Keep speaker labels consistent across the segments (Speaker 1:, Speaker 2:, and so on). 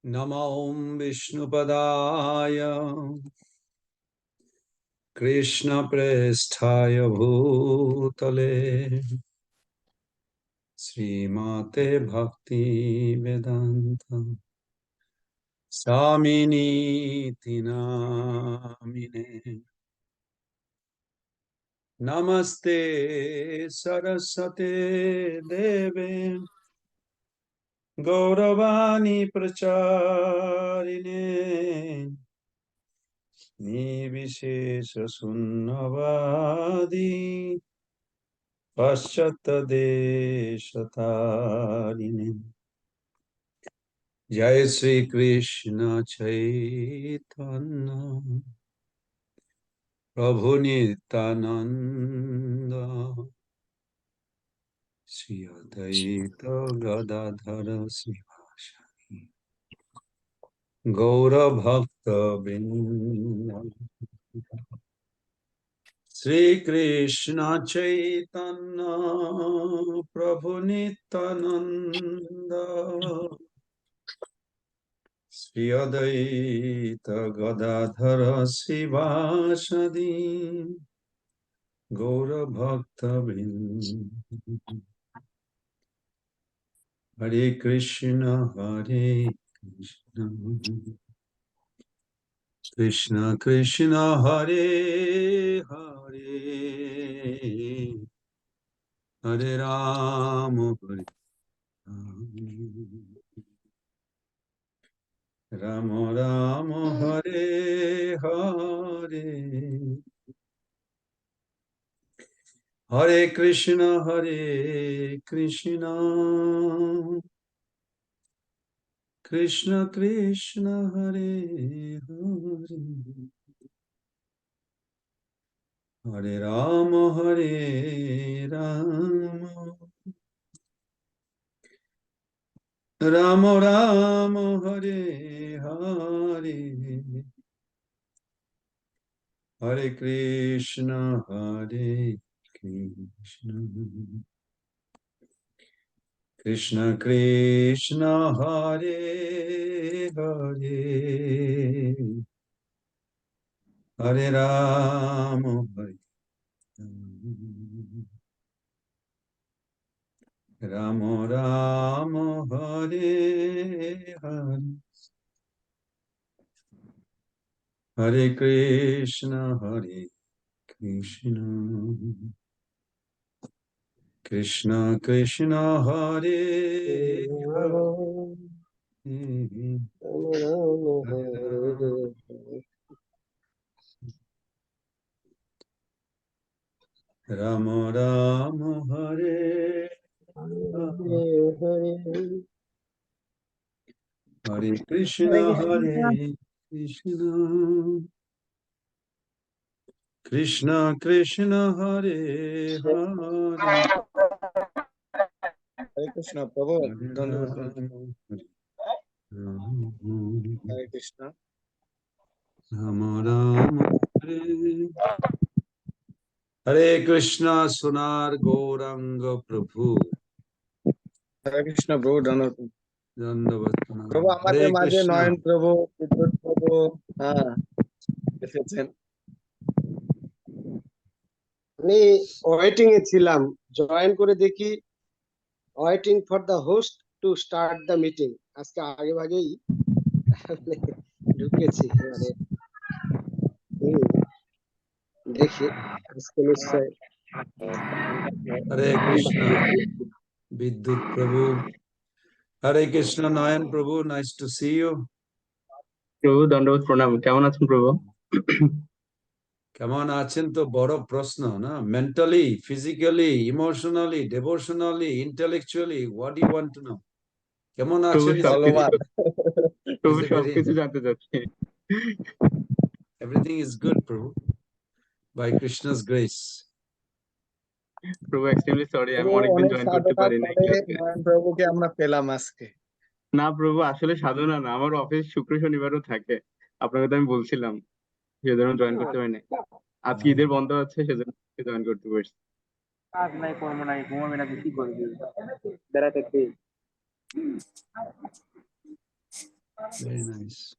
Speaker 1: Namo Vishnupadaya Krishna Presthaya Bhutale Srimate Bhakti Vedanta Samini Tinamine Namaste Sarasate Deve Gauravani Pracharine Nivishesha Sunnavadi Paschata Deshatarine Jai Sri Krishna Chaitanya Prabhu Nityananda Sri Advaita Gadadhara Srivasadi Gaura Bhakta Vrinda Sri Krishna Chaitanya Prabhu Nityananda Sri Advaita Gadadhara Srivasadi Gaura Bhakta Vrinda Hare Krishna Hare Krishna Krishna Krishna Hare Hare Hare Rama Hare Rama Rama Hare Hare Hare Krishna Krishna Krishna Hare Hare Hare Rama Rama Rama Hare Hare Hare Krishna Krishna Krishna Hare Hare Hare Rama Rama Rama Hare Hare Hare Krishna Krishna Krishna Hare Hare Rama Rama Hare Hare Krishna Krishna Krishna Hare Hare
Speaker 2: Hare Krishna, Prabhu. Hare Krishna.
Speaker 1: Rama Rama Hare Krishna Sunar Gauranga Prabhu
Speaker 2: Hare Krishna, Prabhu.
Speaker 1: Dandavat
Speaker 2: প্রভু আমাদের
Speaker 1: Hare
Speaker 2: মাঝে
Speaker 1: Krishna
Speaker 2: নয়ন প্রভু, বিদ্যুৎ প্রভু এসেছেন। আমি waiting এ ছিলাম, join করে দেখি waiting for the host to start the meeting. আজকে আগে ভাগেই ঢুকেছি, এবারে দেখি আজকে নিশ্চয়।
Speaker 1: Hare Krishna Vidyut Prabhu Hare Krishna Nayan Prabhu, nice to see you.
Speaker 3: প্রভু দণ্ডবোধ প্রণাম। কেমন আছেন প্রভু?
Speaker 1: কেমন আছেন তো বড় প্রশ্ন না? Mentally, physically, emotionally, devotionally, intellectually, what do you want to know? কেমন আছেন?
Speaker 3: প্রভু সবকিছু জানতে চাচ্ছি।
Speaker 1: Everything is good, Prabhu, by Krishna's grace.
Speaker 3: প্রভু এক্সট্রিমলি সরি, আমি অনেকদিন জয়েন করতে পারিনি।
Speaker 2: প্রভুকে আমরা পেলাম আজকে।
Speaker 3: না প্রভু, আসলে সাধনা না, আমার অফিস শুক্র শনিবারও থাকে। আপনাকে তো আমি বলছিলাম, সেজন্য জয়েন করতে পারিনি। আজকে ঈদের বন্ধ আছে, সেজন্য জয়েন করতে পারছি।
Speaker 4: কাজ নাই, কর্ম নাই, ঘুমাবি না, কি করবি? বেড়াতে
Speaker 1: Very nice.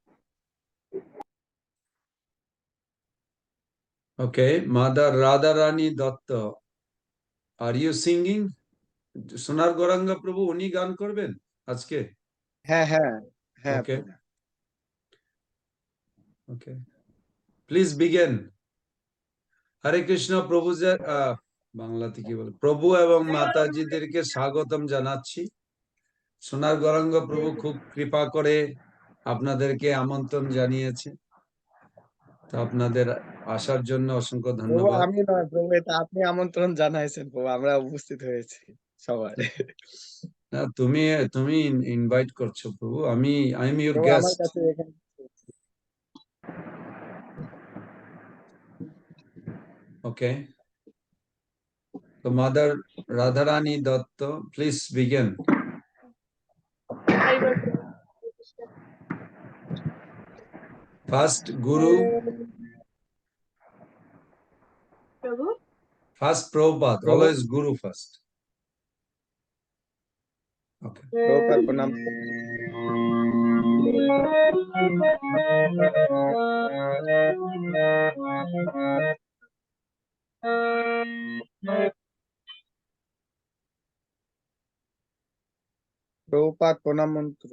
Speaker 1: Okay, Mother Radharani Datta. Are you singing? Sonar Goranga Prabhu, উনি গান করবেন আজকে?
Speaker 2: হ্যাঁ হ্যাঁ হ্যাঁ
Speaker 1: Okay. Okay. Please begin. হরে কৃষ্ণ প্রভু বাংলাতে কি বলে, প্রভু এবং মাতাজিদেরকে স্বাগতম জানাচ্ছি। সোনার গৌরাঙ্গ প্রভু খুব কৃপা করে আপনাদেরকে আমন্ত্রণ জানিয়েছে, তো আপনাদের আসার জন্য অসংখ্য
Speaker 2: প্রভু
Speaker 1: ধন্যবাদ।
Speaker 2: আমি নয় প্রভু, এটা আপনি আমন্ত্রণ জানাইছেন প্রভু, আমরা উপস্থিত হয়েছি সবাই।
Speaker 1: না, তুমি তুমি ইনভাইট করছো প্রভু, আই এম ইউর
Speaker 2: প্রভু আমার
Speaker 1: গেস্ট।
Speaker 2: কাছে এখানে
Speaker 1: ওকে, তো mother Radharani Dutta, please begin. First Guru, first Prabhupada,
Speaker 2: প্রভু
Speaker 1: অলওয়েজ গুরু ফার্স্ট। ওকে,
Speaker 2: প্রভুপাদ প্রণাম। প্রভুপাদ প্রণাম মন্ত্র।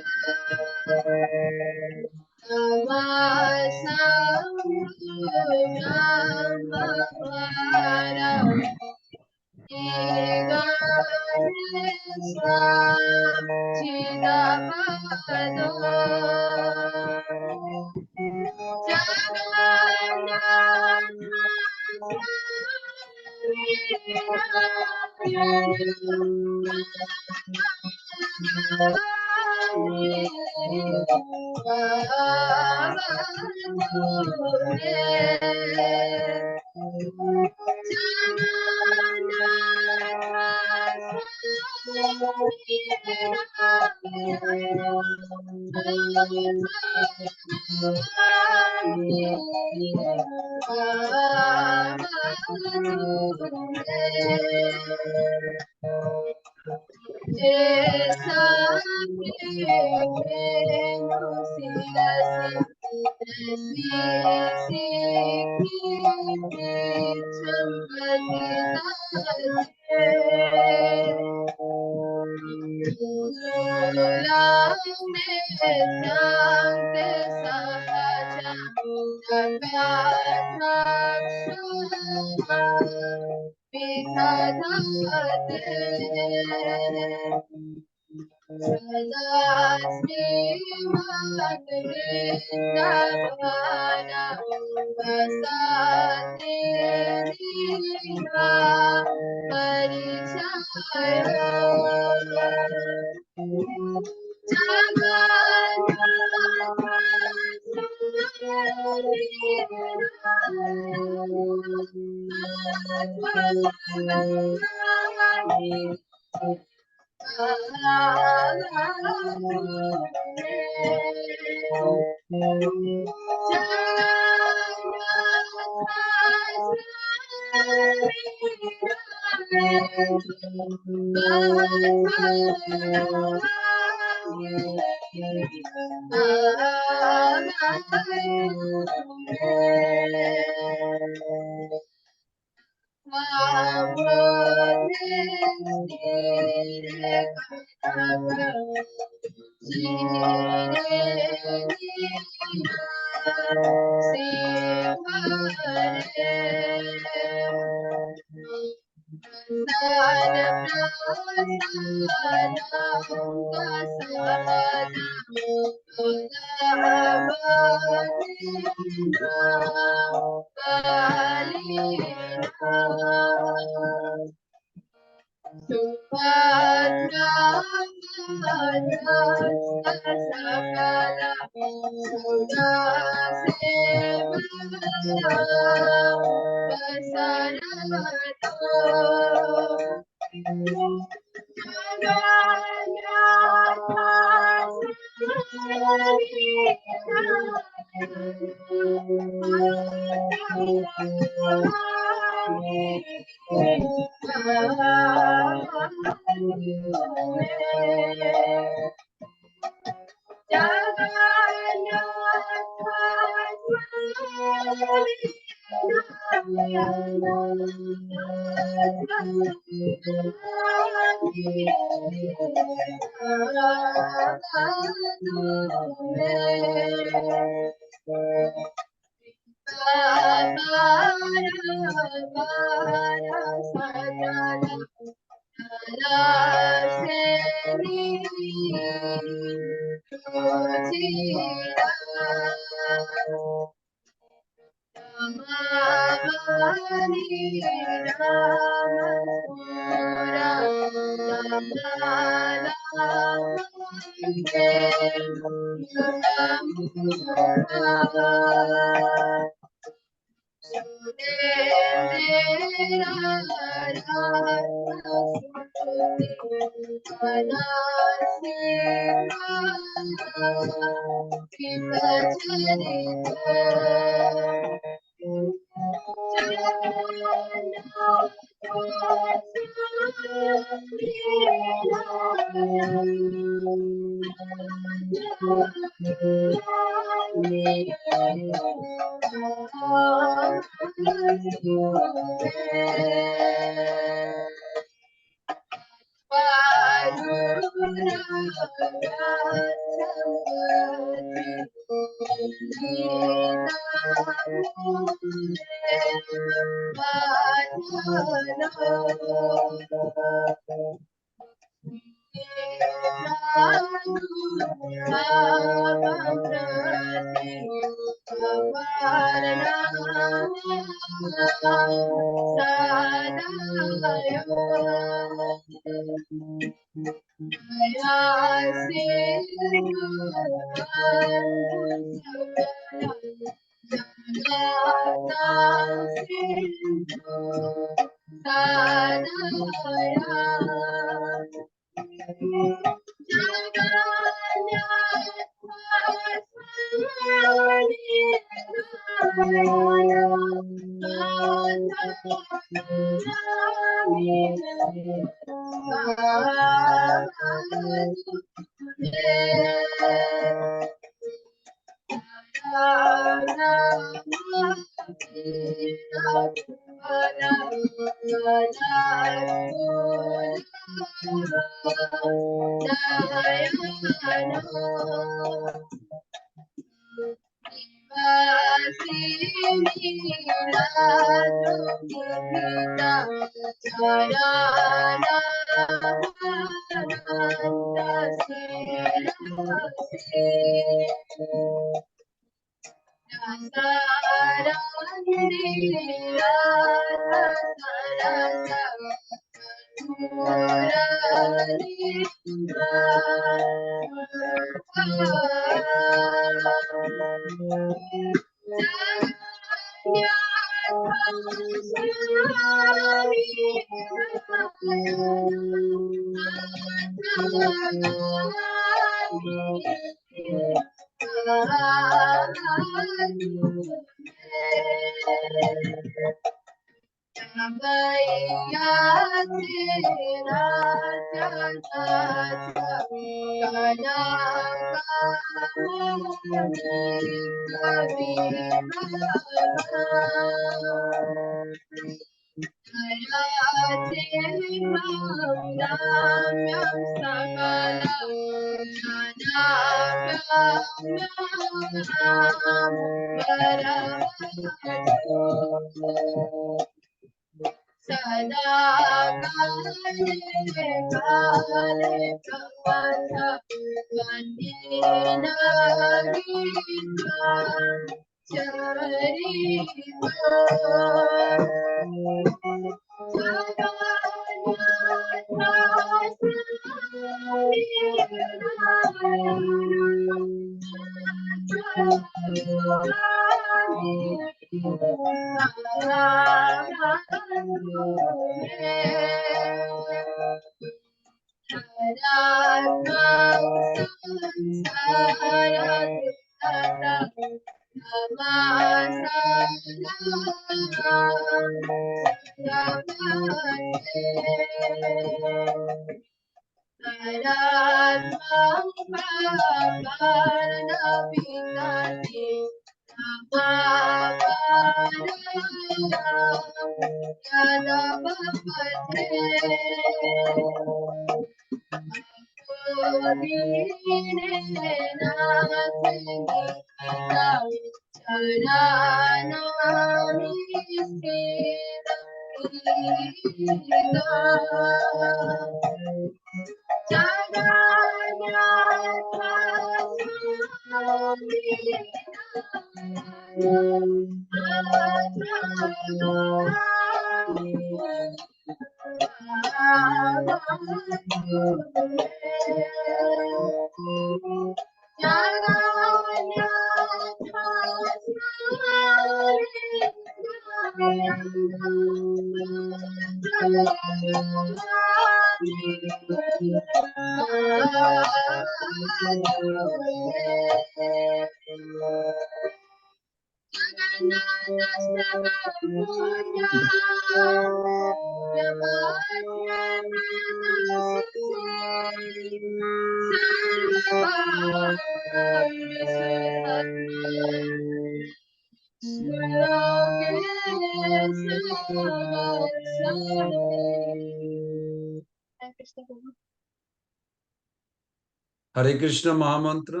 Speaker 1: Hare Krishna Mahamantra.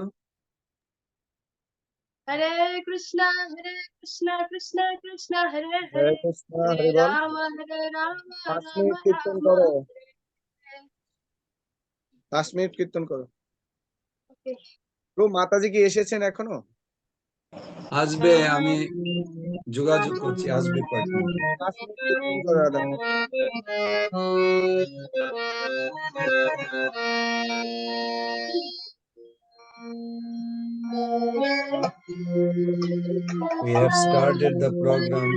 Speaker 5: Hare Krishna, Krishna Krishna, Hare
Speaker 2: হরে
Speaker 5: Hare,
Speaker 2: কৃষ্ণ
Speaker 5: Hare
Speaker 2: হরি বল।
Speaker 5: Rama, Rama
Speaker 2: 5 মিনিট কীর্তন
Speaker 5: Rama,
Speaker 2: করো,
Speaker 5: Hare
Speaker 2: 5 মিনিট কীর্তন করো।
Speaker 5: Okay.
Speaker 2: তো মাতাজি কি এসেছেন এখনো?
Speaker 1: আসবে, আমি যোগাযোগ করছি, আসবে কয়েক মিনিটে।
Speaker 2: 5 মিনিট কীর্তন করো দাদা।
Speaker 1: We have started the program.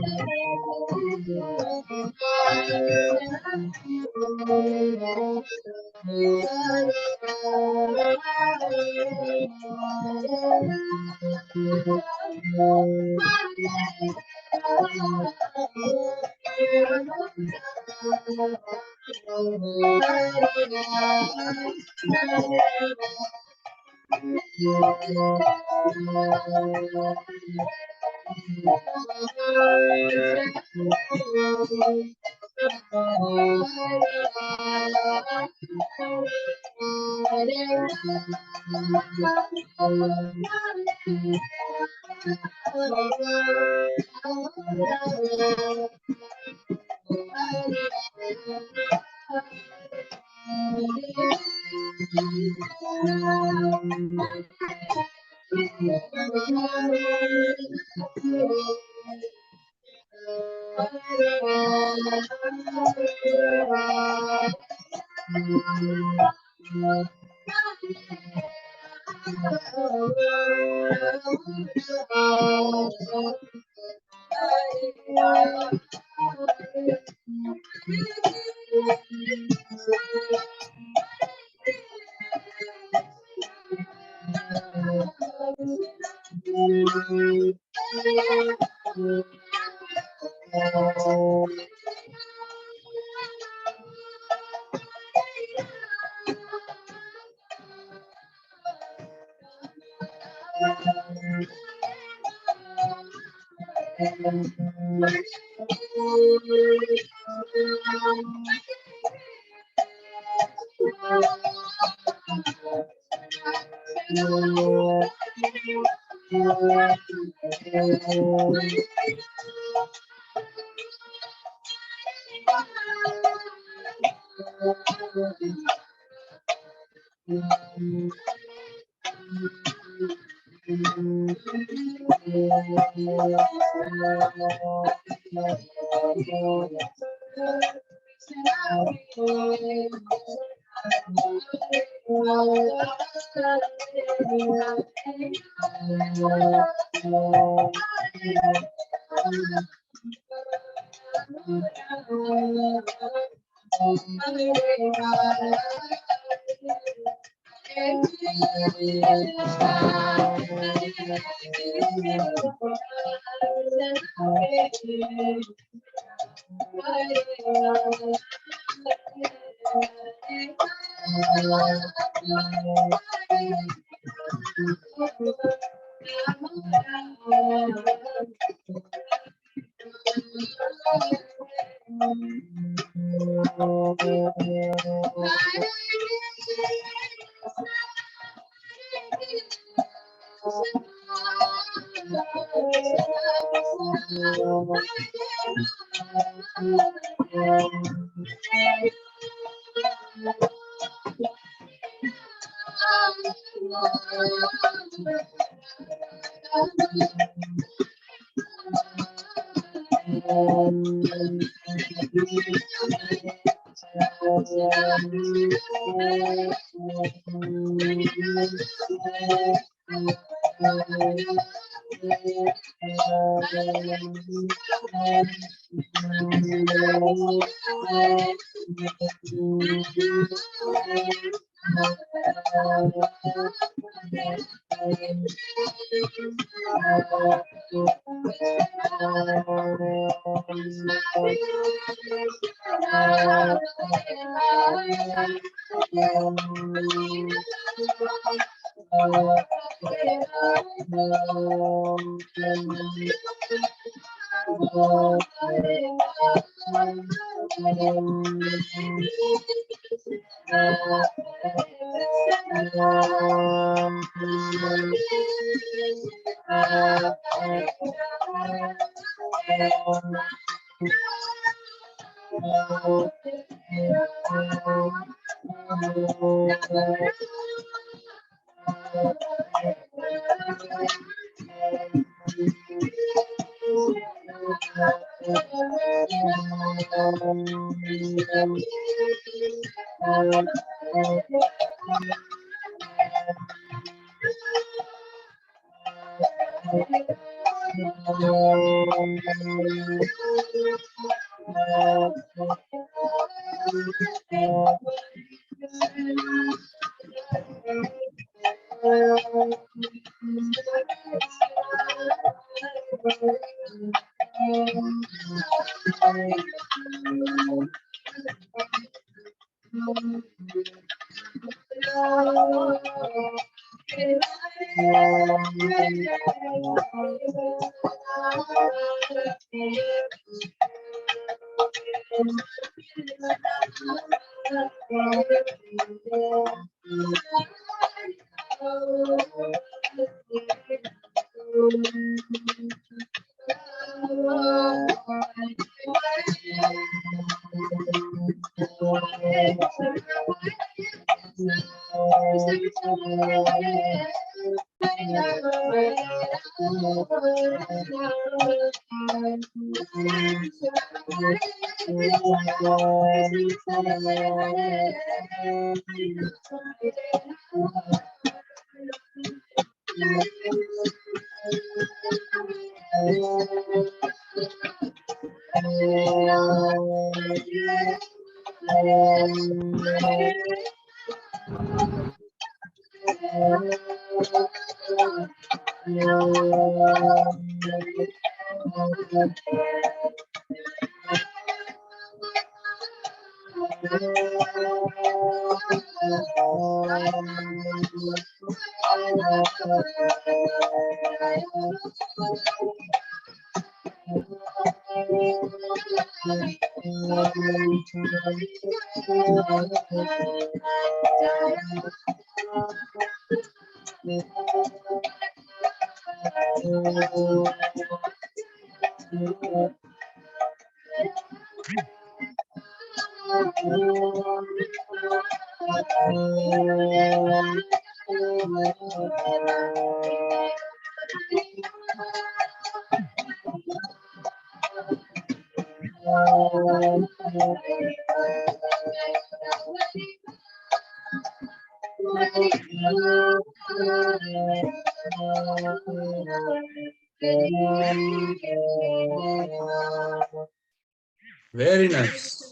Speaker 1: Very nice.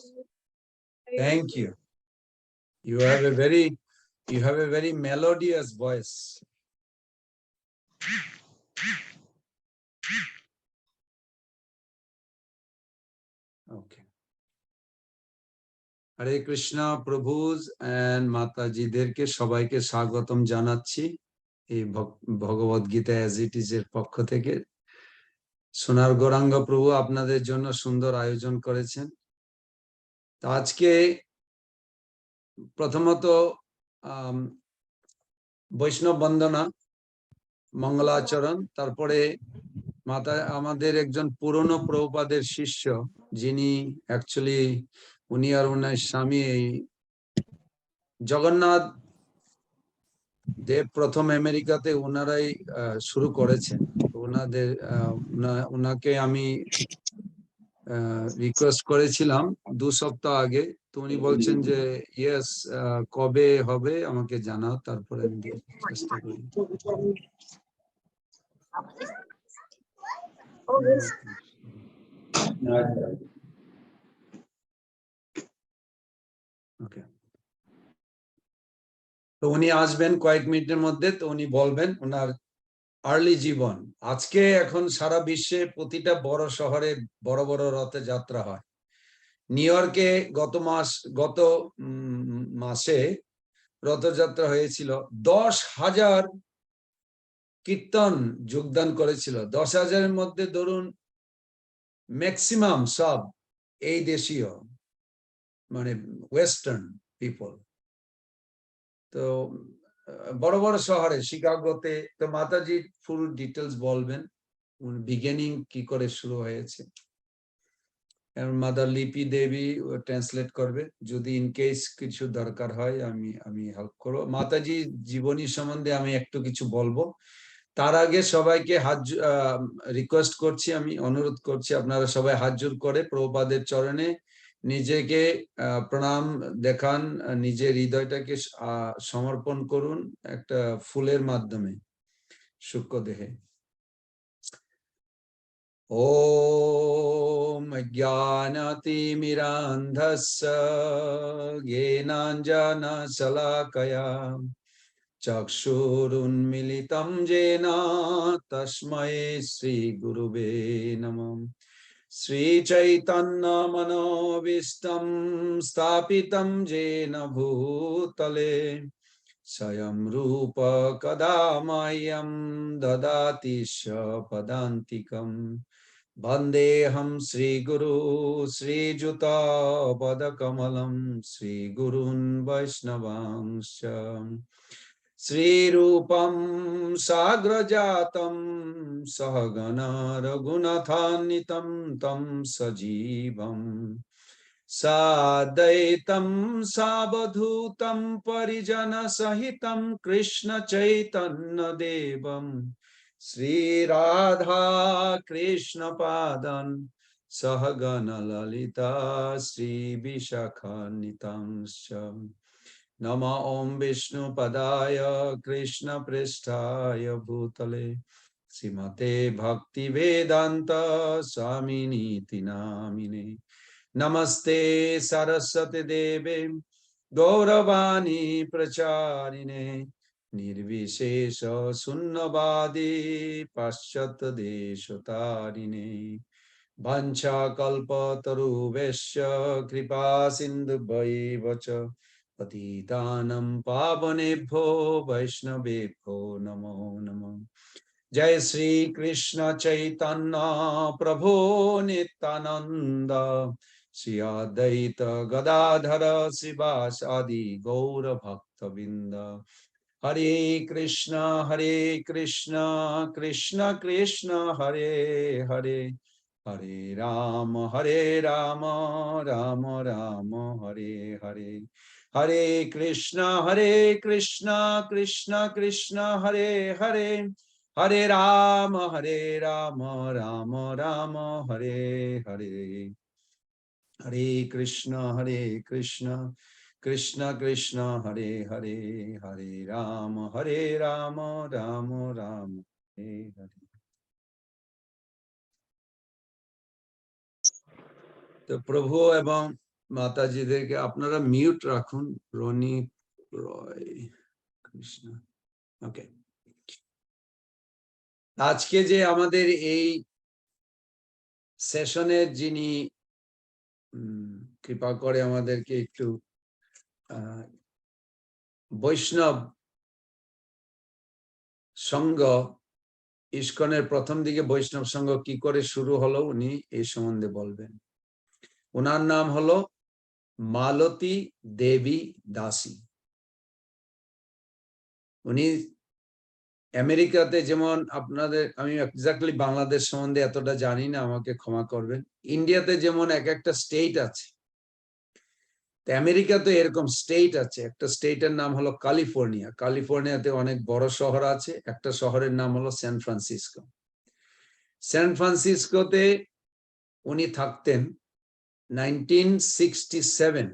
Speaker 1: Thank you. You have a very melodious voice. Okay. Hare Krishna প্রভুজ এন্ড মাতাজিদেরকে সবাইকে স্বাগতম জানাচ্ছি এই Bhagavad Gita as it is এর পক্ষ থেকে। সোনার গৌরাঙ্গ প্রভু আপনাদের জন্য সুন্দর আয়োজন করেছেন। তো আজকে প্রথমত বৈষ্ণব বন্দনা, মঙ্গলাচরণ, তারপরে মাতা আমাদের একজন পুরনো প্রভুপাদের শিষ্য, যিনি অ্যাকচুয়ালি উনি আর ওনার স্বামী এই জগন্নাথ দেব প্রথম আমেরিকাতে ওনারাই শুরু করেছেন। ওনাকে আমি রিকোয়েস্ট করেছিলাম 2 সপ্তাহ আগে, তো উনি বলছেন যে ইয়েস, কবে হবে আমাকে জানাও, তারপরে আমি চেষ্টা করি। ওকে, তো উনি আসবেন কয়েক মিনিটের মধ্যে। তো উনি বলবেন ওনার আর্লি জীবন। আজকে এখন সারা বিশ্বে প্রতিটা বড় শহরে বড় বড় রথযাত্রা হয়। নিউ ইয়র্কে গত মাসে রথযাত্রা হয়েছিল। 10,000 কীর্তন যোগদান করেছিল। 10,000-এর মধ্যে ধরুন ম্যাক্সিমাম সব এই দেশীয়, মানে ওয়েস্টার্ন পিপল। তো বড় বড় শহরে, শিকাগোতে। তো মাতাজি ফুল ডিটেলস বলবেন বিগিনিং কি করে শুরু হয়েছে। মাদার লিপি দেবী ট্রান্সলেট করবে, যদি ইন কেস কিছু দরকার হয় আমি হেল্প করবো। মাতাজি জীবনী সম্বন্ধে আমি একটু কিছু বলবো। তার আগে সবাইকে রিকোয়েস্ট করছি, আমি অনুরোধ করছি আপনারা সবাই হাত জোড় করে প্রভুপাদের চরণে নিজেকে প্রণাম দেখান, নিজের হৃদয়টাকে সমর্পণ করুন একটা ফুলের মাধ্যমে সূক্ষ্ম দেহে। ওম জ্ঞানাতিমিরান্ধস্য জ্ঞানাঞ্জনশলাকয়া চক্ষুরুন্মিলিতং येन তস্मै শ্রী গুরুবে নমঃ। শ্রীচৈতন্যমনোভীষ্টং স্থাপিतं येन ভূতলে স্বয়ং রূপ কদা মह्यं দদাতি স্বপদান্তিকम्। বন্দেহং শ্রীগুরু শ্রীযুতপদকমলং শ্রীগুরুन् বৈষ্ণবাংশ্চ। শ্রীরূপং সাগ্রজাতং সহগণ রঘুনাথান্বিতং तं সজীবং সাদ্বৈতং সাবধূतं পরিজন সহিतं কৃষ্ণ চৈতন্য দেবম শ্রীরাধা কৃষ্ণ পাদং সহগণ ললিতা শ্রী বিশাখান্বিতাংশ্চ। নমো ওম বিষ্ণুপদায় কৃষ্ণপৃষ্ঠায় ভূতলে শ্রীমতে ভক্তিবেদান্ত স্বামিনীতি নামিনে। নমস্তে সরস্বতী দেবে গৌরবাণী প্রচারিণে নির্বিশেষ শূন্যবাদী পাশ্চাত্য দেশতারিণে। বাঞ্ছাকল্পতরুভ্যশ্চ কৃপা সিন্ধুভ্যৈব চ পতিতানাং পাবনেভ্যো বৈষ্ণবেভ্যো নমো নমঃ। জয় শ্রী কৃষ্ণ চৈতন্য প্রভু নিত্যানন্দ শ্রী অদ্বৈত গদাধর শ্রীবাসাদি গৌর ভক্তবৃন্দ। হরে কৃষ্ণ কৃষ্ণ কৃষ্ণ হরে হরে, হরে রাম রাম রাম হরে হরে। হরে কৃষ্ণ কৃষ্ণ কৃষ্ণ হরে হরে, হরে রাম রাম রাম হরে হরে। হরে Krishna Krishna Krishna Hare Hare Hare Rama Rama Rama Hare Hare. তো প্রভু এবং মাতাজিদেরকে আপনারা মিউট রাখুন। রনি রয় কৃষ্ণ, ওকে। আজকে যে আমাদের এই সেশনের যিনি কৃপা করে আমাদেরকে একটু বৈষ্ণব সংঘ, ইস্কনের প্রথম দিকে বৈষ্ণব সংঘ কি করে শুরু হলো উনি এই সম্বন্ধে বলবেন। ওনার নাম হলো মালতী দেবী দাসী। উনি আমেরিকাতে, যেমন আপনাদের, আমি এক্স্যাক্টলি বাংলাদেশ সম্বন্ধে এতটা জানি না, আমাকে ক্ষমা করবেন। ইন্ডিয়াতে যেমন এক একটা স্টেট আছে, আমেরিকাতে এরকম স্টেট আছে। একটা স্টেটের নাম হলো ক্যালিফোর্নিয়া। ক্যালিফোর্নিয়াতে অনেক বড় শহর আছে, একটা শহরের নাম হলো সান ফ্রান্সিসকো। সান ফ্রান্সিসকোতে উনি থাকতেন 1967,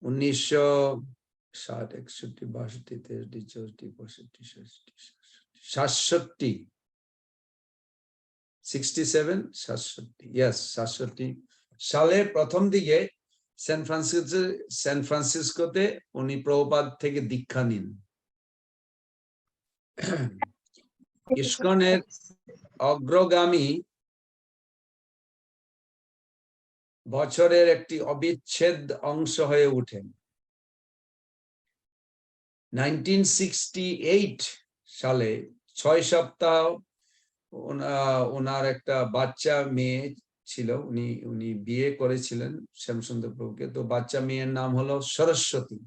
Speaker 1: 1967 সালে প্রথম দিকে সান ফ্রান্সিসকোতে উনি প্রভুপাদ থেকে দীক্ষা নিন। ইস্কনের অগ্রগামী বছরের একটি অবিচ্ছেদ অংশ হয়ে ওঠেন। 1968 সালে 6 সপ্তাহ ওনার একটা বাচ্চা মেয়ে ছিল। উনি বিয়ে করেছিলেন শ্যামসুন্দর প্রভুকে। তো বাচ্চা মেয়ের নাম হলো সরস্বতী,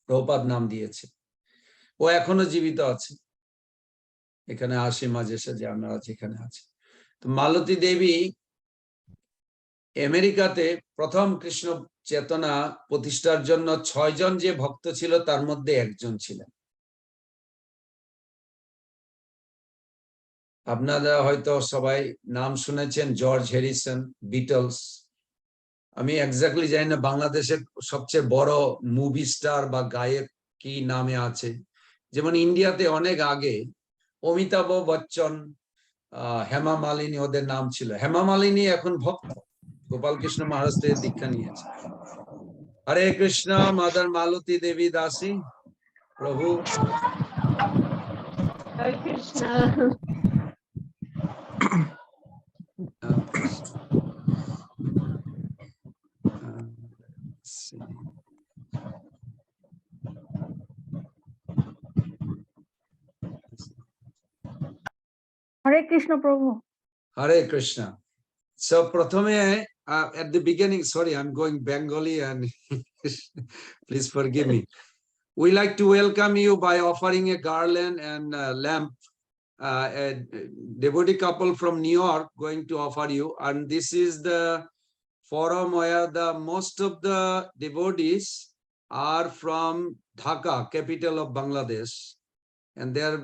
Speaker 1: প্রভুপাদ নাম দিয়েছে। ও এখনো জীবিত আছে, এখানে আসে মাঝে সাঝে, আমরা যেখানে আছি। তো মালতী দেবী আমেরিকাতে প্রথম কৃষ্ণ চেতনা প্রতিষ্ঠার জন্য 6 জন যে ভক্ত ছিল তার মধ্যে একজন ছিলেন। আপনারা হয়তো সবাই নাম শুনেছেন জর্জ হ্যারিসন, বিটলস। আমি এক্স্যাক্টলি জানি না বাংলাদেশের সবচেয়ে বড় মুভি স্টার বা গায়ক কি নামে আছে। যেমন ইন্ডিয়াতে অনেক আগে অমিতাভ বচ্চন, হেমা মালিনী ওদের নাম ছিল। হেমা মালিনী এখন ভক্ত, গোপাল কৃষ্ণ মহারাজ থেকে দীক্ষা নিয়েছে। হরে কৃষ্ণ, মাদার মালতী দেবী দাসী প্রভু।
Speaker 5: Hare Krishna.
Speaker 6: Hare Krishna Prabhu.
Speaker 1: Hare Krishna. So প্রথমে at the beginning, sorry, I'm going Bengali and please forgive me. We like to welcome you by offering a garland and a lamp. A devotee couple from New York going to offer you, and this is the forum where the most of the devotees are from Dhaka, capital of Bangladesh, and they are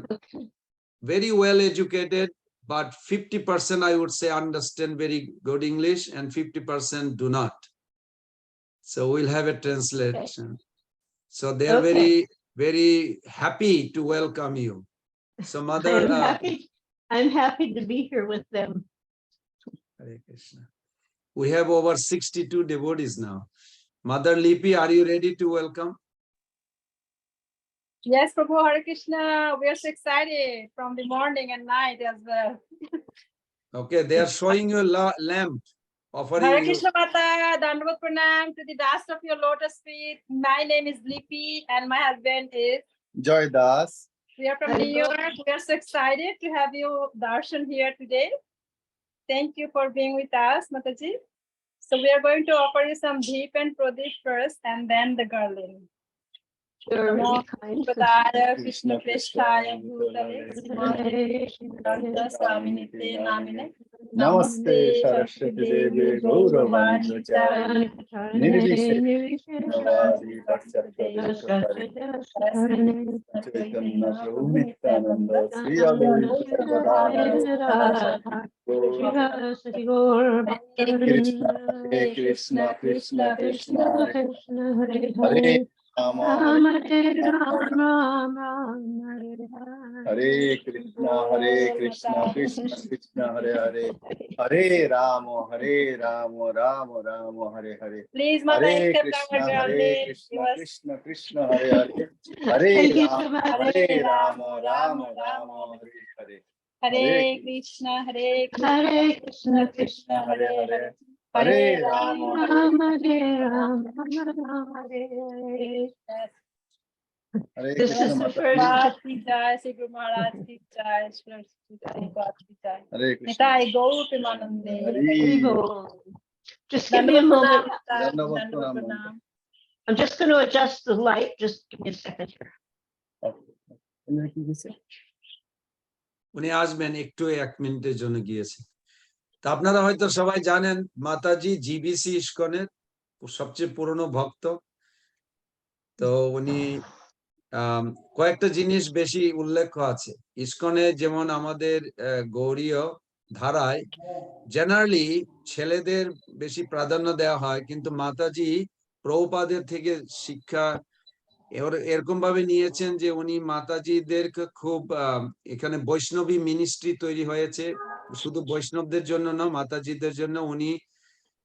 Speaker 1: very well educated, but 50% I would say understand very good English and 50% do not. So we'll have a translation. So they are very, very happy to welcome you. So Mother,
Speaker 5: I'm happy to be here with them.
Speaker 1: Hare Krishna. We have over 62 devotees now. Mother Lipi, are you ready to welcome?
Speaker 6: Yes, Prabhu, Hare Krishna. We are so excited from the morning and night as well.
Speaker 1: Okay, they are showing you a lamp, offering
Speaker 6: Hare
Speaker 1: you.
Speaker 6: Krishna Mata, Dandavat Pranam to the dust of your lotus feet. My name is Lipi and my husband is
Speaker 7: Joy Das.
Speaker 6: We are from New York. We are so excited to have you darshan here today. Thank you for being with us, Mataji. So we are going to offer you some deep and pradeep first and then the garland.
Speaker 5: pure
Speaker 6: Namo
Speaker 5: and kind.
Speaker 6: Padaya Krishna Prestaya Bhutale Nanda Swaminite Namine
Speaker 7: Namaste Saraswati Devi Gauravani Prachari Nirvisheshwari Vatsakari Chaitanya Prabhu Nityananda Sri Advaita Gadadhara Krishna Hare Krishna Krishna Krishna Hare Rama Hare Krishna Krishna Krishna Hare Hare Hare Rama Rama Rama Hare Hare
Speaker 6: Please, Mata,
Speaker 7: Hare
Speaker 6: accept
Speaker 7: Krishna
Speaker 6: our grounded.
Speaker 7: Krishna Krishna Hare Hare Hare
Speaker 5: Thank you so
Speaker 7: Rama
Speaker 5: much.
Speaker 7: Rama Rama Hare Hare
Speaker 6: Hare Krishna
Speaker 5: Hare Krishna,
Speaker 6: Krishna Hare Hare
Speaker 7: Hare Rama
Speaker 5: Rama, Hare Rama, Rama, Hare Hare.
Speaker 7: Hare
Speaker 5: This
Speaker 7: Krishna
Speaker 5: is the
Speaker 7: Mata
Speaker 5: first.
Speaker 6: Bharat ki jai, Sri Guru Maharaj ki jai, Sri Prabhupada ki jai.
Speaker 7: Hare Krishna
Speaker 6: Nitai Gaur Premanande.
Speaker 5: Just give me a moment.
Speaker 7: Dandavad
Speaker 6: Dandavad
Speaker 7: pranam.
Speaker 6: pranam.
Speaker 5: I'm just going to adjust the light. Just give me a second here.
Speaker 1: উনি আসবেন একটু 1 মিনিটের জন্য গিয়েছে। তা আপনারা হয়তো সবাই জানেন মাতাজি জিবিসি ইস্কনের সবচেয়ে পুরনো ভক্ত। তো উনি কয়েকটা জিনিস বেশি উল্লেখ আছে ইস্কনে, যেমন আমাদের গৌড়ীয় ধারায় জেনারেলি ছেলেদের বেশি প্রাধান্য দেওয়া হয়, কিন্তু মাতাজি প্রভুপাদের থেকে শিক্ষা এরকম ভাবে নিয়েছেন যে উনি মাতাজিদেরকে খুব এখানে বৈষ্ণবী মিনিস্ট্রি তৈরি হয়েছে, শুধু বৈষ্ণবদের জন্য না, মাতাজিদের জন্য। উনি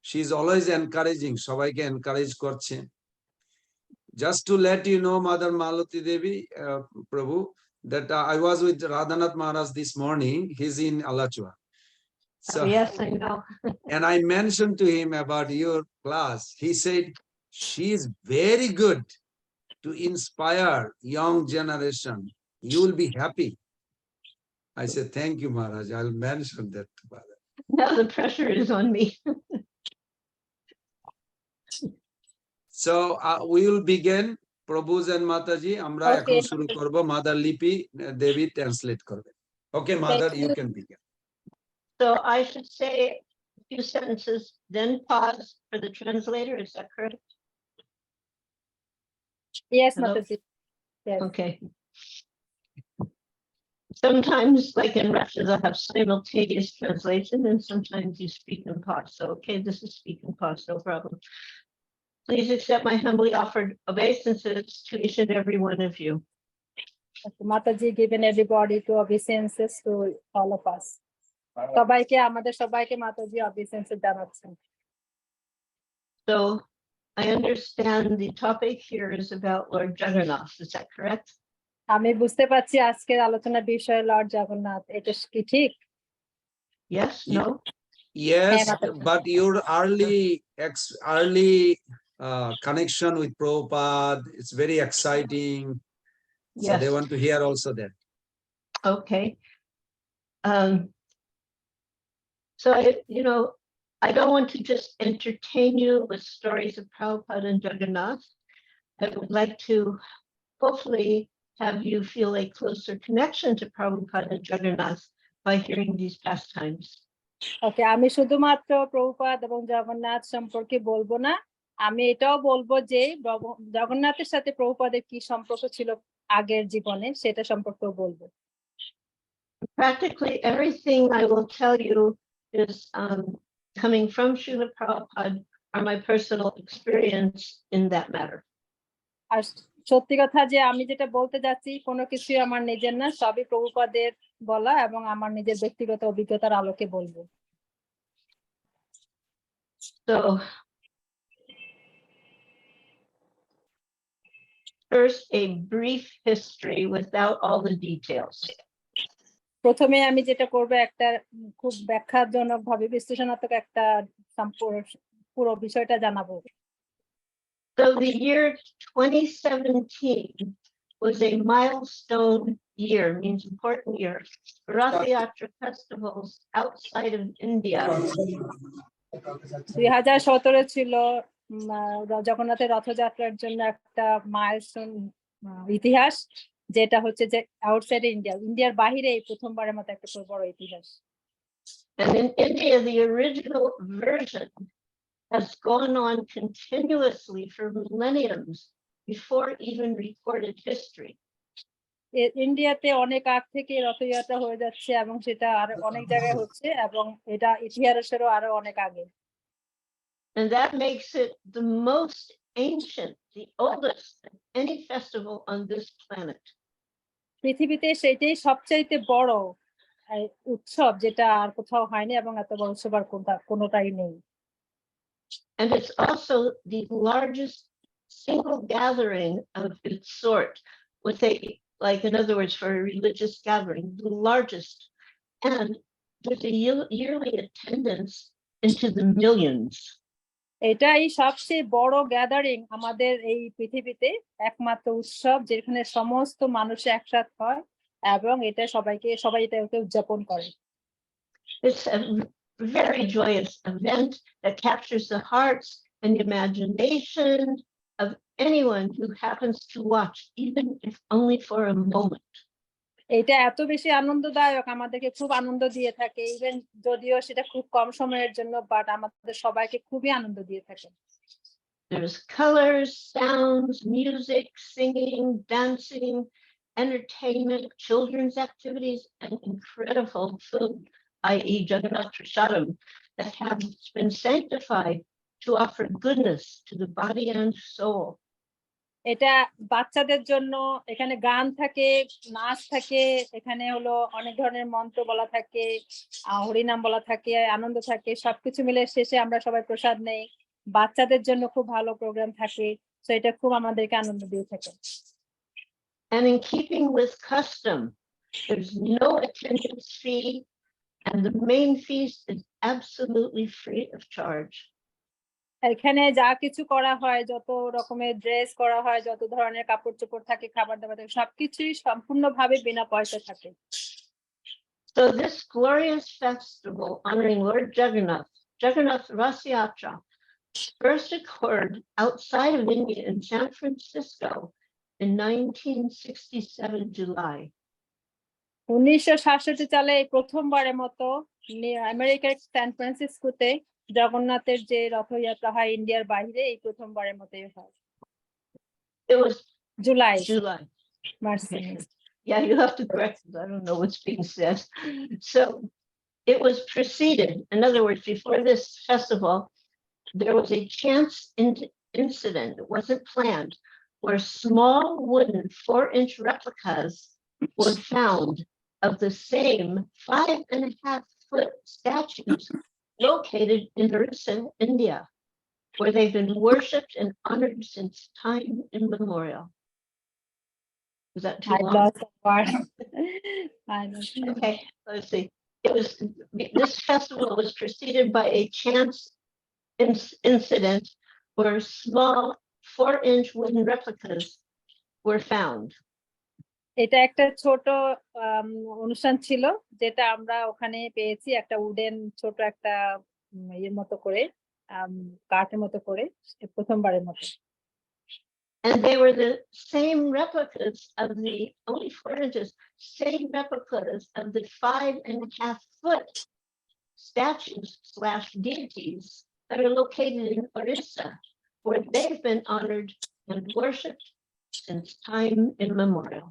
Speaker 1: শি ইজ অলওয়েজ এনকারেজিং, সবাইকে এনকারেজ করছে। Just to let you know, Mother Malati Devi, Prabhu, that I was with Radhanath Maharaj this morning. He's in Alachua. So,
Speaker 5: Oh, yes, I know.
Speaker 1: and I mentioned to him about your class. He said, she is very good to inspire young generation. You will be happy. I said, thank you, Maharaj. I'll mention that to Mother.
Speaker 5: Now the pressure is on me.
Speaker 1: So we will begin. Prabhu's and Mataji, আমরা
Speaker 6: Okay.
Speaker 1: এখন শুরু করব। Mother Lipi Devi translate করবে। Okay, Mother, you can begin.
Speaker 5: So I should say a few sentences, then pause for the translator. Is that correct?
Speaker 6: Yes,
Speaker 5: Hello?
Speaker 6: Mataji. Yes.
Speaker 5: Okay. Sometimes, like in Russia, they'll have simultaneous translation, and sometimes you speak in pause. So, okay, this is speak in pause, no problem. Please accept my humbly offered obeisances to each and every one of you.
Speaker 6: Mataji given everybody to obeisances to all of us. সবাইকে আমাদের সবাইকে মাতাজি obeisances জানাচ্ছেন।
Speaker 5: So, I understand the topic here is about Lord Jagannath. Is that correct?
Speaker 6: আমি বুঝতে পারছি আজকের আলোচনার বিষয় লর্ড জগন্নাথ। এটা কি ঠিক?
Speaker 5: Yes, no?
Speaker 1: Yes,
Speaker 6: Mataji.
Speaker 1: but your early connection with Prabhupada, it's very exciting. So
Speaker 5: Yes.
Speaker 1: they want to hear also that.
Speaker 5: Okay. So, I don't want to just entertain you with stories of Prabhupada and Jagannath. I would like to hopefully have you feel a closer connection to Prabhupada and Jagannath by hearing these pastimes.
Speaker 6: ওকে, আমি শুধুমাত্র প্রভুপাদ এবং জগন্নাথ সম্পর্কে বলবো না, আমি এটাও বলবো যে জগন্নাথের সাথে প্রভুপাদের কি সম্পর্ক ছিল আগের জীবনে, সেটা সম্পর্কেও বলবো।
Speaker 5: Practically everything I will tell you is coming from Srila Prabhupada or my personal experience in that matter.
Speaker 6: আর সত্যি কথা যে আমি যেটা বলতে যাচ্ছি কোনো কিছুই আমার নিজের না, সবই প্রভুপাদের বলা এবং আমার নিজের ব্যক্তিগত অভিজ্ঞতার আলোকে বলবো।
Speaker 5: So, first, a brief history without all the details.
Speaker 6: প্রথমে আমি যেটা করব একটা খুব ব্যাখ্যাজনক ভাবে বিশ্লেষণাত্মক একটা পুরো বিষয়টা জানাবো।
Speaker 5: So the year 2017 was a milestone year, means important year, for Rath Yatra festivals outside of India.
Speaker 6: 2017 ছিল জগন্নাথের রথযাত্রার জন্য একটা মাইলস্টোন ইতিহাস, যেটা হচ্ছে যে আউটসাইড ইন্ডিয়ার বাইরে এই প্রথমবারের মতো একটা বড় ইতিহাস।
Speaker 5: And in India, the original version has gone on continuously for millenniums before even recorded history.
Speaker 6: ইন্ডিয়াতে অনেক আগ থেকে রথযাত্রা হয়ে যাচ্ছে এবং সেটা আর অনেক জায়গায় হচ্ছে এবং এটা ইতিহাসেরও আরো অনেক আগে।
Speaker 5: And that makes it the most ancient, the oldest of any festival on this planet.
Speaker 6: পৃথিবীতে সেটাই সবচাইতে বড় উৎসব, যেটা আর কোথাও হয়নি এবং এত বড় উৎসব আর কোনোটাই নেই।
Speaker 5: And it's also the largest single gathering of its sort, with a, like in other words, for a religious gathering, the largest. And there's a yearly attendance into the millions.
Speaker 6: এটাই সবচেয়ে বড় গ্যাদারিং আমাদের এই পৃথিবীতে, একমাত্র উৎসব যেখানে সমস্ত মানুষ একসাথে হয় এবং এটা সবাই এটাকে উদযাপন করে।
Speaker 5: It's a very joyous event that captures the hearts and imagination of anyone who happens to watch, even if only for a moment.
Speaker 6: এটা এত বেশি আনন্দদায়ক, আমাদেরকে খুব আনন্দ দিয়ে থাকে, ইভেন যদিও সেটা খুব কম সময়ের জন্য, বাট আমাদের সবাইকে খুবই আনন্দ দিয়ে থাকে।
Speaker 5: There's colors, sounds, music, singing, dancing, entertainment, children's activities, and incredible food, i.e. Jagannath Prasadam, that have been sanctified to offer goodness to the body and soul.
Speaker 6: এটা বাচ্চাদের জন্য, এখানে গান থাকে, নাচ থাকে, এখানে হলো অনেক ধরনের মন্ত্র বলা থাকে, হরিনাম বলা থাকে, আনন্দ থাকে, সবকিছু মিলে শেষে আমরা সবাই প্রসাদ নেই। বাচ্চাদের জন্য খুব ভালো প্রোগ্রাম থাকে, তো এটা খুব আমাদেরকে আনন্দ দিয়ে থাকে।
Speaker 5: And in keeping with custom, there's no attendance fee, and the main feast is absolutely free of charge.
Speaker 6: এখানে যা কিছু করা হয়, যত রকমের ড্রেস করা হয়, যত ধরনের কাপড় চোপড় থাকে, খাবার দাবার থাকে, সবকিছুই সম্পূর্ণভাবে বিনা পয়সা থাকে।
Speaker 5: So this glorious festival honoring Lord Jagannath, Jagannath Rath Yatra, first occurred outside of India in San Francisco in 1967 July.
Speaker 6: 1967 সালে এই প্রথমবারের মতো আমেরিকার সান ফ্রান্সিসকোতে জগন্নাথের যে রথযাত্রা হয় ইন্ডিয়ার বাইরে, এই প্রথমবারের মতো হয়।
Speaker 5: It was
Speaker 6: July.
Speaker 5: Okay. Yeah, you have to correct it. I don't know what's being said. So it was preceded. In other words, before this festival, there was a chance incident. It wasn't planned, where small wooden 4-inch replicas were found of the same 5.5-foot statues located in Orissa, India, where they've been worshipped and honored since time immemorial. Was that too long?
Speaker 6: lost the part. I know.
Speaker 5: Okay, let's see. This festival was preceded by a chance incident where small 4-inch wooden replicas were found.
Speaker 6: এটা একটা ছোট অনুষ্ঠান ছিল, যেটা আমরা ওখানে পেয়েছি, একটা উডেন ছোট একটা এর মতো করে, কাঠের মতো করে, প্রথমবারের মতো।
Speaker 5: And they were the same replicas of the, only 4 inches, same replicas of the 5.5-foot statues / deities that are located in Orissa, where they've been honored and worshipped since time immemorial.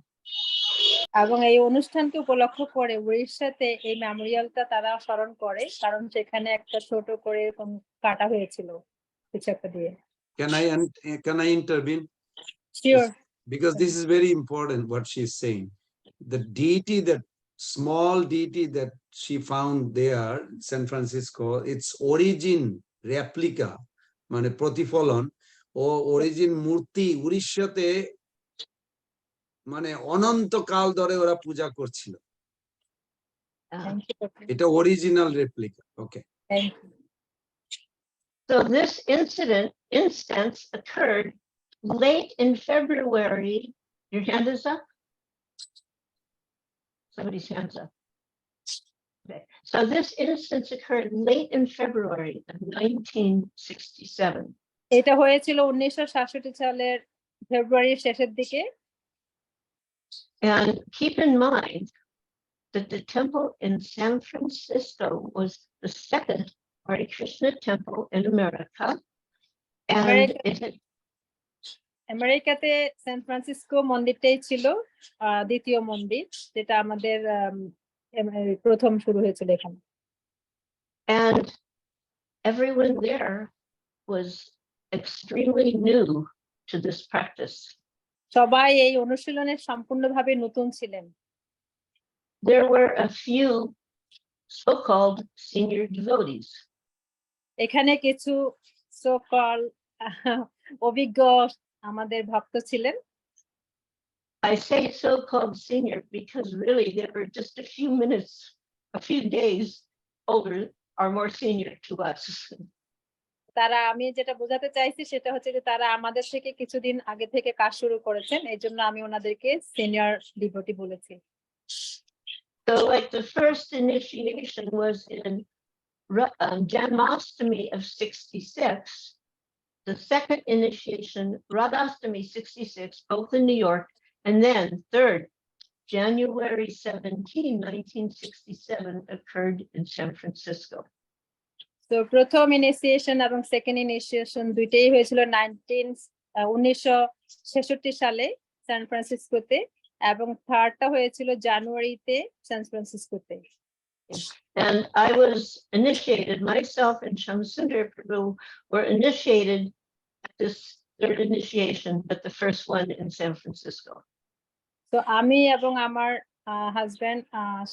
Speaker 6: এবং এই অনুষ্ঠানকে উপলক্ষ করে উড়িষ্যাতে এই মেমোরিয়ালটা তারা স্মরণ করে, কারণ সেখানে একটা ছোট করে কাটা হয়েছিল কিছু একটা দিয়ে।
Speaker 1: Can I intervene?
Speaker 6: Sure.
Speaker 1: Because this is very important what she is saying. The deity, that small deity that she found there, San Francisco, its origin replica, মানে প্রতিফলন ও অরিজিন মূর্তি উড়িষ্যাতে মানে অনন্তকাল ধরে ওরা পূজা করছিল। এটা original replica. Okay.
Speaker 5: So this instance occurred late in February. Your hand is up? Somebody's hand's up. Okay. So this instance occurred late in February of 1967.
Speaker 6: এটা হয়েছিল 1967 সালের ফেব্রুয়ারির শেষের দিকে,
Speaker 5: And keep in mind that the temple in San Francisco was the second Hare Krishna temple in America. And
Speaker 6: America-
Speaker 5: it had,
Speaker 6: আমেরিকাতে San Francisco মন্দিরটাই ছিল দ্বিতীয় মন্দির, যেটা আমাদের প্রথম শুরু হয়েছিল এখানে।
Speaker 5: and everyone there was extremely new to this practice.
Speaker 6: সবাই এই অনুশীলনের সম্পূর্ণভাবে নতুন ছিলেন।
Speaker 5: There were a few so-called senior devotees.
Speaker 6: এখানে কিছু সো-কল অভিজ্ঞ আমাদের ভক্ত ছিলেন।
Speaker 5: I say so-called senior because really they were just a few minutes, a few days older or more senior to us.
Speaker 6: তারা, আমি যেটা বোঝাতে চাইছি সেটা হচ্ছে যে তারা আমাদের থেকে কিছুদিন আগে থেকে কাজ শুরু করেছেন, এই জন্য আমি ওনাদেরকে সিনিয়র ডিভোটি বলেছি।
Speaker 5: So like the first initiation was in Janmashtami of 66. The second initiation, Radhastami 66, both in New York. And then third, January 17, 1967 occurred in San Francisco.
Speaker 6: তো প্রথম ইনিশিয়েশন এবং সেকেন্ড ইনিশিয়েশন দুইটাই হয়েছিল 1966 সালে সান ফ্রান্সিসকোতে, এবং থার্ডটা হয়েছিল জানুয়ারিতে সান ফ্রান্সিসকোতে।
Speaker 5: And I was initiated, myself and Shamsundar Prabhu were initiated at this third initiation, but the first one in San Francisco.
Speaker 6: তো আমি এবং আমার হাজবেন্ড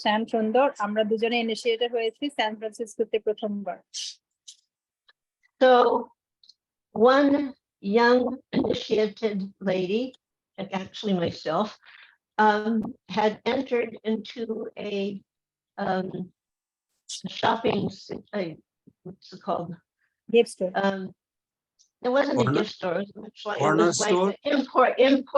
Speaker 6: শ্যাম সুন্দর, আমরা দুজনে ইনিশিয়েটেড হয়েছি সান ফ্রান্সিসকোতে প্রথমবার।
Speaker 5: So one young initiated lady, actually myself, had entered into a shopping, what's it called?
Speaker 6: Gift store.
Speaker 5: It wasn't a
Speaker 1: Corner-
Speaker 5: gift store. It was much like, it
Speaker 1: corner
Speaker 5: was like
Speaker 1: store?
Speaker 5: an import.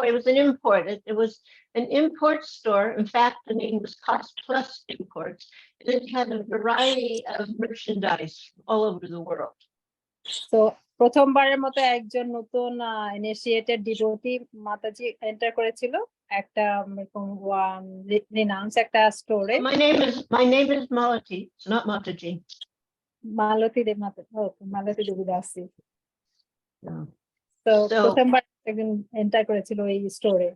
Speaker 5: It was an import. It was an import store. In fact, the name was Cost Plus Imports. And it had a variety of merchandise all over the world.
Speaker 6: তো প্রথমবারের মতো একজন নতুন initiated devotee মাতাজি enter করেছিল একটা renowned একটা স্টোরে।
Speaker 5: My name is Malati. It's not Mataji.
Speaker 6: মালতী দেব মালতী দেবী দাসী।
Speaker 5: No.
Speaker 6: তো
Speaker 5: So-
Speaker 6: প্রথমবার একজন এন্টার করেছিল এই স্টোরে।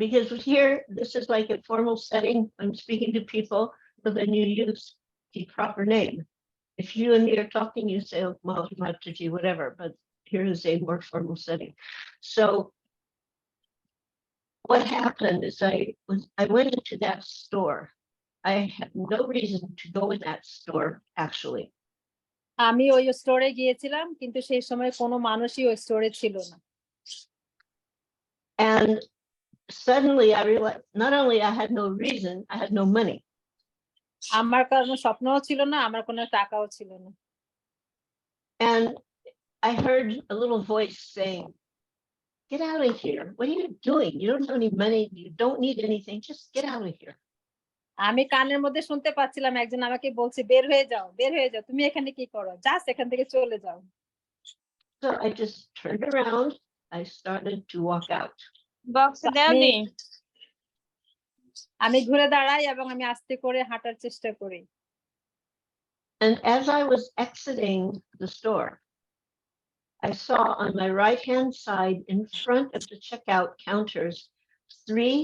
Speaker 5: Because here, this is like a formal setting. I'm speaking to people, so then you use the proper name. If you and me are talking, you say, oh, Mataji, whatever, but here is a more formal setting. So what happened is I went into that store. I had no reason to go in that store, actually.
Speaker 6: আমি ওই স্টোরে গিয়েছিলাম, কিন্তু সেই সময় কোনো মানুষই ওই স্টোরে ছিল না।
Speaker 5: And suddenly I realized not only I had no reason, I had no money.
Speaker 6: আমার কোনো স্বপ্নও ছিল না, আমার কোনো টাকাও ছিল না।
Speaker 5: And I heard a little voice saying, get out of here. What are you doing? You don't have any money. You don't need anything. Just get out of here.
Speaker 6: আমি কানের মধ্যে শুনতে পাচ্ছিলাম একজন আমাকে বলছে, বের হয়ে যাও, বের হয়ে যাও, তুমি এখানে কি করো, জাস্ট এখান থেকে চলে যাও।
Speaker 5: So I just turned around. I started to walk out.
Speaker 6: আমি ঘুরে দাঁড়াই এবং আমি আস্তে করে হাঁটার চেষ্টা করি।
Speaker 5: And as I was exiting the store, I saw on my right-hand side in front of the checkout counters 3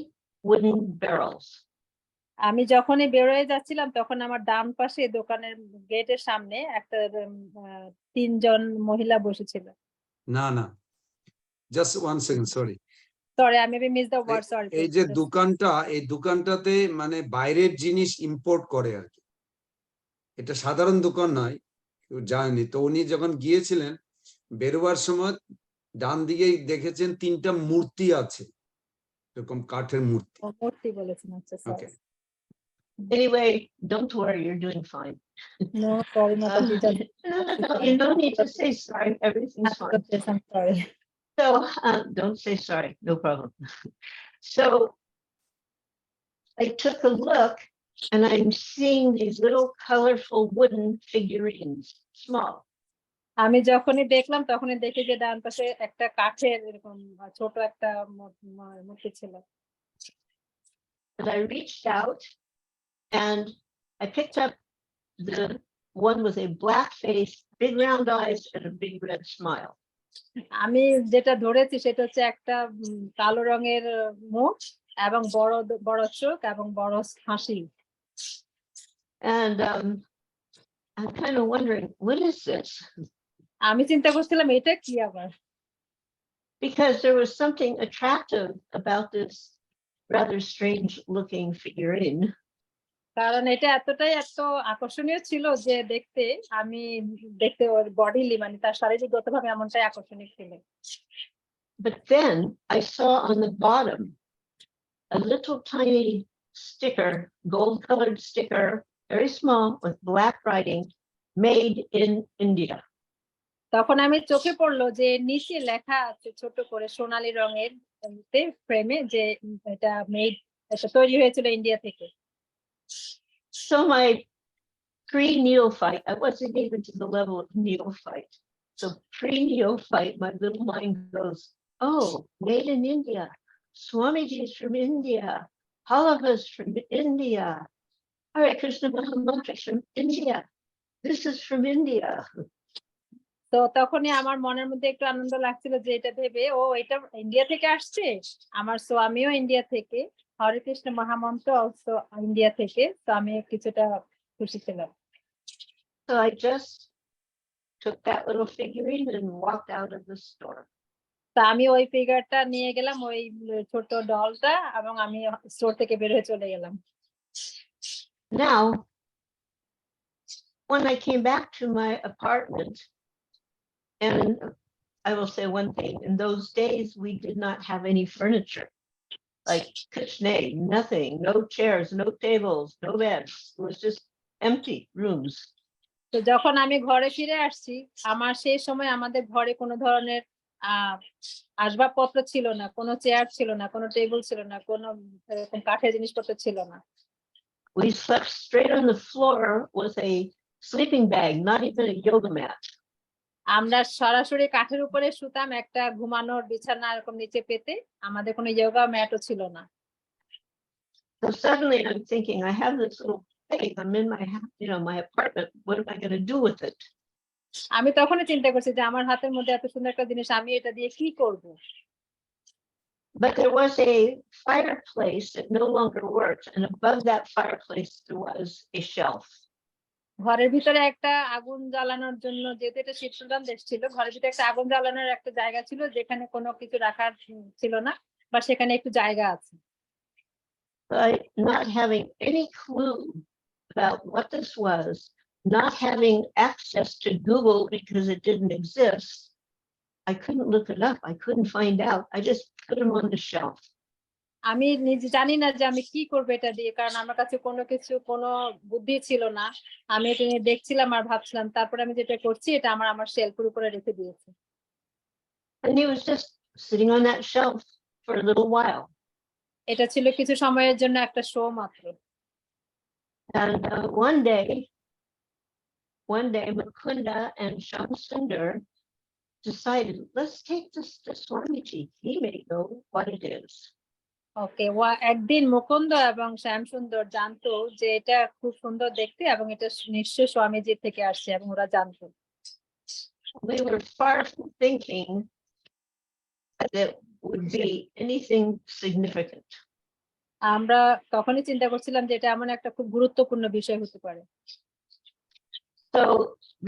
Speaker 5: wooden barrels.
Speaker 6: আমি যখনই বের হয়ে যাচ্ছিলাম তখন আমার ডান পাশে দোকানের গেটের সামনে একটা 3 জন মহিলা বসেছিল।
Speaker 1: না জাস্ট 1 সেকেন্ড, সরি।
Speaker 6: সরি, আমি মিস দ্য ওয়ার্ড, সরি।
Speaker 1: এই যে দোকানটাতে মানে বাইরের জিনিস ইম্পোর্ট করে আর কি, এটা সাধারণ দোকান নয়, কেউ জানেনি। তো উনি যখন গিয়েছিলেন বেরোবার সময় ডান দিকেই দেখেছেন 3টা মূর্তি আছে, এরকম কাঠের মূর্তি।
Speaker 6: মূর্তি বলেছেন, আচ্ছা
Speaker 1: okay.
Speaker 6: Sorry.
Speaker 5: Anyway, don't worry, you're doing fine.
Speaker 6: No sorry, মাতাজি,
Speaker 5: No, you don't need to say sorry. Everything's fine.
Speaker 6: I'm sorry.
Speaker 5: So don't say sorry, no problem. So I took a look and I'm seeing these little colorful wooden figurines, small.
Speaker 6: আমি যখনই দেখলাম তখনই দেখি যে ডান পাশে একটা কাঠের এরকম ছোট একটা মূর্তি ছিল।
Speaker 5: And I reached out and I picked up the one with a black face, big round eyes, and a big red smile.
Speaker 6: আমি যেটা ধরেছি সেটা হচ্ছে একটা কালো রঙের মুখ এবং বড় বড় চোখ এবং বড় হাসি।
Speaker 5: And I'm kind of wondering, what is this?
Speaker 6: আমি চিন্তা করছিলাম এটা কি আবার,
Speaker 5: Because there was something attractive about this rather strange looking figurine.
Speaker 6: কারণ এটা এতটাই এত আকর্ষণীয় ছিল যে দেখতে ওর বডিলি মানে তার শারীরিকগতভাবে এমনটাই আকর্ষণীয় ছিল।
Speaker 5: But then I saw on the bottom a little tiny sticker, gold colored sticker, very small with black writing, made in India.
Speaker 6: তখন আমি চোখে পড়লো যে নিচে লেখা আছে ছোট করে সোনালী রঙের ফ্রেমে যে এটা তৈরি হয়েছিল ইন্ডিয়া থেকে।
Speaker 5: So my pre-neophyte, I wasn't even to the level of neophyte. So pre-neophyte, my little mind goes, oh, made in India. Swamiji's from India. Halava's from India. Hare Krishna Mahamantra's from India. This is from India.
Speaker 6: তো তখনই আমার মনের মধ্যে একটু আনন্দ লাগছিল যে এটা ভেবে ও এটা ইন্ডিয়া থেকে আসছে, আমার স্বামীও ইন্ডিয়া থেকে, হরে কৃষ্ণ মহামন্ত্র অলসো ইন্ডিয়া থেকে, তো আমি কিছুটা খুশি ছিলাম।
Speaker 5: So I just took that little figurine and walked out of the store.
Speaker 6: তা আমি ওই ফিগারটা নিয়ে গেলাম, ওই ছোট ডলটা, এবং আমি স্টোর থেকে বের হয়ে চলে গেলাম।
Speaker 5: Now, when I came back to my apartment, and I will say one thing, in those days, we did not have any furniture, like kitchen, nothing, no chairs, no tables, no beds. It was just empty rooms.
Speaker 6: তো যখন আমি ঘরে ফিরে আসছি, আমার সেই সময় আমাদের ঘরে কোনো ধরনের আসবাবপত্র ছিল না, কোনো চেয়ার ছিল না, কোনো টেবিল ছিল না, কোনো এরকম কাঠের জিনিসপত্র ছিল না।
Speaker 5: We slept straight on the floor with a sleeping bag, not even a yoga mat.
Speaker 6: আমরা সরাসরি কাঠের উপরে শুতাম, একটা ঘুমানোর বিছানা এরকম নিচে পেতে, আমাদের কোনো যোগা ম্যাটও ছিল না।
Speaker 5: So suddenly I'm thinking, I have this little thing, I'm in my, my apartment, what am I going to do with it?
Speaker 6: আমি তখনই চিন্তা করছি যে আমার হাতের মধ্যে এত সুন্দর একটা জিনিস, আমি এটা দিয়ে কি করব?
Speaker 5: But there was a fireplace that no longer worked, and above that fireplace there was a shelf.
Speaker 6: ঘরের ভিতরে একটা আগুন জ্বালানোর জন্য, যেহেতু এটা শীতপ্রধান দেশ ছিল, ঘরের ভিতরে একটা আগুন জ্বালানোর একটা জায়গা ছিল যেখানে কোনো কিছু রাখার ছিল না, বা সেখানে একটু জায়গা আছে।
Speaker 5: But not having any clue about what this was, not having access to Google because it didn't exist, I couldn't look it up. I couldn't find out. I just put them on the shelf.
Speaker 6: আমি নিজে জানি না যে আমি কি করবো এটা দিয়ে, কারণ আমার কাছে কোনো বুদ্ধি ছিল না। আমি এটা নিয়ে দেখছিলাম আর ভাবছিলাম, তারপরে আমি যেটা করছি এটা আমার শেলফের উপরে রেখে দিয়েছি।
Speaker 5: And he was just sitting on that shelf for a little while.
Speaker 6: এটা ছিল কিছু সময়ের জন্য একটা শো মাত্র।
Speaker 5: And one day Mukunda and Shamsundar decided, let's take this to Swamiji. He may know what it is.
Speaker 6: ওকে, একদিন মুকুন্দ এবং শ্যাম সুন্দর জানতো যে এটা খুব সুন্দর দেখতে এবং এটা নিশ্চয় স্বামীজি থেকে আসছে, এবং ওরা জানতো।
Speaker 5: We were far from thinking that it would be anything significant.
Speaker 6: আমরা তখনই চিন্তা করছিলাম যে এটা এমন একটা খুব গুরুত্বপূর্ণ বিষয় হতে পারে।
Speaker 5: So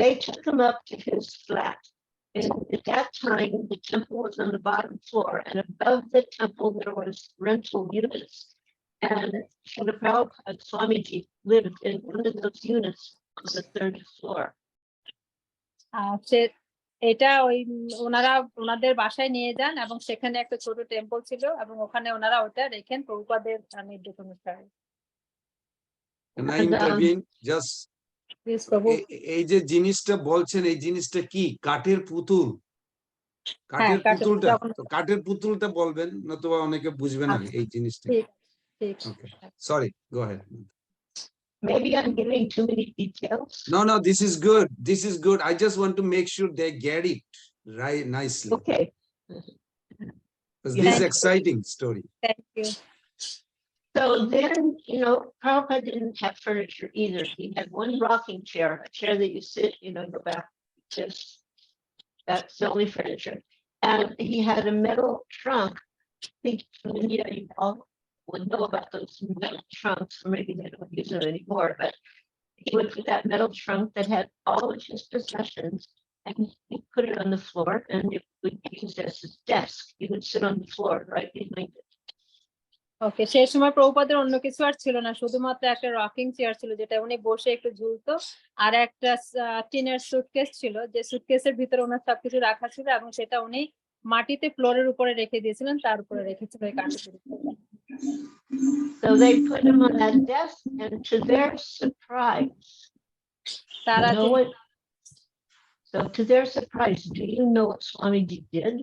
Speaker 5: they took him up to his flat. And at that time, the temple was on the bottom floor, and above the temple there was rental units. And Srila Prabhupada Swamiji lived in one of those units on the third floor.
Speaker 6: এটা ওনাদের বাসায় নিয়ে যান, এবং সেখানে একটা ছোট temple ছিল, এবং ওখানে ওনারা ওটা রেখেন প্রভুপাদের নির্দেশ অনুসারে।
Speaker 1: Can I intervene? Just এই যে জিনিসটা বলছেন, এই জিনিসটা কি? কাঠের পুতুল, কাঠের পুতুলটা, তো কাঠের পুতুলটা বলবেন, নতুবা অনেকে বুঝবে না এই জিনিসটা।
Speaker 6: ঠিক।
Speaker 1: Okay, sorry, go ahead.
Speaker 5: maybe I'm giving too many details.
Speaker 1: No, this is good. This is good. I just want to make sure they get it right nicely.
Speaker 5: Okay.
Speaker 1: Because
Speaker 5: Yeah.
Speaker 1: this is
Speaker 6: Thank you.
Speaker 1: exciting story.
Speaker 6: Thank you.
Speaker 5: So then, Prabhupada didn't have furniture either. He had one rocking chair, a chair that you sit, go back. That's the only furniture. And he had a metal trunk. I think from India, you all would know about those metal trunks, or maybe they don't use them anymore, but he would put that metal trunk that had all of his possessions, and he put it on the floor, and it would be used as his desk. He would sit on the floor right behind it.
Speaker 6: ওকে, সেই সময় প্রভুপাদের অন্য কিছু আর ছিল না, শুধুমাত্র একটা rocking chair ছিল যেটা উনি বসে একটু ঝুলতো, আর একটা টিনের সুটকেস ছিল, যে সুটকেসের ভিতরে ওনার সবকিছু রাখা ছিল, এবং সেটা উনি মাটিতে ফ্লোরের উপরে রেখে দিয়েছিলেন, তার উপরে রেখেছিল এই কাঠের উপরে।
Speaker 5: So they put him on that desk, and to their surprise,
Speaker 6: তারা
Speaker 5: know what? So to their surprise, do you know what Swamiji did?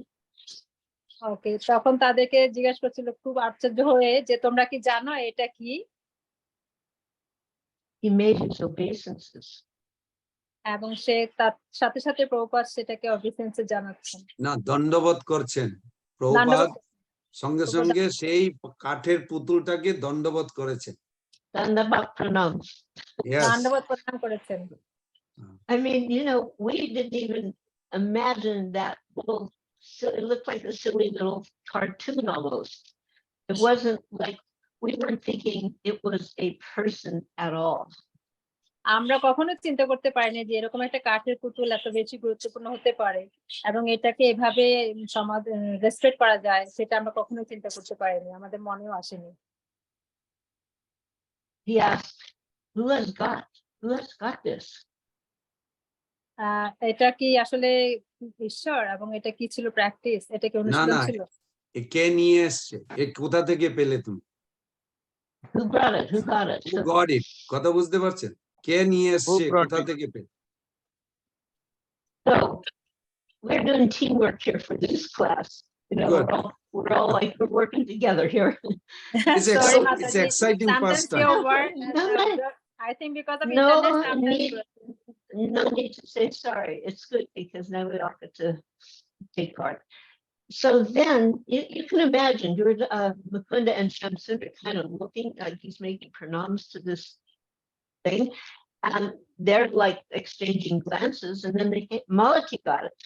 Speaker 6: ওকে, তখন তাদেরকে জিজ্ঞেস করছিল খুব আশ্চর্য হয়ে যে তোমরা কি জানো এটা কি?
Speaker 5: He made his obeisances.
Speaker 6: এবং সে তার সাথে সাথে প্রভুপাদ সেটাকে অবিসেন্সে জানাচ্ছেন,
Speaker 1: না, দণ্ডবোধ করছেন প্রভুপাদ, সঙ্গে সঙ্গে সেই কাঠের পুতুলটাকে দণ্ডবোধ করেছেন।
Speaker 5: Dandabhat pranam.
Speaker 1: Yes.
Speaker 6: দণ্ডবোধ প্রদান করেছেন।
Speaker 5: I mean, we didn't even imagine that little, it looked like a silly little cartoon almost. It wasn't like, we weren't thinking it was a person at all.
Speaker 6: আমরা কখনো চিন্তা করতে পারিনি যে এরকম একটা কাঠের পুতুল এত বেশি গুরুত্বপূর্ণ হতে পারে এবং এটাকে এভাবে সমাজ রেসপেক্ট করা যায়, সেটা আমরা কখনো চিন্তা করতে পারিনি, আমাদের মনেও আসেনি।
Speaker 5: He asked, who has got this?
Speaker 6: এটা কি আসলে ঈশ্বর, এবং এটা কি ছিল প্র্যাকটিস, এটা কি অনুশীলন
Speaker 1: না,
Speaker 6: ছিল?
Speaker 1: কে নিয়ে এসছে, এ কোথা থেকে পেলে তুমি?
Speaker 5: Who brought it? Who got it?
Speaker 1: Who got it? কথা বুঝতে পারছেন? কে নিয়ে এসছে, কোথা থেকে পেলে?
Speaker 5: So we're doing teamwork here for this class.
Speaker 1: Good.
Speaker 5: We're all like, we're working together here.
Speaker 6: Sorry,
Speaker 1: It's exciting
Speaker 6: sometimes
Speaker 1: pastime.
Speaker 6: your word, I think because of internet, sometimes
Speaker 5: No need to say sorry. It's good because now we all get to take part. So then you can imagine you're Mukunda and Shamsundar kind of looking like he's making pranams to this thing, and they're like exchanging glances, and then Malati got it.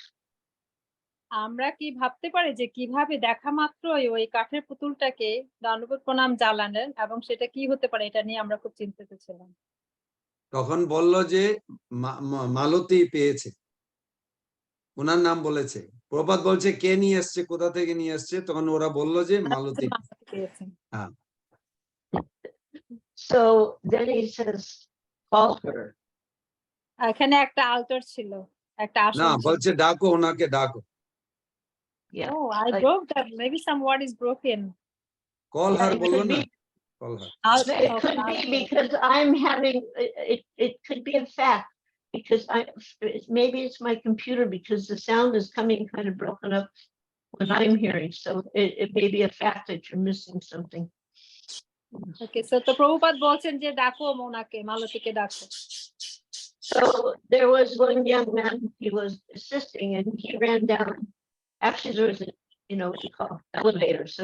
Speaker 6: আমরা কি ভাবতে পারি যে কিভাবে দেখা মাত্রই ওই কাঠের পুতুলটাকে দণ্ডবোধ প্রণাম জানালেন, এবং সেটা কি হতে পারে এটা নিয়ে আমরা খুব চিন্তিত ছিলাম।
Speaker 1: তখন বলল যে মালতী পেয়েছে, ওনার নাম বলেছে। প্রভাত বলছে কে নিয়ে এসছে, কোথা থেকে নিয়ে এসছে, তখন ওরা বলল যে মালতী
Speaker 6: পেয়েছে।
Speaker 1: হ্যাঁ।
Speaker 5: So then he says, call her.
Speaker 6: এখানে একটা আল্টার ছিল, একটা আসন
Speaker 1: না,
Speaker 6: ছিল।
Speaker 1: বলছে ডাকো ওনাকে, ডাকো।
Speaker 5: Yeah.
Speaker 6: Oh, I broke that. Maybe some word is broken.
Speaker 1: Call her
Speaker 5: It
Speaker 1: বললো
Speaker 5: could
Speaker 1: না,
Speaker 5: be,
Speaker 1: call her.
Speaker 5: it could be because I'm having it could be a fact because maybe it's my computer because the sound is coming kind of broken up when I'm hearing, so it may be a fact that you're missing something.
Speaker 6: Okay, so তো প্রভুপাদ বলছেন যে ডাকো ওনাকে, মালতীকে ডাকো।
Speaker 5: So there was one young man, he was assisting and he ran down. Actually, there was a, what you call elevator. So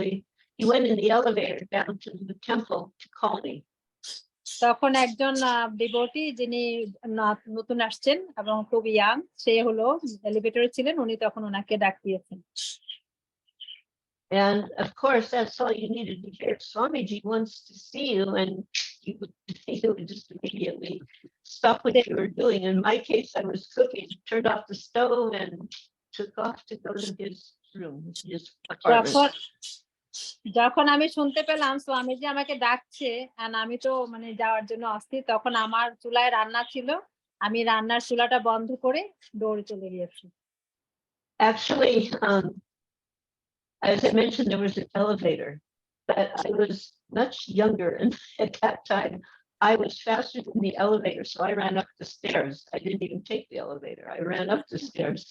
Speaker 5: he went in the elevator down to the temple to call me.
Speaker 6: তখন একজন devotee যিনি নতুন আসছেন এবং খুব young, সে হলো এলিভেটরে ছিলেন, উনি তখন ওনাকে ডাক দিয়েছেন।
Speaker 5: And of course, that's all you needed to hear. Swamiji wants to see you, and you would just immediately stop what you were doing. In my case, I was cooking, turned off the stove, and took off to go to his room, his apartment.
Speaker 6: যখন আমি শুনতে পেলাম স্বামীজি আমাকে ডাকছে, আর আমি তো যাওয়ার জন্য অস্থির, তখন আমার চুলায় রান্না ছিল, আমি রান্নার চুলাটা বন্ধ করে দৌড়ে চলে গিয়েছি।
Speaker 5: Actually, as I mentioned, there was an elevator, but I was much younger, and at that time, I was faster than the elevator, so I ran up the stairs. I didn't even take the elevator. I ran up the stairs.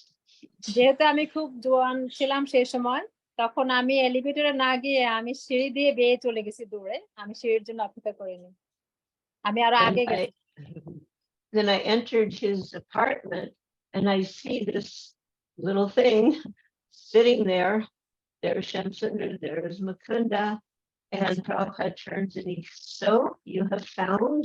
Speaker 6: যেহেতু আমি খুব জোয়ান ছিলাম সেই সময়, তখন আমি এলিভেটরে না গিয়ে আমি সিঁড়ি দিয়ে বেয়ে চলে গেছি দৌড়ে, আমি সিঁড়ির জন্য অপেক্ষা করিনি। আমি আরো
Speaker 5: And
Speaker 6: আগে গেছি।
Speaker 5: then I entered his apartment and I see this little thing sitting there. There's Shamsundar, there's Mukunda, and Prabhupada turns and he, so you have found?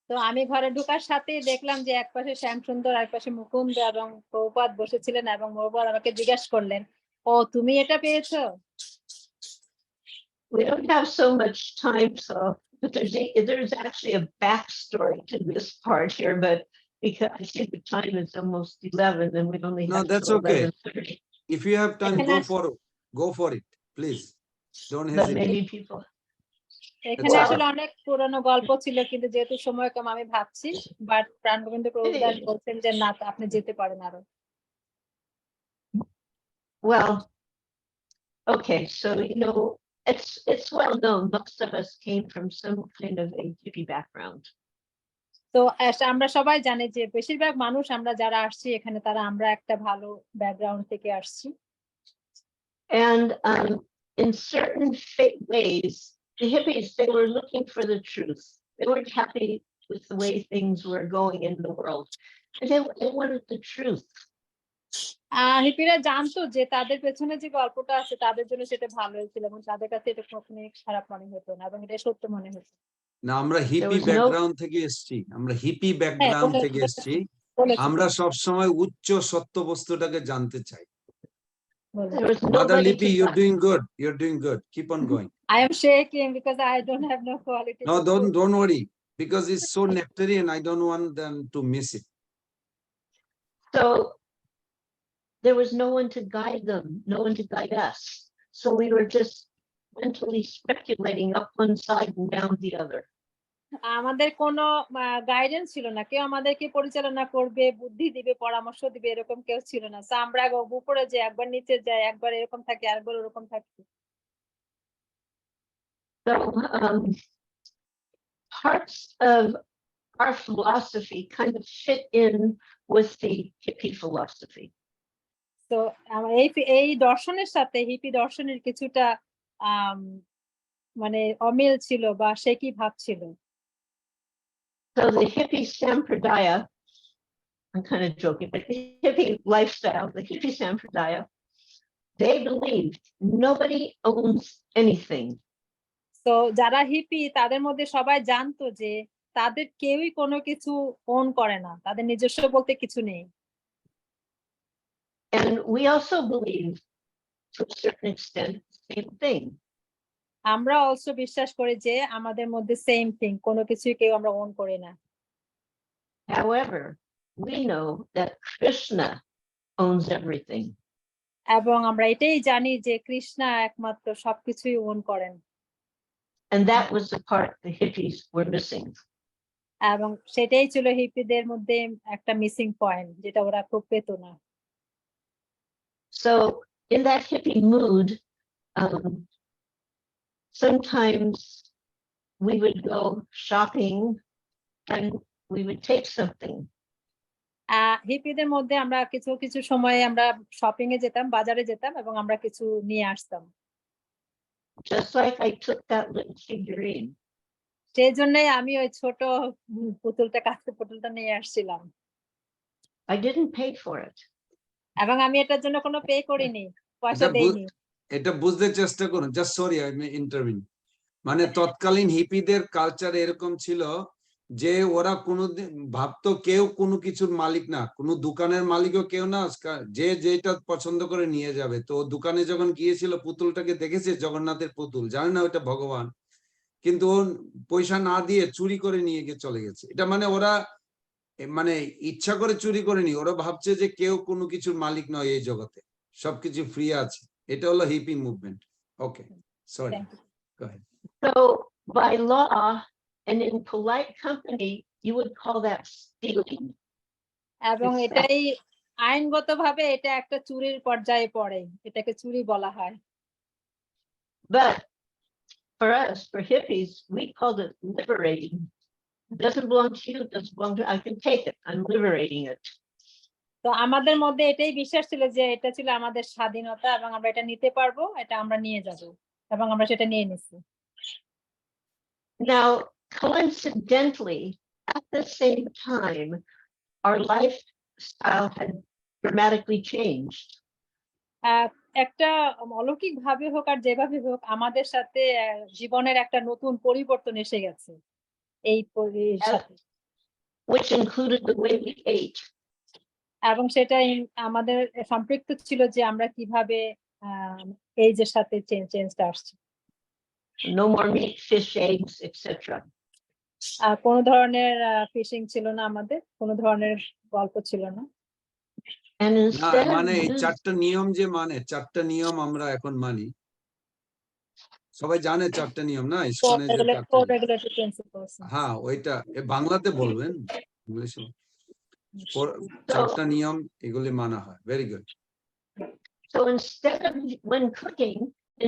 Speaker 6: তো আমি ঘরে ঢোকার সাথেই দেখলাম যে এক পাশে শ্যামসুন্দর, এক পাশে মুকুন্দ এবং প্রভুপাদ বসেছিলেন এবং প্রভুপাদ আমাকে জিজ্ঞাসা করলেন, ও তুমি এটা পেয়েছো?
Speaker 5: We don't have so much time, so but there's actually a backstory to this part here, but because I see the time is almost 11 and we only
Speaker 1: No,
Speaker 5: have
Speaker 1: that's
Speaker 5: till
Speaker 1: okay.
Speaker 5: 11:30.
Speaker 1: If you have time,
Speaker 6: Ekhane
Speaker 1: go for it, please. Don't
Speaker 5: But
Speaker 1: hesitate.
Speaker 5: maybe people,
Speaker 6: এখানে
Speaker 1: Well-
Speaker 6: আসলে অনেক পুরনো গল্প ছিল, কিন্তু যেহেতু সময় কম আমি ভাবছি, বাট প্রাণগোবিন্দ প্রভুদাস বলছেন যে না, আপনি যেতে পারেন আরো।
Speaker 5: well, okay, so it's well known most of us came from some kind of a hippie background.
Speaker 6: তো আমরা সবাই জানি যে বেশিরভাগ মানুষ আমরা যারা আসছি এখানে তারা আমরা একটা ভালো ব্যাকগ্রাউন্ড থেকে আসছি।
Speaker 5: And in certain ways, the hippies, they were looking for the truth. They weren't happy with the way things were going in the world. And they wanted the truth.
Speaker 6: হিপিরা জানতো যে তাদের পেছনে যে গল্পটা আছে তাদের জন্য সেটা ভালো হয়েছিল এবং তাদের কাছে এটা কখনোই খারাপ মনে হতো না এবং এটা সত্য মনে হতো।
Speaker 1: না, আমরা হিপি
Speaker 5: was no-
Speaker 1: ব্যাকগ্রাউন্ড থেকে এসেছি, আমরা হিপি ব্যাকগ্রাউন্ড থেকে এসেছি। আমরা সব সময় উচ্চ সত্য বস্তুটাকে জানতে চাই।
Speaker 5: There was
Speaker 1: Mother
Speaker 5: nobody
Speaker 1: Lipi,
Speaker 5: to
Speaker 1: you're doing good. You're doing good. Keep on going.
Speaker 6: I am shaking because I don't have no quality.
Speaker 1: No, don't worry, because it's so nectarian. I don't want them to miss it.
Speaker 5: So there was no one to guide them, no one to guide us. So we were just mentally speculating up one side and down the other.
Speaker 6: আমাদের কোনো guidance ছিল না, কেউ আমাদেরকে পরিচালনা করবে, বুদ্ধি দিবে, পরামর্শ দিবে, এরকম কেউ ছিল না। সো আমরা উপরে যাই, একবার নিচে যাই, একবার এরকম থাকি, আরেকবার ওরকম থাকি।
Speaker 5: So parts of our philosophy kind of fit in with the hippie philosophy.
Speaker 6: তো এই দর্শনের সাথে হিপি দর্শনের কিছুটা মানে অমিল ছিল বা সে কি ভাবছিল।
Speaker 5: So the hippie sampradaya, I'm kind of joking, but the hippie lifestyle, the hippie sampradaya, they believed nobody owns anything.
Speaker 6: তো যারা হিপি তাদের মধ্যে সবাই জানতো যে তাদের কেউই কোনো কিছু ওন করে না, তাদের নিজস্ব বলতে কিছু নেই।
Speaker 5: And we also believe to a certain extent the same thing.
Speaker 6: আমরা অলসো বিশ্বাস করি যে আমাদের মধ্যে সেম থিং, কোনো কিছুই কেউ আমরা ওন করি না।
Speaker 5: However, we know that Krishna owns everything.
Speaker 6: এবং আমরা এটাই জানি যে কৃষ্ণ একমাত্র সবকিছুই ওন করেন।
Speaker 5: And that was the part the hippies were missing.
Speaker 6: এবং সেটাই ছিল হিপিদের মধ্যে একটা মিসিং পয়েন্ট, যেটা ওরা খুব পেত না।
Speaker 5: So in that hippie mood, sometimes we would go shopping and we would take something.
Speaker 6: হিপিদের মধ্যে আমরা কিছু কিছু সময়ে আমরা শপিং এ যেতাম, বাজারে যেতাম এবং আমরা কিছু নিয়ে আসতাম।
Speaker 5: Just like I took that little figurine.
Speaker 6: সেই জন্যই আমি ওই ছোট পুতুলটা নিয়ে আসছিলাম।
Speaker 5: I didn't pay for it.
Speaker 6: এবং আমি এটার জন্য কোনো পে করিনি, পয়সা দেইনি।
Speaker 1: এটা বুঝতে চেষ্টা করুন, just sorry I may interview. মানে তৎকালীন হিপিদের কালচার এরকম ছিল যে ওরা কোনোদিন ভাবতো কেউ কোনো কিছুর মালিক না, কোনো দোকানের মালিকও কেউ না, যে যেটা পছন্দ করে নিয়ে যাবে। তো দোকানে যখন গিয়েছিল পুতুলটাকে দেখেছে, জগন্নাথের পুতুল, জানে না ওটা ভগবান, কিন্তু ও পয়সা না দিয়ে চুরি করে নিয়ে গিয়ে চলে গেছে। এটা মানে ওরা মানে ইচ্ছা করে চুরি করেনি, ওরা ভাবছে যে কেউ কোনো কিছুর মালিক নয় এই জগতে, সবকিছু ফ্রি আছে। এটা হলো hippie movement. Okay, sorry, go ahead.
Speaker 5: So by law and in polite company, you would call that stealing.
Speaker 6: এবং এটাই আইনগতভাবে এটা একটা চুরির পর্যায়ে পড়ে, এটাকে চুরি বলা হয়।
Speaker 5: But for us, for hippies, we called it liberating. It doesn't belong to you, it doesn't belong to, I can take it, I'm liberating it.
Speaker 6: তো আমাদের মধ্যে এটাই বিশ্বাস ছিল যে এটা ছিল আমাদের স্বাধীনতা এবং আমরা এটা নিতে পারবো, এটা আমরা নিয়ে যাব, এবং আমরা সেটা নিয়ে নিছি।
Speaker 5: Now, coincidentally, at the same time, our lifestyle had dramatically changed.
Speaker 6: একটা অলৌকিক ভাবে হোক আর যেভাবে হোক আমাদের সাথে জীবনের একটা নতুন পরিবর্তন এসে গেছে এই সাথে,
Speaker 5: which included the way we ate.
Speaker 6: এবং সেটা আমাদের সম্পৃক্ত ছিল যে আমরা কিভাবে এইজের সাথে চেঞ্জটা আসছে।
Speaker 5: No more meat, fish, eggs, etc.
Speaker 6: কোনো ধরনের ফিশিং ছিল না, আমাদের কোনো ধরনের গল্প ছিল না।
Speaker 5: And
Speaker 1: না
Speaker 5: instead
Speaker 1: মানে এই
Speaker 5: of
Speaker 1: চারটা নিয়ম যে চারটা নিয়ম আমরা এখন মানি, সবাই জানে চারটা নিয়ম না ইসকনে যে চারটা নিয়ম।
Speaker 6: Regulatory principles.
Speaker 1: হ্যাঁ ওইটা বাংলাতে বলবেন, ইংলিশে চারটা নিয়ম এগুলি মানা হয়। Very good.
Speaker 5: So instead of, when cooking,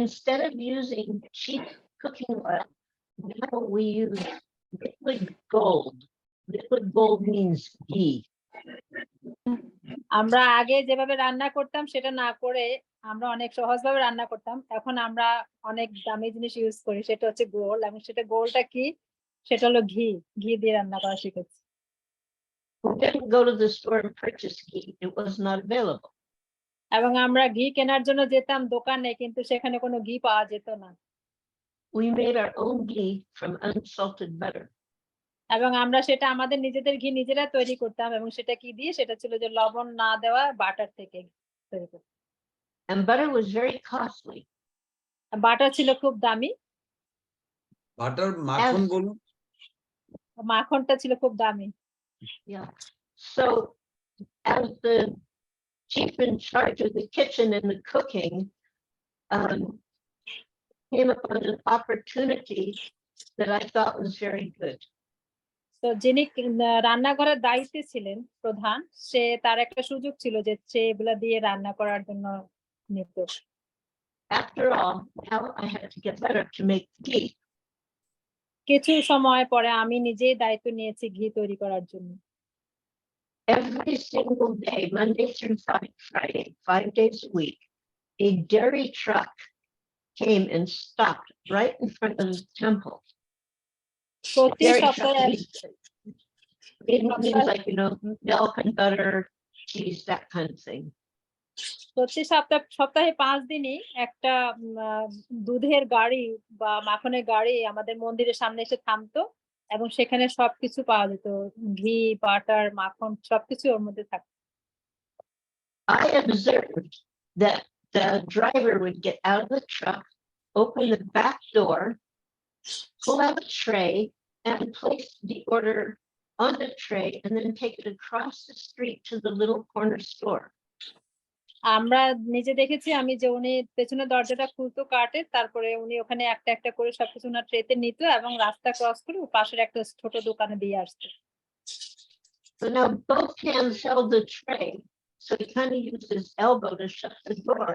Speaker 5: instead of using cheap cooking oil, now we use liquid gold. Liquid gold means ghee.
Speaker 6: আমরা আগে যেভাবে রান্না করতাম সেটা না করে আমরা অনেক সহজভাবে রান্না করতাম, এখন আমরা অনেক দামি জিনিস ইউজ করি, সেটা হচ্ছে গোল্ড। এবং সেটা গোল্ডটা কি, সেটা হলো ঘি। ঘি দিয়ে রান্না করা শিখেছি।
Speaker 5: We didn't go to the store and purchase ghee. It was not available.
Speaker 6: এবং আমরা ঘি কেনার জন্য যেতাম দোকানে, কিন্তু সেখানে কোনো ঘি পাওয়া যেত না।
Speaker 5: We made our own ghee from unsalted butter.
Speaker 6: এবং আমরা সেটা আমাদের নিজেদের ঘি নিজেরা তৈরি করতাম, এবং সেটা কি দিয়ে, সেটা ছিল যে লবণ না দেওয়া বাটার থেকে তৈরি করতাম।
Speaker 5: And butter was very costly.
Speaker 6: Butter ছিল খুব দামি।
Speaker 1: বাটার মাখন বলুন।
Speaker 6: মাখনটা ছিল খুব দামি।
Speaker 5: Yeah. So as the chief in charge of the kitchen and the cooking, came upon an opportunity that I thought was very good.
Speaker 6: তো যিনি রান্নাঘরের দায়িত্বে ছিলেন প্রধান, সে তার একটা সুযোগ ছিল যে সে এগুলা দিয়ে রান্না করার জন্য নির্দেশ।
Speaker 5: After all, now I had to get better to make ghee.
Speaker 6: কিছু সময় পরে আমি নিজেই দায়িত্ব নিয়েছি ঘি তৈরি করার জন্য।
Speaker 5: Every single day, Monday through Friday, 5 days a week, a dairy truck came and stopped right in front of the temple.
Speaker 6: প্রতি
Speaker 5: Dairy
Speaker 6: সপ্তাহে
Speaker 5: truck means like, you know, milk and butter, cheese, that kind of thing.
Speaker 6: প্রতি সপ্তাহে 5 দিনই একটা দুধের গাড়ি বা মাখনের গাড়ি আমাদের মন্দিরের সামনে এসে থামতো, এবং সেখানে সবকিছু পাওয়া যেত, ঘি, বাটার, মাখন সবকিছু ওর মধ্যে থাকতো।
Speaker 5: I observed that the driver would get out of the truck, open the back door, pull out a tray, and place the order on the tray, and then take it across the street to the little corner store.
Speaker 6: আমরা নিজে দেখেছি আমি যে উনি পেছনে দরজাটা খুলতো কাটে, তারপরে উনি ওখানে একটা একটা করে সবকিছু ওনার ট্রেতে নিত এবং রাস্তা ক্রস করে পাশের একটা ছোট দোকানে দিয়ে আসতো।
Speaker 5: So now both hands held the tray, so he kind of used his elbow to shut the door,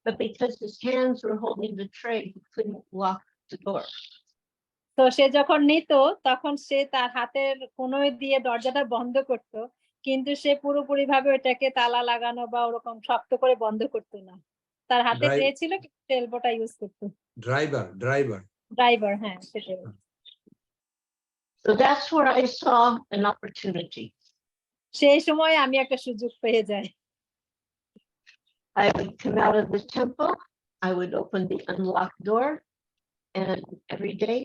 Speaker 5: but because his hands were holding the tray, he couldn't lock the door.
Speaker 6: তো সে যখন নিত তখন সে তার হাতের কোনোই দিয়ে দরজাটা বন্ধ করতো, কিন্তু সে পুরোপুরি ভাবে ওটাকে তালা লাগানো বা ওরকম শক্ত করে বন্ধ করতো না। তার হাতে ট্রে ছিল, কিন্তু এলবোটা ইউজ করতো। ড্রাইভার, হ্যাঁ সেটাই।
Speaker 5: So that's where I saw an opportunity.
Speaker 6: সেই সময় আমি একটা সুযোগ পেয়ে যাই।
Speaker 5: I would come out of the temple, I would open the unlocked door, and every day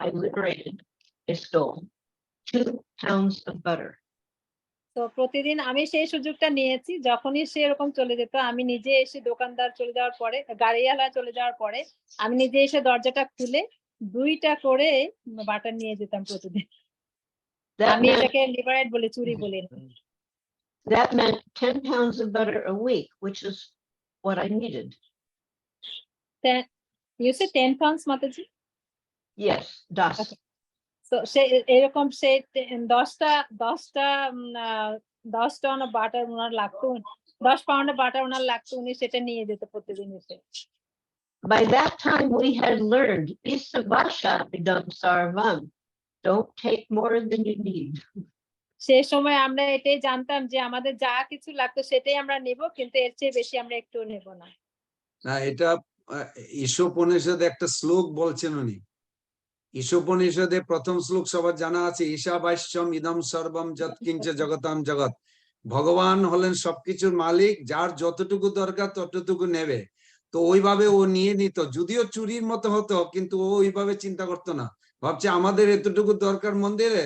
Speaker 5: I liberated, I stole 2 pounds of butter.
Speaker 6: তো প্রতিদিন আমি সেই সুযোগটা নিয়েছি, যখনই সে এরকম চলে যেত আমি নিজে এসে, দোকানদার চলে যাওয়ার পরে, গাড়িওয়ালা চলে যাওয়ার পরে আমি নিজে এসে দরজাটা খুলে 2টা করে বাটার নিয়ে যেতাম প্রতিদিন। আমি এটাকে লিবারেট বলি, চুরি বলি না।
Speaker 5: That meant 10 pounds of butter a week, which is what I needed.
Speaker 6: You said 10 pounds, Mataji?
Speaker 5: Yes, das.
Speaker 6: Okay. So সে এরকম সে 10টা বাটার ওনার লাগতো, 10 পাউন্ড বাটার ওনার লাগতো, উনি সেটা নিয়ে যেত প্রতিদিন এসে।
Speaker 5: By that time we had learned isavasha idam sarvam, don't take more than you need.
Speaker 6: সেই সময় আমরা এটাই জানতাম যে আমাদের যা কিছু লাগতো সেটাই আমরা নেব, কিন্তু এর চেয়ে বেশি আমরা একটু নেব না।
Speaker 1: না, এটা ঈশোপনিষদে একটা শ্লোক বলছেন উনি, ঈশোপনিষদে প্রথম শ্লোক সবার জানা আছে, ঈশাবাস্যম ইদম সর্বম যৎকিঞ্চ জগতাম জগৎ। ভগবান হলেন সবকিছুর মালিক, যার যতটুকু দরকার ততটুকু নেবে। তো ওইভাবে ও নিয়ে নিত, যদিও চুরির মতো হতো, কিন্তু ও ওইভাবে চিন্তা করতো না। ভাবছে আমাদের এতটুকু দরকার মন্দিরে,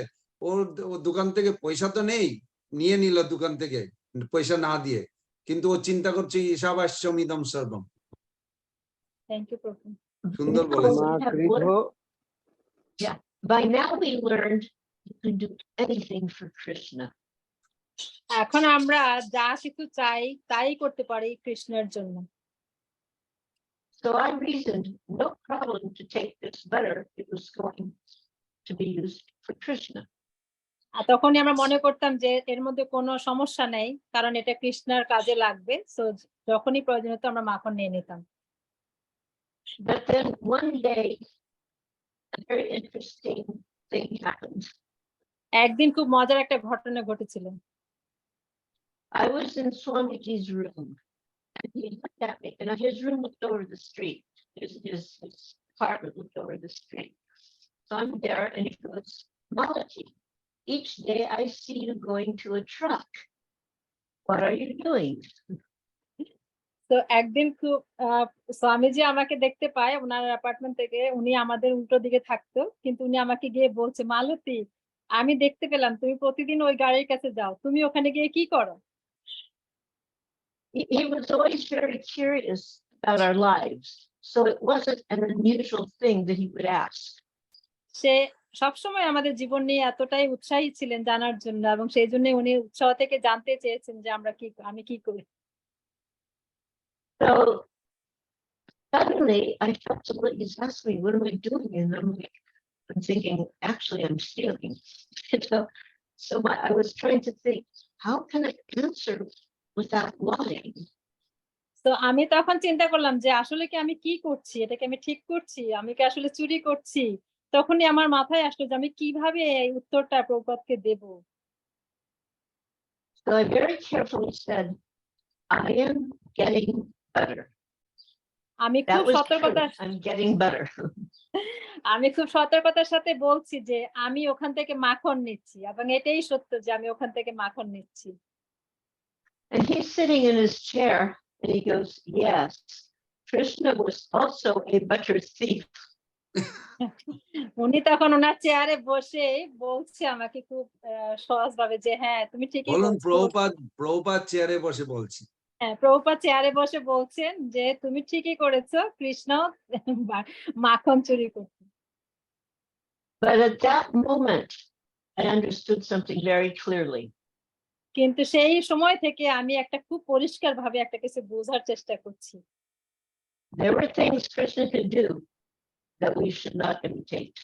Speaker 1: ওর দোকান থেকে পয়সা তো নেই, নিয়ে নিল দোকান থেকে পয়সা না দিয়ে, কিন্তু ও চিন্তা করছে ঈশাবাস্যম ইদম সর্বম।
Speaker 6: থ্যাংক ইউ প্রভু।
Speaker 1: সুন্দর
Speaker 5: Now
Speaker 1: বলেছে।
Speaker 5: we
Speaker 2: মা
Speaker 5: have
Speaker 2: কৃধ
Speaker 5: learned- Yeah, by now we learned you can do anything for Krishna.
Speaker 6: এখন আমরা যা কিছু চাই তাই করতে পারি কৃষ্ণের জন্য।
Speaker 5: So I reasoned, no problem to take this butter. It was going to be used for Krishna.
Speaker 6: আর তখনই আমরা মনে করতাম যে এর মধ্যে কোনো সমস্যা নেই, কারণ এটা কৃষ্ণের কাজে লাগবে। তো যখনই প্রয়োজন হতো আমরা মাখন নিয়ে নিতাম।
Speaker 5: But then one day, a very interesting thing happened.
Speaker 6: একদিন খুব মজার একটা ঘটনা ঘটেছিল।
Speaker 5: I was in Swamiji's room, and he looked at me, and his room looked over the street. His apartment looked over the street. So I'm there, and he goes, Malati, each day I see you going to a truck. What are you doing?
Speaker 6: তো একদিন খুব স্বামীজি আমাকে দেখতে পায় ওনার apartment থেকে, উনি আমাদের উল্টো দিকে থাকতো, কিন্তু উনি আমাকে গিয়ে বলছে, মালতী, আমি দেখতে পেলাম তুমি প্রতিদিন ওই গাড়ির কাছে যাও, তুমি ওখানে গিয়ে কি করো?
Speaker 5: He was always very curious about our lives, so it wasn't an unusual thing that he would ask.
Speaker 6: সে সবসময় আমাদের জীবন নিয়ে এতটাই উৎসাহী ছিলেন জানার জন্য, এবং সেই জন্য উনি উৎসাহ থেকে জানতে চেয়েছেন যে আমি কি করি।
Speaker 5: So suddenly I felt somebody asked me, what am I doing? And I'm thinking, actually, I'm stealing. So I was trying to think, how can I answer without lying?
Speaker 6: তো আমি তখন চিন্তা করলাম যে আসলে কি আমি কি করছি, এটা কি আমি ঠিক করছি, আমি কি আসলে চুরি করছি? তখনই আমার মাথায় আসলো যে আমি কিভাবে এই উত্তরটা প্রভুপাদকে দেব।
Speaker 5: So I very carefully said, I am getting better.
Speaker 6: আমি
Speaker 5: That
Speaker 6: খুব
Speaker 5: was
Speaker 6: সতর্কতা
Speaker 5: true. I'm getting better.
Speaker 6: আমি খুব সতর্কতার সাথে বলছি যে আমি ওখান থেকে মাখন নিচ্ছি, এবং এটাই সত্য যে আমি ওখান থেকে মাখন নিচ্ছি।
Speaker 5: And he's sitting in his chair and he goes, yes, Krishna was also a butter thief.
Speaker 6: উনি তখন ওনার চেয়ারে বসে বলছে আমাকে খুব সহজ ভাবে যে হ্যাঁ তুমি ঠিকই
Speaker 1: বলুন,
Speaker 6: বলছো।
Speaker 1: প্রভুপাদ চেয়ারে বসে বলছি।
Speaker 6: হ্যাঁ, প্রভুপাদ চেয়ারে বসে বলছেন যে তুমি ঠিকই করেছো, কৃষ্ণ মাখন চুরি করছে।
Speaker 5: But at that moment, I understood something very clearly.
Speaker 6: কিন্তু সেই সময় থেকে আমি একটা খুব পরিষ্কার ভাবে একটা কিছু বোঝার চেষ্টা করছি।
Speaker 5: There were things Krishna could do that we should not imitate.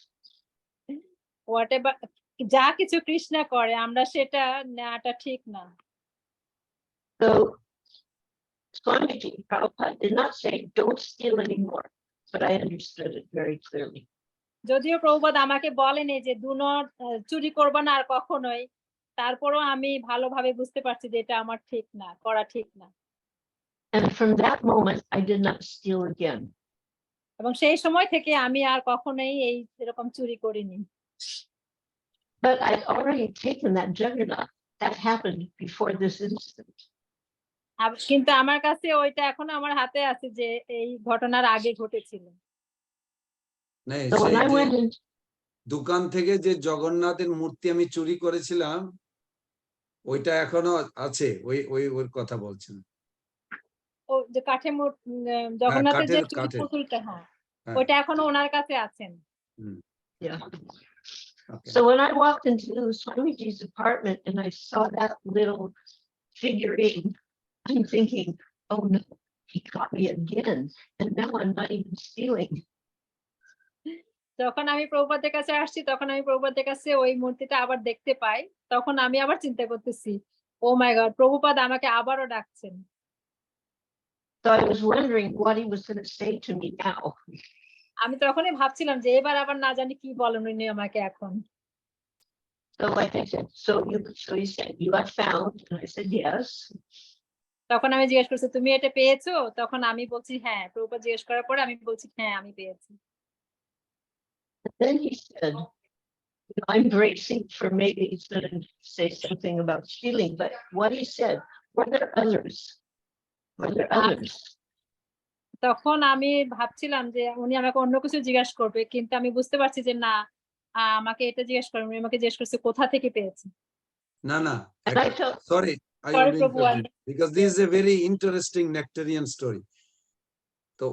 Speaker 6: Whatever, যা কিছু কৃষ্ণ করে আমরা সেটা নেওয়াটা ঠিক না।
Speaker 5: So Swamiji Prabhupada did not say, don't steal anymore, but I understood it very clearly.
Speaker 6: যদিও প্রভুপাদ আমাকে বলেনি যে ডু নট চুরি করবা না আর কখনোই, তারপরও আমি ভালোভাবে বুঝতে পারছি যে এটা আমার ঠিক না, করা ঠিক না।
Speaker 5: And from that moment, I did not steal again.
Speaker 6: এবং সেই সময় থেকে আমি আর কখনোই এই এরকম চুরি করিনি।
Speaker 5: But I'd already taken that Jagannath. That happened before this incident.
Speaker 6: কিন্তু আমার কাছে ওইটা এখন আমার হাতে আছে যে এই ঘটনার আগে ঘটেছিল।
Speaker 5: So when I went in,
Speaker 1: দোকান থেকে যে জগন্নাথের মূর্তি আমি চুরি করেছিলাম, ওইটা এখনো আছে, ওই কথা বলছেন।
Speaker 6: ও যে কাঠে জগন্নাথের যে চুরি
Speaker 1: কাঠের।
Speaker 6: পুতুলটা, হ্যাঁ ওইটা এখনো ওনার কাছে আছেন।
Speaker 5: yeah.
Speaker 1: Okay.
Speaker 5: So when I walked into Swamiji's apartment and I saw that little figurine, I'm thinking, oh no, he caught me again, and now I'm not even stealing.
Speaker 6: যখন আমি প্রভুপাদের কাছে আসছি তখন আমি প্রভুপাদের কাছে ওই মূর্তিটা আবার দেখতে পাই, তখন আমি আবার চিন্তা করতেছি, ও মাই গড, প্রভুপাদ আমাকে আবারও ডাকছেন।
Speaker 5: So I was wondering what he was going to say to me now.
Speaker 6: আমি তখনই ভাবছিলাম যে এবার আবার না জানি কি বলেন উনি আমাকে এখন।
Speaker 5: So like I said, so he said, you got found, and I said yes.
Speaker 6: তখন আমি জিজ্ঞেস করছি তুমি এটা পেয়েছো? তখন আমি বলছি হ্যাঁ। প্রভুপাদ জিজ্ঞেস করার পরে আমি বলছি হ্যাঁ আমি পেয়েছি।
Speaker 5: Then he said, I'm bracing for maybe he's going to say something about stealing, but what he said, were there others? Were there others?
Speaker 6: তখন আমি ভাবছিলাম যে উনি আমাকে অন্য কিছু জিজ্ঞাসা করবে, কিন্তু আমি বুঝতে পারছি যে না, আমাকে এটা জিজ্ঞেস করেন, উনি আমাকে জিজ্ঞেস করছে কোথা থেকে পেয়েছে।
Speaker 1: না
Speaker 5: And I felt,
Speaker 1: sorry, I
Speaker 6: Sorry,
Speaker 1: want to
Speaker 6: Prabhu,
Speaker 1: interrupt you, because this is a very interesting nectarian story. তো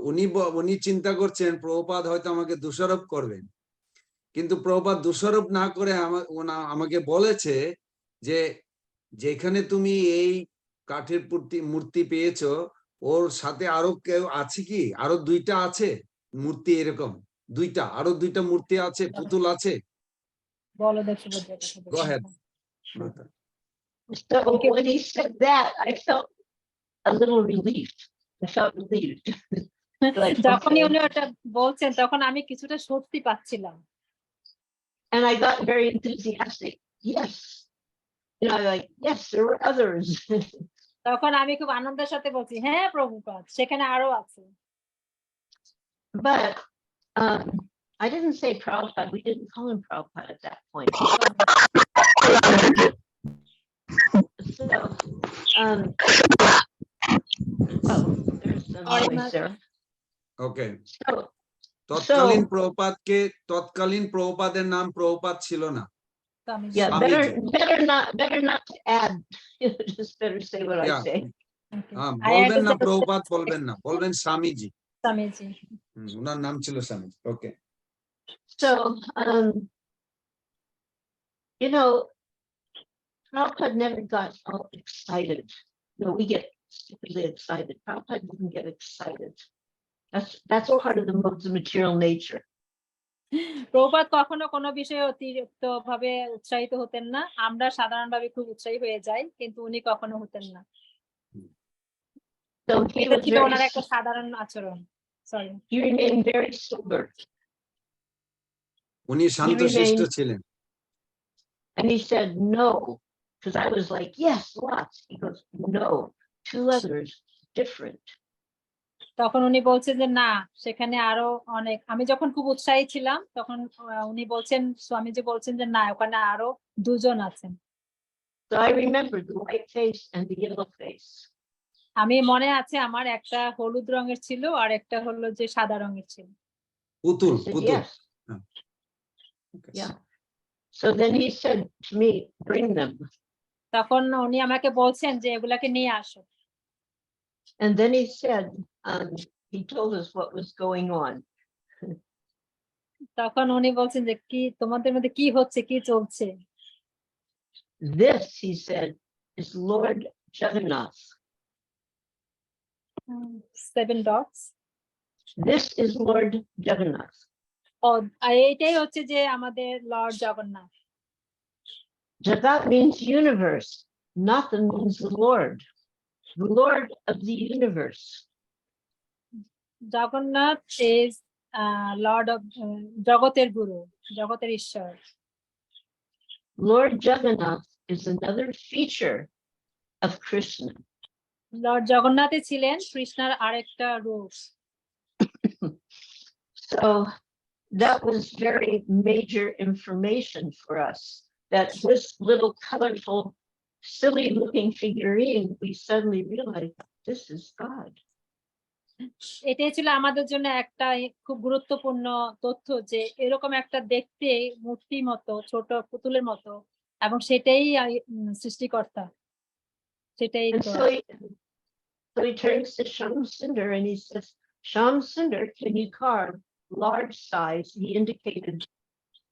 Speaker 1: উনি চিন্তা করছেন প্রভুপাদ হয়তো আমাকে দোষারোপ করবেন, কিন্তু প্রভুপাদ দোষারোপ না করে আমাকে বলেছে যে যেখানে তুমি এই কাঠের মূর্তি পেয়েছো, ওর সাথে আরো কেউ আছে কি? আরো দুইটা আছে মূর্তি, এরকম আরো দুইটা মূর্তি আছে, পুতুল আছে?
Speaker 6: বলো দেখি
Speaker 1: Go ahead.
Speaker 5: so when he said that, I felt a little relieved. I felt relieved. Like,
Speaker 6: যখনই
Speaker 5: okay.
Speaker 6: উনি ওটা বলছেন তখন আমি কিছুটা স্বস্তি পাচ্ছিলাম।
Speaker 5: And I got very enthusiastic. Yes. You know, like, yes, there were others.
Speaker 6: তখন আমি খুব আনন্দের সাথে বলছি, হ্যাঁ প্রভুপাদ, সেখানে আরো আছে।
Speaker 5: But I didn't say Prabhupada. We didn't call him Prabhupada at that point. So, there's some noise there.
Speaker 1: Okay.
Speaker 5: So,
Speaker 1: তৎকালীন প্রভুপাদের নাম প্রভুপাদ ছিল না।
Speaker 5: yeah,
Speaker 1: Swamiji.
Speaker 5: better not to add. Just better say what I
Speaker 1: Yeah.
Speaker 5: say.
Speaker 1: বলবেন না প্রভুপাদ, বলবেন না, বলবেন স্বামীজি।
Speaker 6: স্বামীজি।
Speaker 1: ওনার নাম ছিল Swamiji. Okay.
Speaker 5: So, you know, Prabhupada never got all excited. No, we get stupidly excited. Prabhupada didn't get excited. That's part of the modes of material nature.
Speaker 6: Prabhupada কখনো কোনো বিষয়ে অতিরিক্ত ভাবে উৎসাহিত হতেন না। আমরা সাধারণভাবে খুব উৎসাহী হয়ে যাই, কিন্তু উনি কখনো হতেন না।
Speaker 5: So
Speaker 6: এটা ছিল ওনার একটা সাধারণ আচরণ। Sorry.
Speaker 5: He remained very sober.
Speaker 1: উনি শান্তশিষ্ট ছিলেন।
Speaker 5: And he said no, because I was like, yes, lots. He goes, no, two others, different.
Speaker 6: তখন উনি বলছেন যে না, সেখানে আরো অনেক। আমি যখন খুব উৎসাহী ছিলাম তখন উনি বলছেন, স্বামীজি বলছেন যে না, ওখানে আরো দুজন আছেন।
Speaker 5: So I remember the white face and the yellow face.
Speaker 6: আমি মনে আছে আমার একটা হলুদ রঙের ছিল আর একটা হলো যে সাদা রঙের ছিল।
Speaker 1: পুতুল।
Speaker 5: Yes. Yeah. So then he said to me, bring them.
Speaker 6: তখন উনি আমাকে বলছেন যে এগুলাকে নিয়ে আসো।
Speaker 5: And then he said, he told us what was going on.
Speaker 6: তখন উনি বলছেন যে কি তোমাদের মধ্যে কি হচ্ছে, কি চলছে।
Speaker 5: This, he said, is Lord Jagannath.
Speaker 6: 7 dots.
Speaker 5: This is Lord Jagannath.
Speaker 6: এইটাই হচ্ছে যে আমাদের Lord Jagannath.
Speaker 5: Jagat means universe. Natha means the Lord of the universe.
Speaker 6: Jagannath is Lord of জগতের গুরু, জগতের ঈশ্বর।
Speaker 5: Lord Jagannath is another feature of Krishna.
Speaker 6: Lord জগন্নাথে ছিলেন কৃষ্ণের আরেকটা রূপ।
Speaker 5: So that was very major information for us, that this little colorful, silly looking figurine, we suddenly realized this is God.
Speaker 6: এটাই ছিল আমাদের জন্য একটা খুব গুরুত্বপূর্ণ তথ্য, যে এরকম একটা দেখতে মূর্তি মতো, ছোট পুতুলের মতো, এবং সেটাই সৃষ্টিকর্তা, সেটাই।
Speaker 5: So he turns to Shyam Sundar and he says, Shyam Sundar, can you carve large size? He indicated,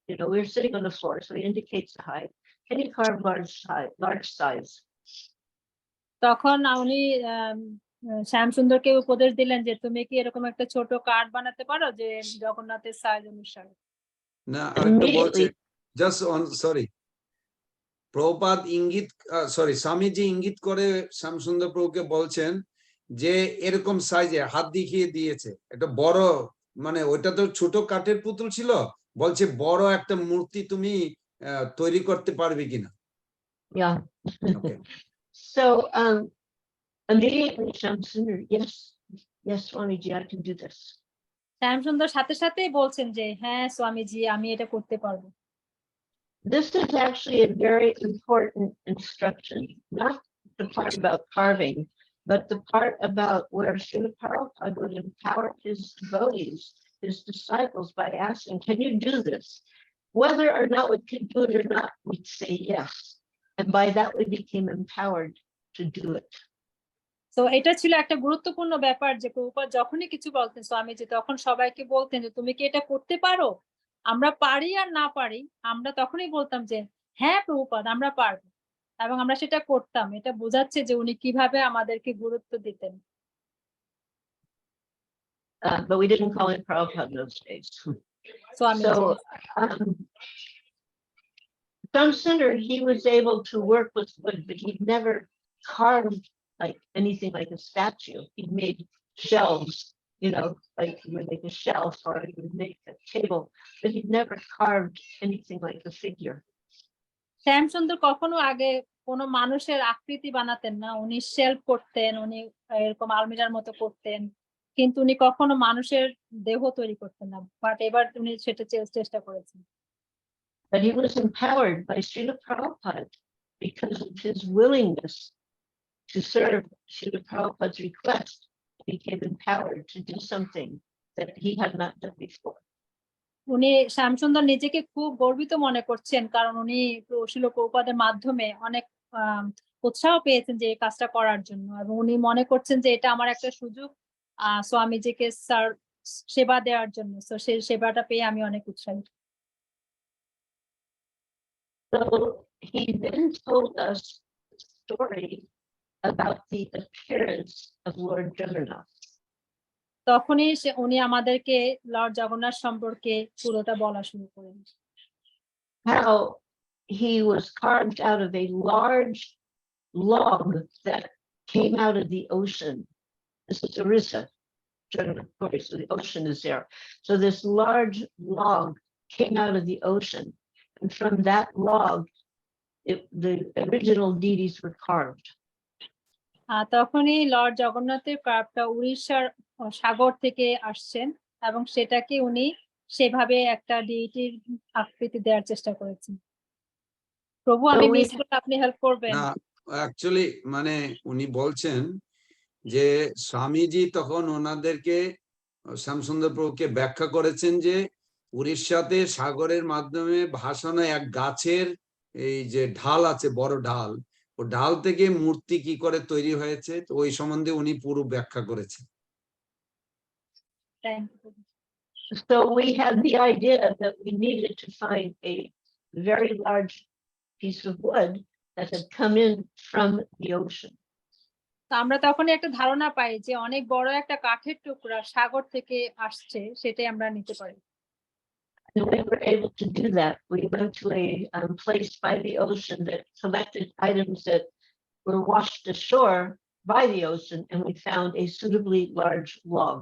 Speaker 5: we were sitting on the floor, so he indicates the height. Can you carve large size?
Speaker 6: তখন উনি শ্যাম সুন্দরকে উপদেশ দিলেন যে তুমি কি এরকম একটা ছোট কার্ড বানাতে পারো যে জগন্নাথের সাইজ অনুসারে।
Speaker 1: না, আরেকটা বলছে, জাস্ট সরি, প্রভুপাদ স্বামীজি ইঙ্গিত করে শ্যাম সুন্দর প্রভুকে বলছেন যে এরকম সাইজে হাত দেখিয়ে দিয়েছে, একটা বড়, মানে ওইটা তো ছোট কাঠের পুতুল ছিল, বলছে বড় একটা মূর্তি তুমি তৈরি করতে পারবে কিনা।
Speaker 5: Yeah.
Speaker 1: Okay.
Speaker 5: So immediately Shyam Sundar, yes, Swamiji, I can do this.
Speaker 6: Shyamsundar সাথে সাথেই বলছেন যে হ্যাঁ স্বামীজি আমি এটা করতে পারবো।
Speaker 5: This is actually a very important instruction, not the part about carving, but the part about where Srila Prabhupada would empower his devotees, his disciples, by asking, can you do this? Whether or not we could do it or not, we'd say yes. And by that we became empowered to do it.
Speaker 6: তো এটা ছিল একটা গুরুত্বপূর্ণ ব্যাপার যে প্রভুপাদ যখনই কিছু বলতেন স্বামীজি তখন সবাইকে বলতেন যে তুমি কি এটা করতে পারো? আমরা পারি আর না পারি আমরা তখনই বলতাম যে হ্যাঁ প্রভুপাদ আমরা পারবো, এবং আমরা সেটা করতাম। এটা বোঝাচ্ছে যে উনি কিভাবে আমাদেরকে গুরুত্ব দিতেন।
Speaker 5: But we didn't call him Prabhupada in those days.
Speaker 6: Swamiji
Speaker 5: So, some center he was able to work with wood, but he never carved like anything like a statue. He made shelves, you know, like he would make a shelf or he would make a table, but he never carved anything like a figure.
Speaker 6: Shyamsundar কখনো আগে কোনো মানুষের আকৃতি বানাতেন না, উনি shelf করতেন, উনি এরকম আলমিরার মতো করতেন, কিন্তু উনি কখনো মানুষের দেহ তৈরি করতেন না। বাট এবার উনি সেটা চেষ্টা করেছেন।
Speaker 5: But he was empowered by Srila Prabhupada because of his willingness to serve Srila Prabhupada's request. He became empowered to do something that he had not done before.
Speaker 6: উনি শ্যামসুন্দর নিজেকে খুব গর্বিত মনে করছেন, কারণ উনি শিল প্রভুপাদের মাধ্যমে অনেক উৎসাহ পেয়েছেন যে এই কাজটা করার জন্য, এবং উনি মনে করছেন যে এটা আমার একটা সুযোগ স্বামীজিকে সেবা দেওয়ার জন্য। তো সেই সেবাটা পেয়ে আমি অনেক উৎসাহিত।
Speaker 5: So he then told us the story about the appearance of Lord Jagannath.
Speaker 6: তখনই উনি আমাদেরকে লর্ড জগন্নাথ সম্পর্কে পুরোটা বলা শুরু করেন।
Speaker 5: How he was carved out of a large log that came out of the ocean. This is Orissa, Jagannath, so the ocean is there. So this large log came out of the ocean, and from that log, the original deities were carved.
Speaker 6: তখনই Lord জগন্নাথের কার্ভটা উড়িষ্যার সাগর থেকে আসছেন, এবং সেটাকে উনি সেভাবে একটা ডিইটির আকৃতি দেওয়ার চেষ্টা করেছেন। প্রভু আমি মিস করলে আপনি হেল্প করবেন।
Speaker 1: না, অ্যাকচুয়ালি মানে উনি বলছেন যে স্বামীজি তখন ওনাদেরকে শ্যামসুন্দর প্রভুকে ব্যাখ্যা করেছেন যে উড়িষ্যাতে সাগরের মাধ্যমে ভাসানো এক গাছের এই যে ঢাল আছে, বড় ঢাল, ও ঢাল থেকে মূর্তি কি করে তৈরি হয়েছে, তো ওই সম্বন্ধে উনি পুরো ব্যাখ্যা করেছেন।
Speaker 5: So we had the idea that we needed to find a very large piece of wood that had come in from the ocean.
Speaker 6: আমরা তখন একটা ধারণা পাই যে অনেক বড় একটা কাঠের টুকরা সাগর থেকে আসছে, সেটাই আমরা নিতে পারি।
Speaker 5: And we were able to do that. We went to a place by the ocean that collected items that were washed ashore by the ocean, and we found a suitably large log.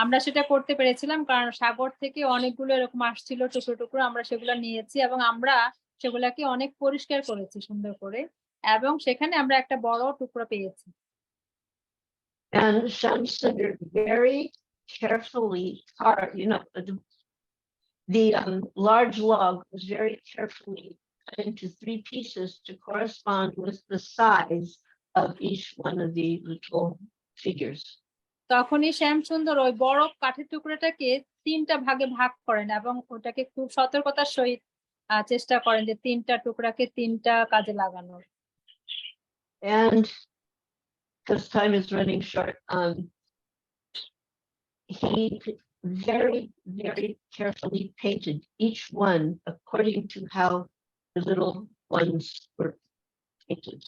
Speaker 6: আমরা সেটা করতে পেরেছিলাম কারণ সাগর থেকে অনেকগুলো এরকম আসছিল টুকরো টুকরো, আমরা সেগুলো নিয়েছি এবং আমরা সেগুলাকে অনেক পরিষ্কার করেছি সুন্দর করে, এবং সেখানে আমরা একটা বড় টুকরো পেয়েছি।
Speaker 5: And Shamsunder very carefully carved, you know, the large log was very carefully cut into 3 pieces to correspond with the size of each one of the little figures.
Speaker 6: তখনই শ্যামসুন্দর ওই বড় কাঠের টুকরোটাকে 3টা ভাগে ভাগ করেন এবং ওটাকে খুব সতর্কতার সহিত চেষ্টা করেন যে 3টা টুকরাকে 3টা কাজে লাগানোর।
Speaker 5: And because time is running short, he very, very carefully painted each one according to how the little ones were painted.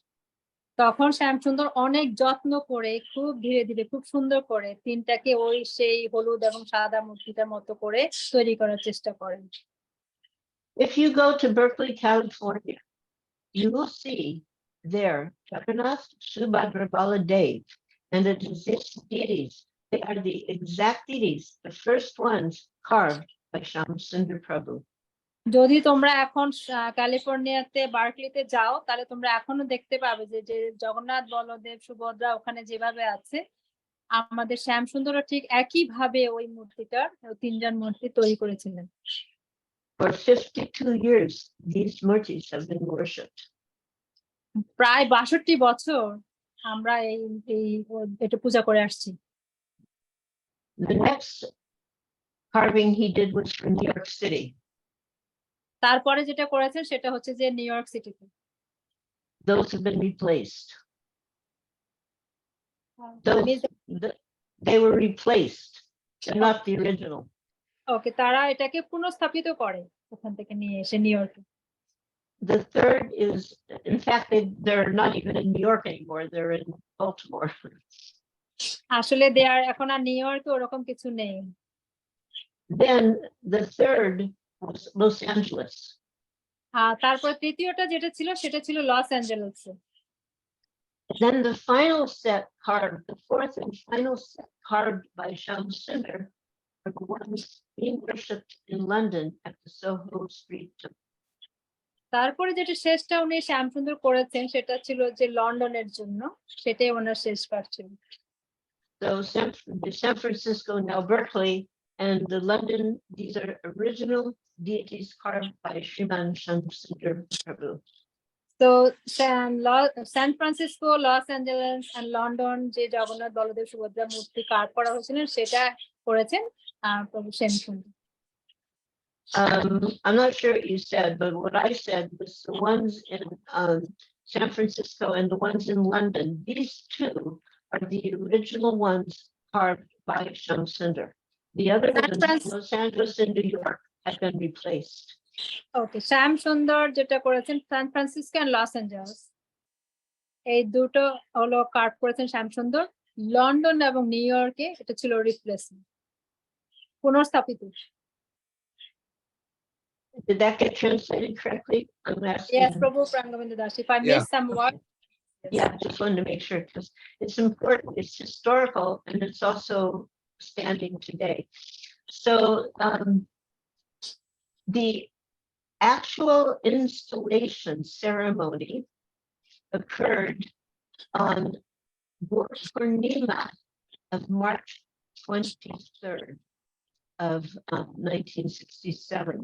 Speaker 6: তখন শ্যামসুন্দর অনেক যত্ন করে খুব ধীরে ধীরে খুব সুন্দর করে 3টাকে ওই সেই হলুদ এবং সাদা মূর্তিটার মতো করে তৈরি করার চেষ্টা করেন।
Speaker 5: If you go to Berkeley, California, you will see there Jagannath, Subhadra, Baladev, and the deities. They are the exact deities, the first ones carved by Shamsundar Prabhu.
Speaker 6: যদি তোমরা এখন ক্যালিফোর্নিয়াতে বার্কলিতে যাও তাহলে তোমরা এখনো দেখতে পাবে যে জগন্নাথ, বলদেব, সুভদ্রা ওখানে যেভাবে আছে আমাদের শ্যামসুন্দরও ঠিক একই ভাবে ওই মূর্তিটার তিনজন মূর্তি তৈরি করেছিলেন।
Speaker 5: For 52 years, these murtis have been worshipped.
Speaker 6: প্রায় 62 বছর আমরা এটা পূজা করে আসছি।
Speaker 5: The next carving he did was for New York City.
Speaker 6: তারপরে যেটা করেছেন সেটা হচ্ছে যে নিউ ইয়র্ক সিটিতে।
Speaker 5: Those have been replaced. They were replaced. They're not the original.
Speaker 6: ওকে, তারা এটাকে পুনঃস্থাপিত করে ওখান থেকে নিয়ে এসে নিউ ইয়র্কে।
Speaker 5: The third is, in fact, they're not even in New York anymore. They're in Baltimore.
Speaker 6: আসলে দেয়ার এখন আর নিউ ইয়র্কে ওরকম কিছু নেই।
Speaker 5: Then the third was Los Angeles.
Speaker 6: তারপর তৃতীয়টা যেটা ছিল সেটা ছিল loss অ্যাঞ্জেলেসে।
Speaker 5: Then the final set carved, the fourth and final set carved by Shamsunder are the ones being worshipped in London at the Soho Street Temple.
Speaker 6: তারপরে যেটা শেষটা উনি শ্যামসুন্দর করেছেন সেটা ছিল যে লন্ডনের জন্য, সেটাই ওনার শেষ কাজ ছিল।
Speaker 5: So San Francisco, now Berkeley, and the London, these are original deities carved by Sriman Shamsunder Prabhu.
Speaker 6: তো San Francisco, Los Angeles and London যে জগন্নাথ বলদেব সুভদ্রা মূর্তি কার্ভ করা হয়েছিলেন সেটা করেছেন প্রভু Shyamsundar.
Speaker 5: I'm not sure what you said, but what I said was the ones in San Francisco and the ones in London. These two are the original ones carved by Shamsunder. The other ones in Los Angeles and New York have been replaced.
Speaker 6: ওকে, শ্যামসুন্দর যেটা করেছেন San Francisco and Los Angeles, এই দুটো হলো curve করেছেন Shyamsundar. London এবং new ইয়র্কে এটা ছিল replacement, পুনঃস্থাপিত।
Speaker 5: Did that get translated correctly? I'm asking.
Speaker 6: Yes, Prabhu Prangovinda Das. If I missed some word.
Speaker 5: Yeah, just wanted to make sure because it's important. It's historical and it's also standing today. So the actual installation ceremony occurred on Purnima of March 23rd of 1967.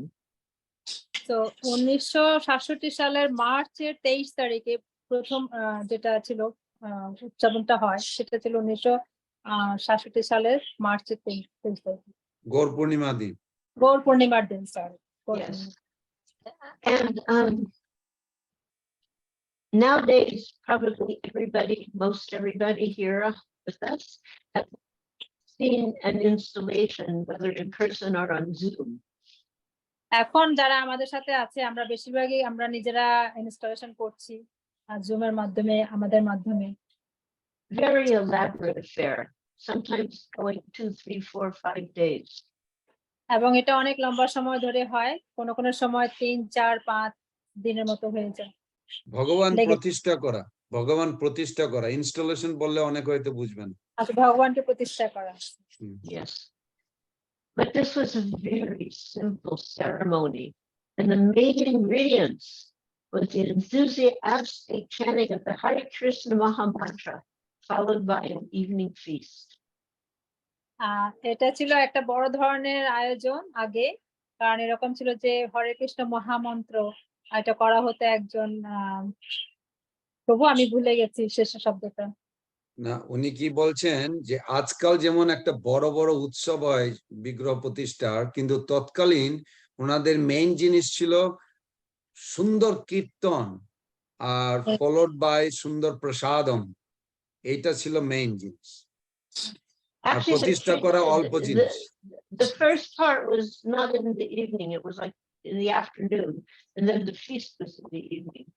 Speaker 6: তো 1967 সালের মার্চের 23 তারিখে প্রথম যেটা ছিল উদযাপনটা হয় সেটা ছিল 1967 সালের মার্চের 23 তারিখে
Speaker 1: গৌর পূর্ণিমা দিন।
Speaker 6: গৌর পূর্ণিমার দিন, sorry.
Speaker 5: Yes. And nowadays, probably most everybody here with us have seen an installation, whether in person or on Zoom.
Speaker 6: এখন যারা আমাদের সাথে আছে আমরা বেশিরভাগই আমরা নিজেরা ইনস্টলেশন করছি জুমের মাধ্যমে, আমাদের মাধ্যমে।
Speaker 5: Very elaborate affair, sometimes going 2, 3, 4, 5 days.
Speaker 6: এবং এটা অনেক লম্বা সময় ধরে হয়, কোনো কোনো সময় 3, 4, 5 দিনের মতো হয়ে যায়।
Speaker 1: ভগবান প্রতিষ্ঠা করা ইনস্টলেশন বললে অনেক হয়তো বুঝবেন।
Speaker 6: আচ্ছা, ভগবানকে প্রতিষ্ঠা করা।
Speaker 5: Yes. But this was a very simple ceremony, and the main ingredients was the enthusiastic chanting of the Hare Krishna Maha Mantra, followed by an evening feast.
Speaker 6: এটা ছিল একটা বড় ধরনের আয়োজন আগে, কারণ এরকম ছিল যে হরে কৃষ্ণ মহামন্ত্র এটা করা হতো একজন প্রভু আমি ভুলে গেছি শেষ শব্দটা।
Speaker 1: না, উনি কি বলছেন যে আজকাল যেমন একটা বড় বড় উৎসব হয় বিগ্রহ প্রতিষ্ঠার, কিন্তু তৎকালীন ওনাদের মেইন জিনিস ছিল সুন্দর কীর্তন আর ফলোড বাই সুন্দর প্রসাদম। এইটা ছিল মেইন জিনিস।
Speaker 5: Actually,
Speaker 1: প্রতিষ্ঠা করা অল্প জিনিস।
Speaker 5: The first part was not in the evening, it was like in the afternoon, and then the feast was in the evening.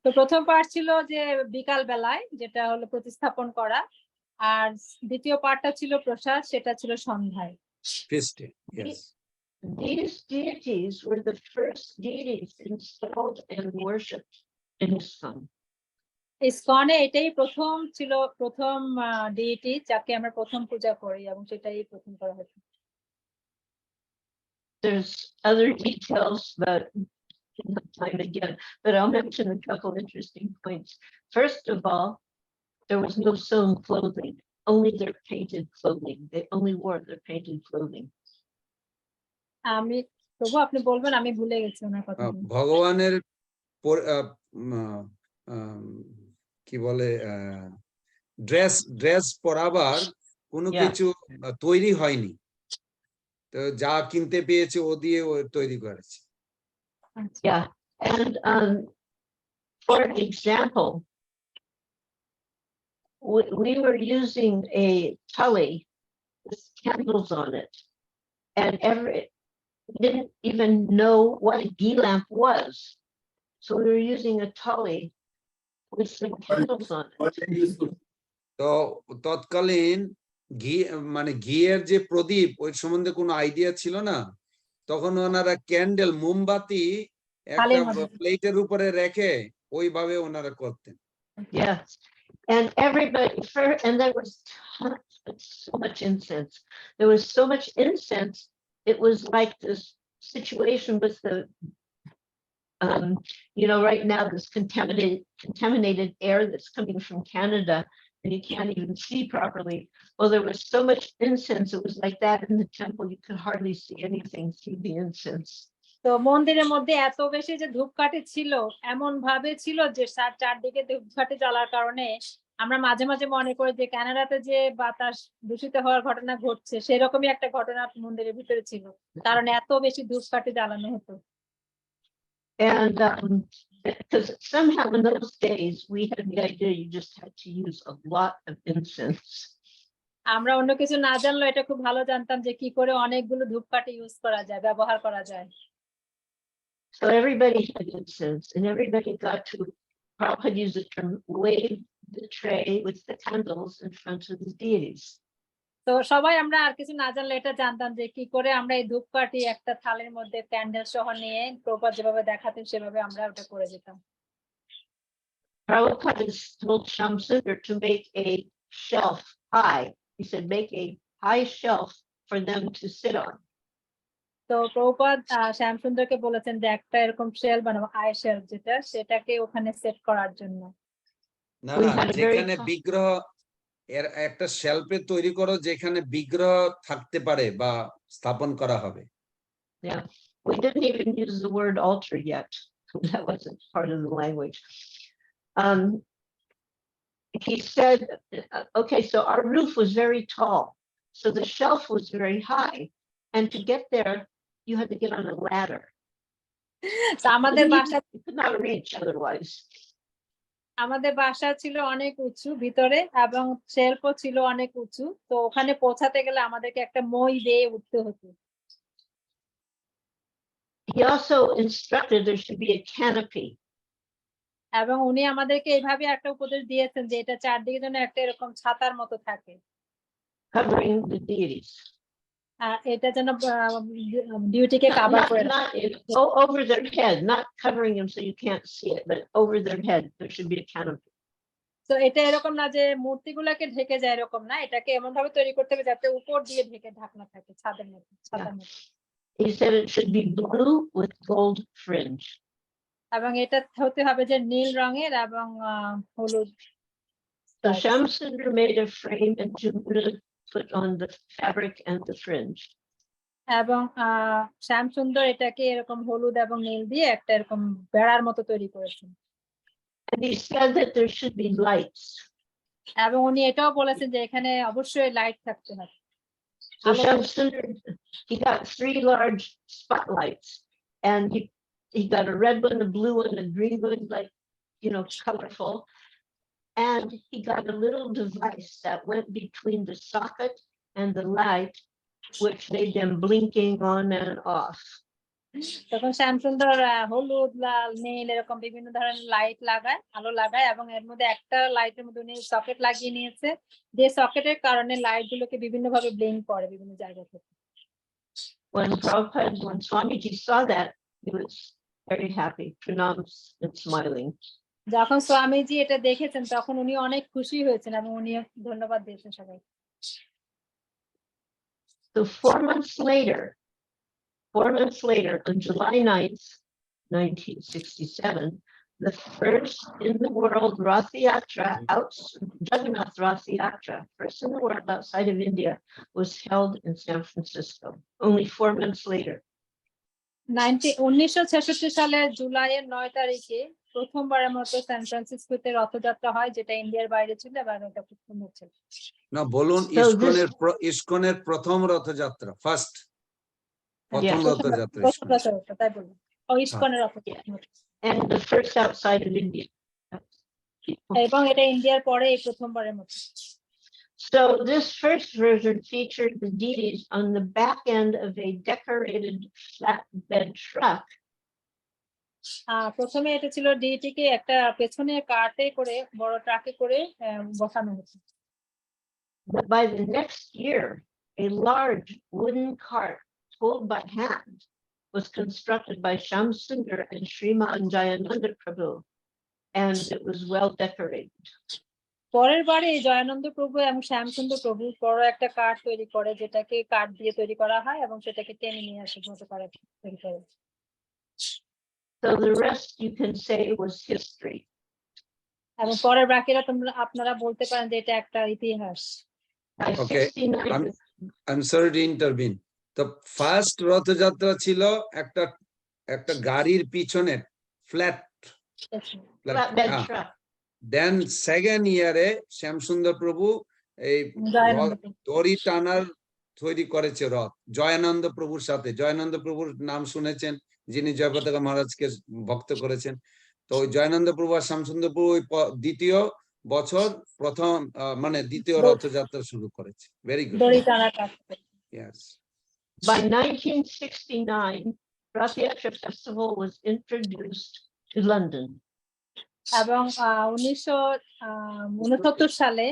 Speaker 6: তো প্রথম পার্ট ছিল যে বিকাল বেলায়, যেটা হলো প্রতিস্থাপন করা, আর দ্বিতীয় পার্টটা ছিল প্রসাদ, সেটা ছিল সন্ধ্যায়।
Speaker 1: ফিস্টে, yes.
Speaker 5: These deities were the first deities installed and worshipped in ISKCON.
Speaker 6: ইসকনে এটাই প্রথম ছিল, প্রথম ডিইটি যাকে আমরা প্রথম পূজা করি, এবং সেটাই প্রথম করা হয়েছে।
Speaker 5: There's other details, but time again, but I'll mention a couple interesting points. First of all, there was no sewn clothing only their painted clothing. They only wore their painted clothing.
Speaker 6: আমি প্রভু আপনি বলবেন, আমি ভুলে গেছি ওনার কথা।
Speaker 1: ভগবানের কি বলে ড্রেস পরাবার কোনো
Speaker 5: Yeah.
Speaker 1: কিছু তৈরি হয়নি, তো যা কিনতে পেয়েছে ও দিয়ে ও তৈরি করেছে।
Speaker 5: Yeah, and for example, we were using a tully with candles on it, and we didn't even know what a ghee lamp was, so we were using a tully with some candles on it.
Speaker 1: তো তৎকালীন মানে ঘিয়ের যে প্রদীপ ওই সম্বন্ধে কোনো idea ছিল না, তখন ওনারা ক্যান্ডেল মোমবাতি একটা প্লেটের উপরে রেখে ওইভাবে ওনারা করতেন।
Speaker 5: Yes, and and there was so much incense. There was so much incense. It was like this situation with the, right now, this contaminated air that's coming from Canada, and you can't even see properly. Well, there was so much incense. It was like that in the temple. You could hardly see anything through the incense.
Speaker 6: তো মন্দিরের মধ্যে এত বেশি যে ধূপকাঠি ছিল, এমন ভাবে ছিল যে চারদিকে ধূপকাঠি জ্বালার কারণে আমরা মাঝে মাঝে মনে করি যে কানাডাতে যে বাতাস দূষিত হওয়ার ঘটনা ঘটছে, সেরকমই একটা ঘটনা মন্দিরের ভিতরে ছিল, কারণ এত বেশি ধূপকাঠি জ্বালানো হতো।
Speaker 5: And because somehow in those days we had the idea you just had to use a lot of incense.
Speaker 6: আমরা অন্য কিছু না জানলেও এটা খুব ভালো জানতাম যে কি করে অনেকগুলো ধূপকাঠি ইউজ করা যায়, ব্যবহার করা যায়।
Speaker 5: So everybody had incense, and everybody got to, Prabhupada used the term, wave the tray with the candles in front of the deities.
Speaker 6: তো সবাই আমরা আর কিছু না জানলে এটা জানতাম যে কি করে আমরা এই ধূপকাঠি একটা থালের মধ্যে ক্যান্ডেল সহ নিয়ে প্রভুপাদ যেভাবে দেখাতেন সেভাবে আমরা ওটা করে যেতাম।
Speaker 5: Prabhupada told Shamsundar to make a shelf high. He said, make a high shelf for them to sit on.
Speaker 6: তো প্রভুপাদ শ্যামসুন্দরকে বলেছেন যে একটা এরকম শেল বানাবো, হাই শেল, যেটা সেটাকে ওখানে সেট করার জন্য।
Speaker 1: না না, যেখানে বিগ্রহ এর একটা শেলফে তৈরি করো যেখানে বিগ্রহ থাকতে পারে বা স্থাপন করা হবে।
Speaker 5: Yeah, we didn't even use the word altar yet. That wasn't part of the language. He said, okay, so our roof was very tall, so the shelf was very high, and to get there you had to get on a ladder.
Speaker 6: আমাদের বাসা
Speaker 5: You could not reach otherwise.
Speaker 6: আমাদের বাসা ছিল অনেক উঁচু ভিতরে এবং শেলফও ছিল অনেক উঁচু, তো ওখানে পৌঁছাতে গেলে আমাদেরকে একটা মই দিয়ে উঠতে হতো।
Speaker 5: He also instructed there should be a canopy.
Speaker 6: এবং উনি আমাদেরকে এইভাবে একটা উপদেশ দিয়েছেন যে এটা চারদিকে যেন একটা এরকম ছাতার মতো থাকে,
Speaker 5: covering the deities.
Speaker 6: এটা যেন ডিউটিকে কভার করে,
Speaker 5: over their head, not covering them so you can't see it, but over their head there should be a canopy.
Speaker 6: তো এটা এরকম না যে মূর্তিগুলোকে ঢেকে যায়, এরকম না, এটাকে এমন ভাবে তৈরি করতে হবে যাতে উপর দিয়ে ঢেকে ঢাকনা থাকে, ছাদের মতো, ছাতার মতো।
Speaker 5: He said it should be blue with gold fringe.
Speaker 6: এবং এটা হতে হবে যে নীল রঙের এবং হলুদ।
Speaker 5: So Shamsundar made a frame and Jumuna put on the fabric and the fringe.
Speaker 6: এবং শ্যামসুন্দর এটাকে এরকম হলুদ এবং নীল দিয়ে একটা এরকম বেড়ার মতো তৈরি করেছেন।
Speaker 5: And he said that there should be lights.
Speaker 6: এবং উনি এটাও বলেছেন যে এখানে অবশ্যই লাইট থাকতে হবে।
Speaker 5: So Shamsundar, he got 3 large spotlights, and he got a red one, a blue one, a green one, like, colorful. And he got a little device that went between the socket and the light, which made them blinking on and off.
Speaker 6: তখন শ্যামসুন্দর হলুদ, লাল, নীল এরকম বিভিন্ন ধরনের light লাগায়, আলো লাগায়, এবং এর মধ্যে একটা লাইটের মধ্যে উনি সকেট লাগিয়ে নিয়েছে, যে সকেটের কারণে লাইট গুলোকে বিভিন্ন ভাবে ব্লিঙ্ক করে বিভিন্ন জায়গা থেকে।
Speaker 5: When Swamiji saw that, he was very happy, pranams and smiling.
Speaker 6: যখন স্বামীজি এটা দেখেছেন তখন উনি অনেক খুশি হয়েছেন এবং উনি ধন্যবাদ দিয়েছেন সবাই।
Speaker 5: So 4 months later, on July 9th, 1967, The first in the world Rath Yatra, Jagannath Rath Yatra, first in the world outside of India, was held in San Francisco only 4 months later.
Speaker 6: 1966 সালের জুলাইয়ের 9 তারিখে প্রথমবারের মতো সান ফ্রান্সিসকোতে রথযাত্রা হয়, যেটা ইন্ডিয়ার বাইরে ছিল এবং এটা প্রথম হচ্ছিল।
Speaker 1: না বলুন,
Speaker 5: So
Speaker 1: ইসকনের প্রথম রথযাত্রা, ফার্স্ট প্রথম
Speaker 5: Yes.
Speaker 1: রথযাত্রা
Speaker 6: প্রথম
Speaker 1: ইসকনের।
Speaker 6: রথযাত্রা, তাই বলুন। ও ইসকনের Rathyatra.
Speaker 5: and the first outside of India.
Speaker 6: এবং এটা ইন্ডিয়ার পরে এই প্রথমবারের মতো।
Speaker 5: So this first version featured the deities on the back end of a decorated flatbed truck.
Speaker 6: প্রথমে এটা ছিল ডিটিকে একটা পেছনে কার্টে করে বড় ট্রাকে করে বসানো হতো।
Speaker 5: But by the next year, a large wooden cart pulled by hand was constructed by Shyam Sundar and Sriman Jagannath Prabhu, and it was well decorated.
Speaker 6: পরের বারে জয়ানন্দ প্রভু এবং শ্যামসুন্দর প্রভু বড় একটা কাঠ তৈরি করে, যেটাকে কাঠ দিয়ে তৈরি করা হয় এবং সেটাকে টেনে নিয়ে আসে মতো করে তৈরি করে।
Speaker 5: So the rest you can say was history.
Speaker 6: এবং পরের বাকিরা আপনারা বলতে পারেন যে এটা একটা ইতিহাস।
Speaker 1: Okay, I'm sorry to intervene. The first Rathyatra ছিল একটা গাড়ির পিছনে flat
Speaker 5: Flatbed truck.
Speaker 1: Then second ইয়ারে শ্যামসুন্দর প্রভু এই দড়ি টানার তৈরি করেছে রথ জয়ানন্দ প্রভুর সাথে। জয়ানন্দ প্রভুর নাম শুনেছেন, যিনি জয়পতাকা মহারাজকে ভক্ত করেছেন। তো ওই জয়ানন্দ প্রভু আর শ্যামসুন্দর প্রভু ওই দ্বিতীয় বছর প্রথম মানে দ্বিতীয় রথযাত্রা শুরু করেছে। Very good. Yes.
Speaker 5: By 1969, Rath Yatra Festival was introduced to London.
Speaker 6: এবং 1969 সালে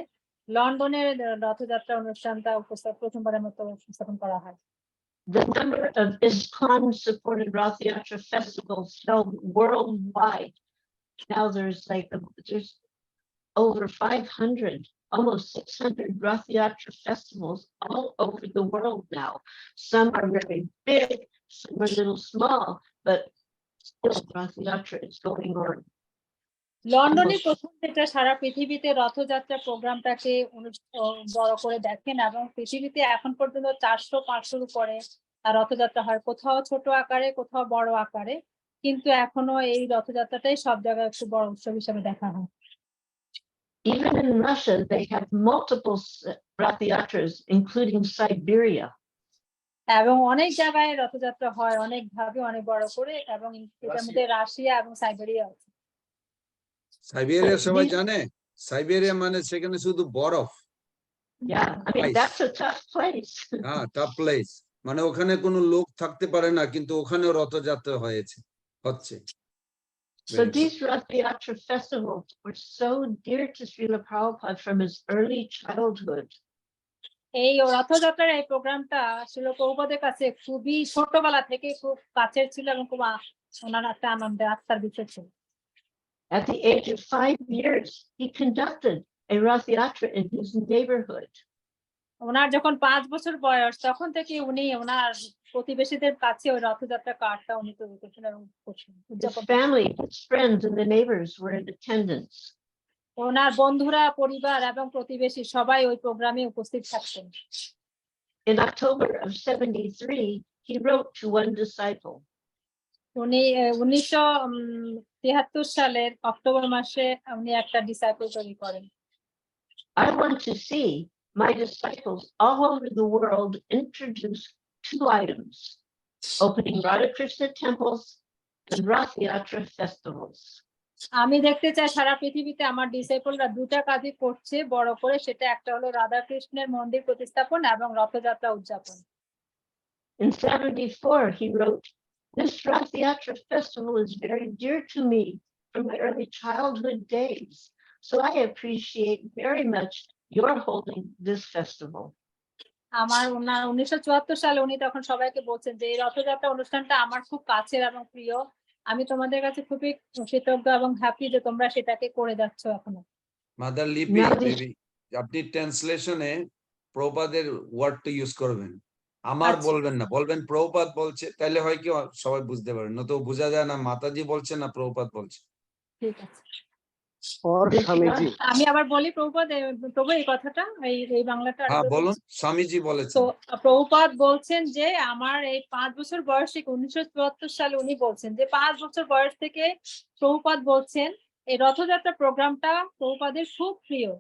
Speaker 6: লন্ডনের রথযাত্রা অনুষ্ঠানটা প্রথমবারের মতো উপস্থাপন করা হয়।
Speaker 5: The number of ISKCON-supported Rath Yatra festivals held worldwide. Now there's over 500, almost 600 Rath Yatra festivals all over the world now. Some are very big, some are a little small, but still Rath Yatra is going on.
Speaker 6: লন্ডনে প্রথম যেটা সারা পৃথিবীতে রথযাত্রা প্রোগ্রামটাকে বড় করে দেখেন, এবং পৃথিবীতে এখন পর্যন্ত 400-500 উপরে রথযাত্রা হয়, কোথাও ছোট আকারে কোথাও বড় আকারে, কিন্তু এখনো এই রথযাত্রাটাই সব জায়গায় একটু বড় উৎসব হিসেবে দেখা হয়।
Speaker 5: Even in Russia, they have multiple Rath Yatras, including Siberia.
Speaker 6: এবং অনেক জায়গায় রথযাত্রা হয় অনেক ভাবে, অনেক বড় করে, এবং এটার মধ্যে রাশিয়া এবং সাইবেরিয়া আছে।
Speaker 1: সাইবেরিয়া সবাই জানে? সাইবেরিয়া মানে সেখানে শুধু বরফ।
Speaker 5: Yeah, I mean that's a tough place.
Speaker 1: হ্যাঁ, টাফ প্লেস। মানে ওখানে কোনো লোক থাকতে পারে না, কিন্তু ওখানেও রথযাত্রা হচ্ছে।
Speaker 5: So these Rath Yatra festivals were so dear to Srila Prabhupada from his early childhood.
Speaker 6: এই রথযাত্রার এই প্রোগ্রামটা শ্রীল প্রভুপাদের কাছে খুবই ছোটবেলা থেকে খুব কাছের ছিল এবং খুব ওনার একটা আনন্দের আত্মার বিষয় ছিল।
Speaker 5: At the age of 5 years, he conducted a Rath Yatra in his neighborhood.
Speaker 6: ওনার যখন 5 বছর বয়স, তখন থেকে উনি ওনার প্রতিবেশীদের কাছে ওই রথযাত্রা কার্ডটা উনি তৈরি করেছিলেন।
Speaker 5: His family, his friends, and the neighbors were in attendance.
Speaker 6: ওনার বন্ধুরা, পরিবার এবং প্রতিবেশী সবাই ওই প্রোগ্রামে উপস্থিত থাকতেন।
Speaker 5: In October of 73, he wrote to one disciple.
Speaker 6: উনি 1973 সালের অক্টোবর মাসে উনি একটা ডিসাইপল তৈরি করেন।
Speaker 5: I want to see my disciples all over the world introduce 2 items: opening Radha Krishna temples and Rath Yatra festivals.
Speaker 6: আমি দেখতে চাই সারা পৃথিবীতে আমার ডিসাইপলরা 2টা কাজই করছে বড় করে, সেটা একটা হলো রাধা কৃষ্ণের মন্দির প্রতিস্থাপন এবং রথযাত্রা উদযাপন।
Speaker 5: In 74, he wrote, "This Rath Yatra festival is very dear to me from my early childhood days, so I appreciate very much your holding this festival."
Speaker 6: আমার 1974 সালে উনি তখন সবাইকে বলছেন যে এই রথযাত্রা অনুষ্ঠানটা আমার খুব কাছের এবং প্রিয়, আমি তোমাদের কাছে খুবই কৃতজ্ঞ এবং হ্যাপি যে তোমরা সেটাকে করে যাচ্ছ এখনো।
Speaker 1: মাদার লিপি দেবী, আপনি ট্রান্সলেশনে প্রভুপাদের ওয়ার্ডটা ইউজ করবেন, আমার বলবেন না, বলবেন প্রভুপাদ বলছে, তাহলে হয় কি সবাই বুঝতে পারেন, না তো বোঝা যায় না মাতাজি বলছে না প্রভুপাদ বলছে।
Speaker 6: ঠিক আছে।
Speaker 2: और स्वामी जी
Speaker 6: আমি আবার বলি প্রভুপাদ, প্রভু এই কথাটা এই বাংলাটা
Speaker 1: হ্যাঁ
Speaker 6: আরেকবার
Speaker 1: বলুন,
Speaker 6: বলছি।
Speaker 1: স্বামীজি
Speaker 6: তো
Speaker 1: বলেছেন।
Speaker 6: প্রভুপাদ বলছেন যে আমার এই 5 বছর বয়স থেকে 1974 সালে উনি বলছেন যে 5 বছর বয়স থেকে প্রভুপাদ বলছেন এই রথযাত্রা প্রোগ্রামটা প্রভুপাদের খুব প্রিয়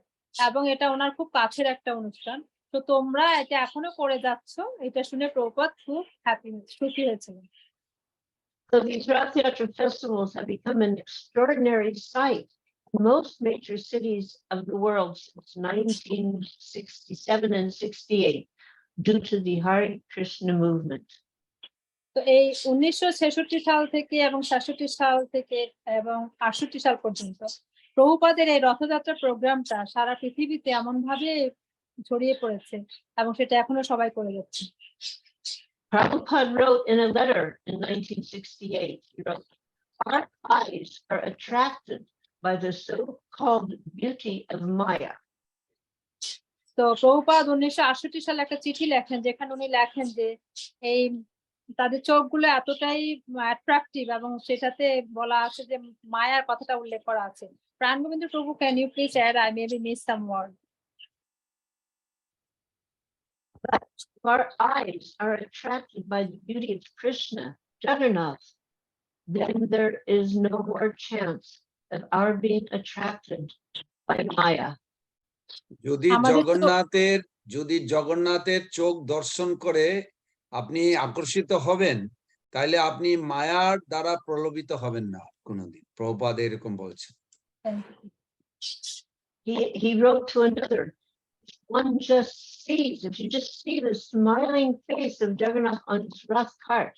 Speaker 6: এবং এটা ওনার খুব কাছের একটা অনুষ্ঠান। তো তোমরা এটা এখনো করে যাচ্ছ, এটা শুনে প্রভুপাদ খুব সুখী হয়েছিলেন।
Speaker 5: So these Rath Yatra festivals have become an extraordinary sight in most major cities of the world since 1967 and 68 due to the Hare Krishna movement.
Speaker 6: তো এই 1966 সাল থেকে এবং 67 সাল থেকে এবং 68 সাল পর্যন্ত প্রভুপাদের এই রথযাত্রা প্রোগ্রামটা সারা পৃথিবীতে এমন ভাবে ছড়িয়ে পড়েছে এবং সেটা এখনো সবাই করে যাচ্ছে।
Speaker 5: Prabhupada wrote in a letter in 1968, he wrote, "Our eyes are attracted by the so-called beauty of Maya."
Speaker 6: তো প্রভুপাদ 1968 সালে একটা চিঠি লেখেন যেখানে উনি লেখেন যে এই তাদের চোখগুলো এতটাই অ্যাট্রাকটিভ এবং সেটাতে বলা আছে যে মায়ার কথাটা উল্লেখ করা আছে। Prangovinda Prabhu, can you please add, I maybe miss some word.
Speaker 5: Our eyes are attracted by the beauty of Krishna, Jagannath, then there is no more chance of our being attracted by Maya.
Speaker 1: যদি জগন্নাথের চোখ দর্শন করে আপনি আকর্ষিত হবেন, তাহলে আপনি মায়ার দ্বারা প্রলোভিত হবেন না কোনোদিন। প্রভুপাদ এরকম বলছেন।
Speaker 5: He wrote to another, one just sees, if you just see the smiling face of Jagannath on his Rath cart,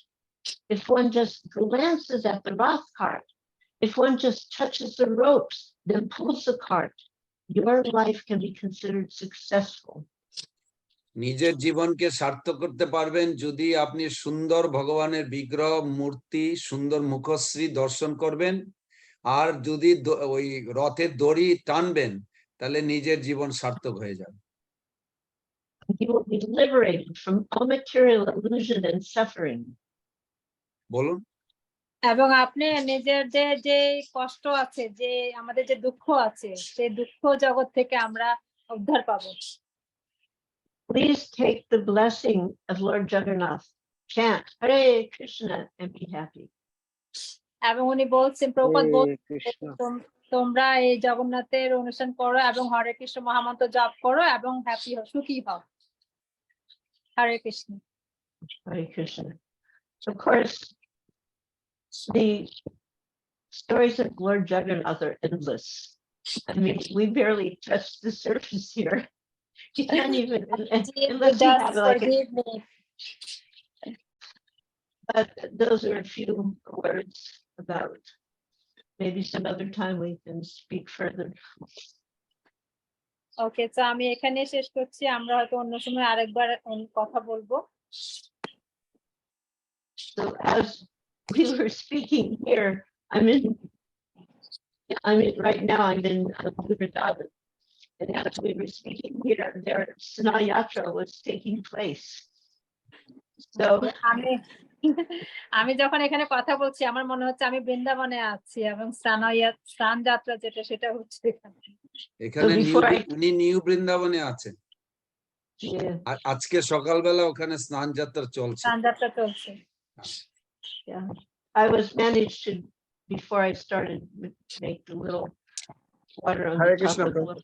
Speaker 5: if one just glances at the Rath cart, if one just touches the ropes, then pulls the cart, your life can be considered successful.
Speaker 1: নিজের জীবনকে সার্থক করতে পারবেন যদি আপনি সুন্দর ভগবানের বিগ্রহ, মূর্তি, সুন্দর মুখশ্রী দর্শন করবেন, আর যদি ওই রথের দড়ি টানবেন, তাহলে নিজের জীবন সার্থক হয়ে যাবে।
Speaker 5: You will be liberated from all material illusion and suffering.
Speaker 1: বলুন।
Speaker 6: এবং আপনি নিজের যে কষ্ট আছে, যে আমাদের যে দুঃখ আছে, সেই দুঃখ জগৎ থেকে আমরা উদ্ধার পাবো।
Speaker 5: Please take the blessing of Lord Jagannath. Chant Hare Krishna and be happy.
Speaker 6: এবং উনি বলছেন, প্রভুপাদ বলছেন, তোমরা এই জগন্নাথের অনুষ্ঠান করো এবং হরে কৃষ্ণ মহামন্ত্র জপ করো এবং হ্যাপি হও, সুখী হও। হরে Krishna.
Speaker 5: Hare Krishna. Of course, the stories of Lord Jagannath are endless. I mean, we barely touched the surface here. You can't even, unless you have like but those are a few words about. Maybe some other time we can speak further.
Speaker 6: ওকে, তো আমি এখানে শেষ করছি, আমরা হয়তো অন্য সময় আরেকবার কথা বলবো।
Speaker 5: So as we were speaking here, I mean, right now I'm in Vrindavan, and as we were speaking here, their Snayatra was taking place. So
Speaker 6: আমি যখন এখানে কথা বলছি আমার মনে হচ্ছে আমি বৃন্দাবনে আছি এবং স্নান যাত্রা যেটা সেটা হচ্ছে
Speaker 1: এখানে উনি নিউ বৃন্দাবনে আছেন। আজকে সকালবেলা ওখানে স্নান যাত্রা চলছে।
Speaker 5: Yeah, I was managed to, before I started, make a little water on the top of the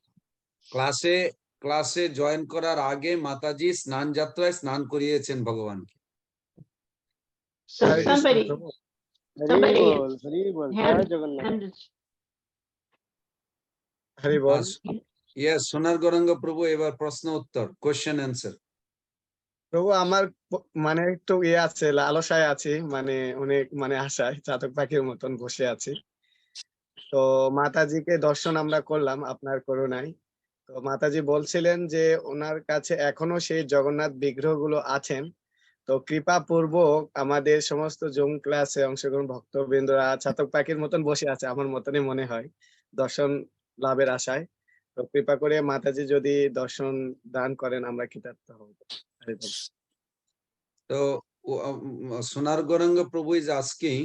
Speaker 1: ক্লাসে জয়েন করার আগে মাতাজি স্নান যাত্রায় স্নান করিয়েছেন ভগবানকে।
Speaker 5: So somebody
Speaker 1: Yes, সোনার গৌরাঙ্গ প্রভু, এবার প্রশ্ন উত্তর, কোয়েশ্চেন অ্যান্সার।
Speaker 8: প্রভু, আমার মানে একটু আছে, লালসায় আছি, মানে অনেক আশায় চাতক পাখির মতন বসে আছি। তো মাতাজিকে দর্শন আমরা করলাম আপনার করুণায়। তো মাতাজি বলছিলেন যে ওনার কাছে এখনো সেই জগন্নাথ বিগ্রহগুলো আছেন। তো কৃপা পূর্বক আমাদের সমস্ত জুম ক্লাসে অংশগ্রহণ ভক্তবৃন্দরা চাতক পাখির মতন বসে আছে, আমার মতনই মনে হয়, দর্শন লাভের আশায়। তো কৃপা করে মাতাজি যদি দর্শন দান করেন আমরা কৃতার্থ হব।
Speaker 1: So Sonar Gauranga Prabhu is asking,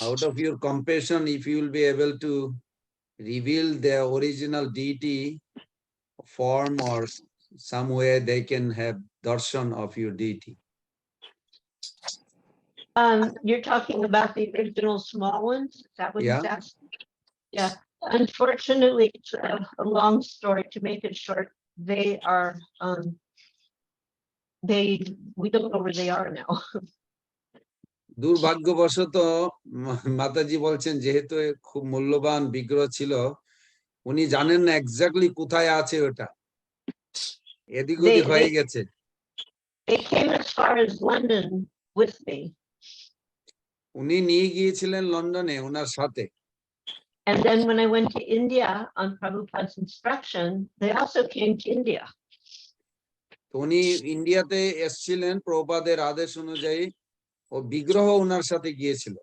Speaker 1: out of your compassion, if you will be able to reveal the original deity form or some way they can have darshan of your deity.
Speaker 5: You're talking about the original small ones? Is that what
Speaker 1: Yeah.
Speaker 5: he's asking? Yeah. Unfortunately, it's a long story. To make it short, they are, we don't know where they are now.
Speaker 1: দুর্ভাগ্যবশত মাতাজি বলছেন যেহেতু খুব মূল্যবান বিগ্রহ ছিল, উনি জানেন না এক্স্যাক্টলি কোথায় আছে ওটা, এদিক ওদিক হয়ে গেছে।
Speaker 5: They came as far as London with me.
Speaker 1: উনি নিয়ে গিয়েছিলেন লন্ডনে ওনার সাথে।
Speaker 5: And then when I went to India on Prabhupada's instruction, they also came to India.
Speaker 1: উনি ইন্ডিয়াতে এসেছিলেন প্রভুপাদের আদেশ অনুযায়ী, ও বিগ্রহ ওনার সাথে গিয়েছিল।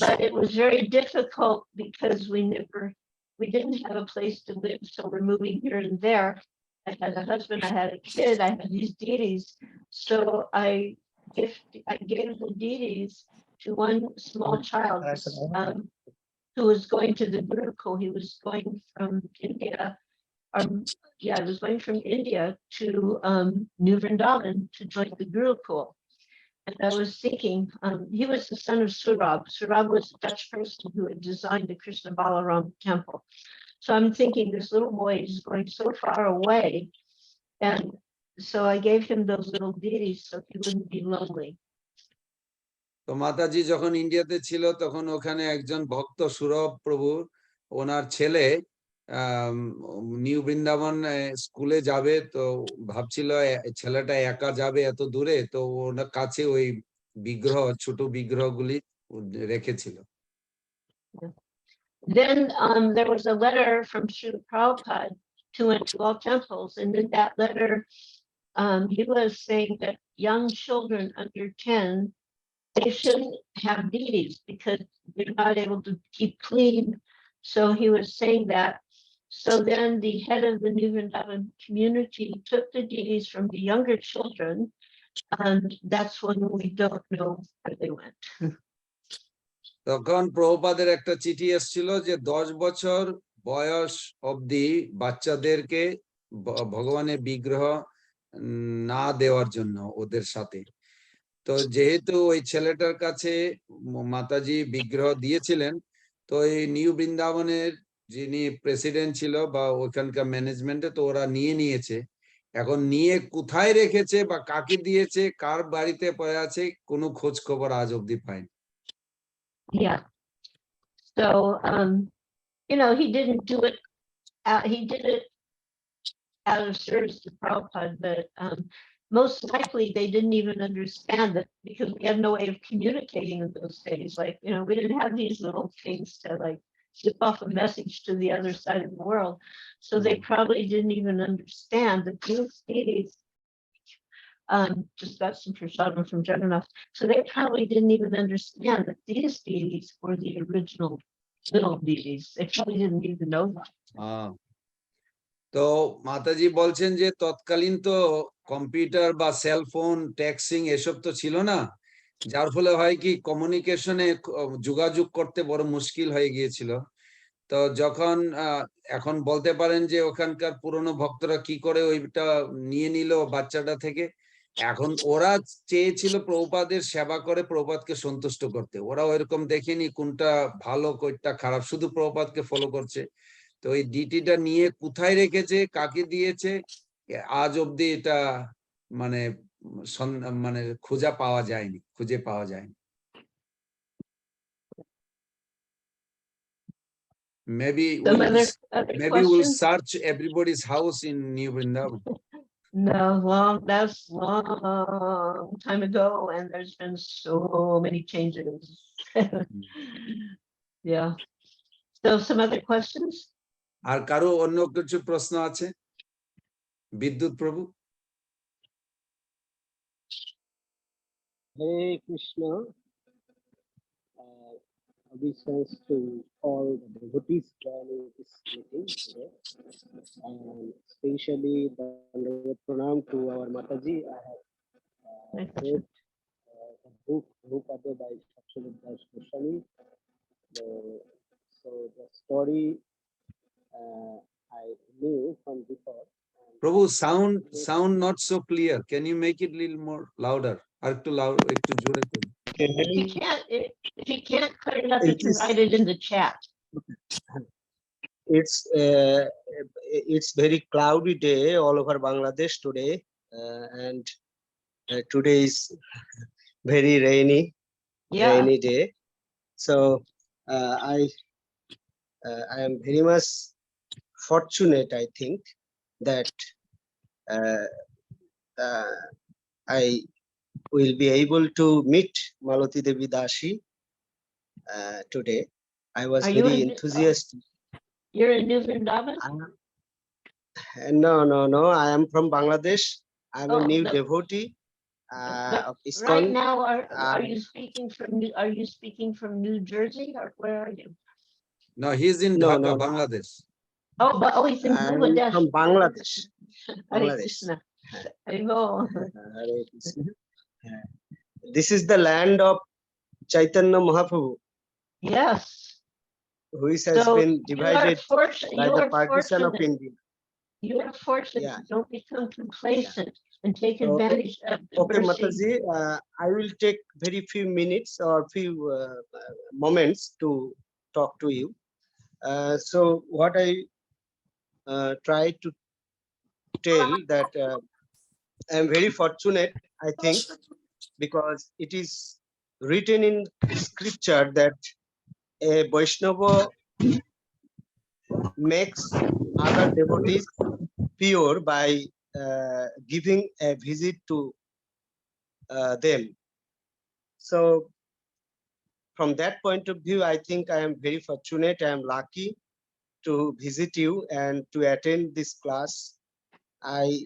Speaker 5: But it was very difficult because we didn't have a place to live, so we're moving here and there. I had a husband, I had a kid, I had these deities, so I gave the deities to one small child who was going to the Gurukul. He was going from India. He was going from India to New Vrindavan to join the Gurukul. And I was thinking, he was the son of Surab. Surab was a Dutch person who had designed the Krishna Balaram temple. So I'm thinking this little boy is going so far away. And so I gave him those little deities so he wouldn't be lonely.
Speaker 1: তো মাতাজি যখন ইন্ডিয়াতে ছিল তখন ওখানে একজন ভক্ত সুরভ প্রভু, ওনার ছেলে নিউ বৃন্দাবন স্কুলে যাবে, তো ভাবছিল ছেলেটা একা যাবে এত দূরে, তো ওনার কাছে ওই বিগ্রহ ছোট বিগ্রহগুলি রেখেছিল।
Speaker 5: Then there was a letter from Srila Prabhupada to all temples, and in that letter he was saying that young children under 10, they shouldn't have deities because they're not able to keep clean. So he was saying that. So then the head of the New Vrindavan community took the deities from the younger children, and that's when we don't know where they went.
Speaker 1: তখন প্রভুপাদের একটা চিঠি এসেছিল যে 10 বছর বয়স অবধি বাচ্চাদেরকে ভগবানের বিগ্রহ না দেওয়ার জন্য ওদের সাথে। তো যেহেতু ওই ছেলেটার কাছে মাতাজি বিগ্রহ দিয়েছিলেন, তো এই নিউ বৃন্দাবনের যিনি প্রেসিডেন্ট ছিল বা ওখানকার ম্যানেজমেন্টে, তো ওরা নিয়েছে। এখন নিয়ে কোথায় রেখেছে বা কাকে দিয়েছে, কার বাড়িতে পড়ে আছে, কোনো খোঁজ খবর আজ অবধি পায়নি।
Speaker 5: Yeah. So he didn't do it. He did it out of service to Prabhupada, but most likely they didn't even understand it because we had no way of communicating in those days. Like, we didn't have these little things to like ship off a message to the other side of the world. So they probably didn't even understand that these deities, just got some prasadam from Jagannath. So they probably didn't even understand that these deities were the original little deities. They probably didn't even know that.
Speaker 1: তো মাতাজি বলছেন যে তৎকালীন তো computer বা cellphone ট্যাক্সিং এসব তো ছিল না, যার ফলে হয় কি কমিউনিকেশনে যোগাযোগ করতে বড় মুশকিল হয়ে গিয়েছিল। তো যখন এখন বলতে পারেন যে ওখানকার পুরনো ভক্তরা কি করে ওইটা নিয়ে নিল বাচ্চাটা থেকে, এখন ওরা চেয়েছিল প্রভুপাদের সেবা করে প্রভুপাদকে সন্তুষ্ট করতে, ওরা ওইরকম দেখেনি কোনটা ভালো কোনটা খারাপ, শুধু প্রভুপাদকে ফলো করছে। তো এই ডিটিটা নিয়ে কোথায় রেখেছে, কাকে দিয়েছে, আজ অব্দি এটা মানে খুঁজে পাওয়া যায়নি। Maybe we'll search everybody's house in New Vrindavan.
Speaker 5: No, that's long time ago, and there's been so many changes. Yeah. So some other questions?
Speaker 1: আর কারো অন্য কিছু প্রশ্ন আছে? বিদ্যুৎ প্রভু।
Speaker 2: Hare Krishna. Obeisance to all the devotees joining this meeting today, and especially the pranam to our Mataji. I have read the book Prabhupada by Goswami. So the story I knew from before.
Speaker 1: Prabhu, sound not so clear. Can you make it a little more louder? Or too loud, too jore korun.
Speaker 5: If you can't cut it up, you
Speaker 2: It
Speaker 5: can
Speaker 2: is-
Speaker 5: write it in the chat.
Speaker 2: It's very cloudy day all over Bangladesh today, and today is very rainy
Speaker 5: Yeah,
Speaker 2: day. So I am very much fortunate, I think, that I will be able to meet Malati Devi Dashi today. I was
Speaker 5: Are you
Speaker 2: very
Speaker 5: in-
Speaker 2: enthusiastic.
Speaker 5: you're in New Vrindavan?
Speaker 2: No. I am from Bangladesh. I'm a
Speaker 5: Oh,
Speaker 2: new
Speaker 5: no.
Speaker 2: devotee
Speaker 5: But
Speaker 2: of
Speaker 5: right
Speaker 2: ISKCON.
Speaker 5: now, are you speaking from New Jersey, or where are you?
Speaker 1: No, he's in
Speaker 2: No,
Speaker 1: Dhaka,
Speaker 2: no.
Speaker 1: Bangladesh.
Speaker 5: He's in
Speaker 2: I'm
Speaker 5: Bangladesh.
Speaker 2: from Bangladesh.
Speaker 5: Hare
Speaker 2: Bangladesh.
Speaker 5: Krishna. Haribo.
Speaker 2: Hare Krishna. This is the land of Chaitanya Mahaprabhu,
Speaker 5: Yes.
Speaker 2: which has
Speaker 5: So
Speaker 2: been divided by the partition of India.
Speaker 5: You are fortunate.
Speaker 2: Yeah.
Speaker 5: Don't become complacent and take
Speaker 2: So,
Speaker 5: advantage of
Speaker 2: Okay,
Speaker 5: diversity.
Speaker 2: Mataji, I will take very few minutes or few moments to talk to you. So what I try to tell that I am very fortunate, I think, because it is written in scripture that a Vaishnava makes other devotees pure by giving a visit to them. So from that point of view, I think I am very fortunate. I am lucky to visit you and to attend this class. I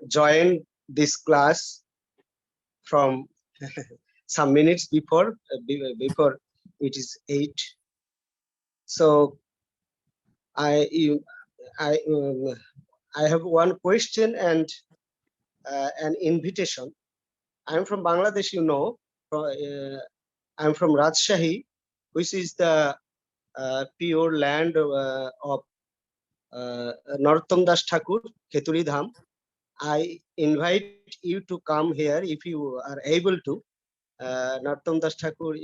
Speaker 2: joined this class from some minutes before it is 8. So I have one question and an invitation. I'm from Bangladesh, you know. I'm from Rajshahi, which is the pure land of Narottam Das Thakur, Kheturi Dham. I invite you to come here if you are able to. Narottam Das Thakur,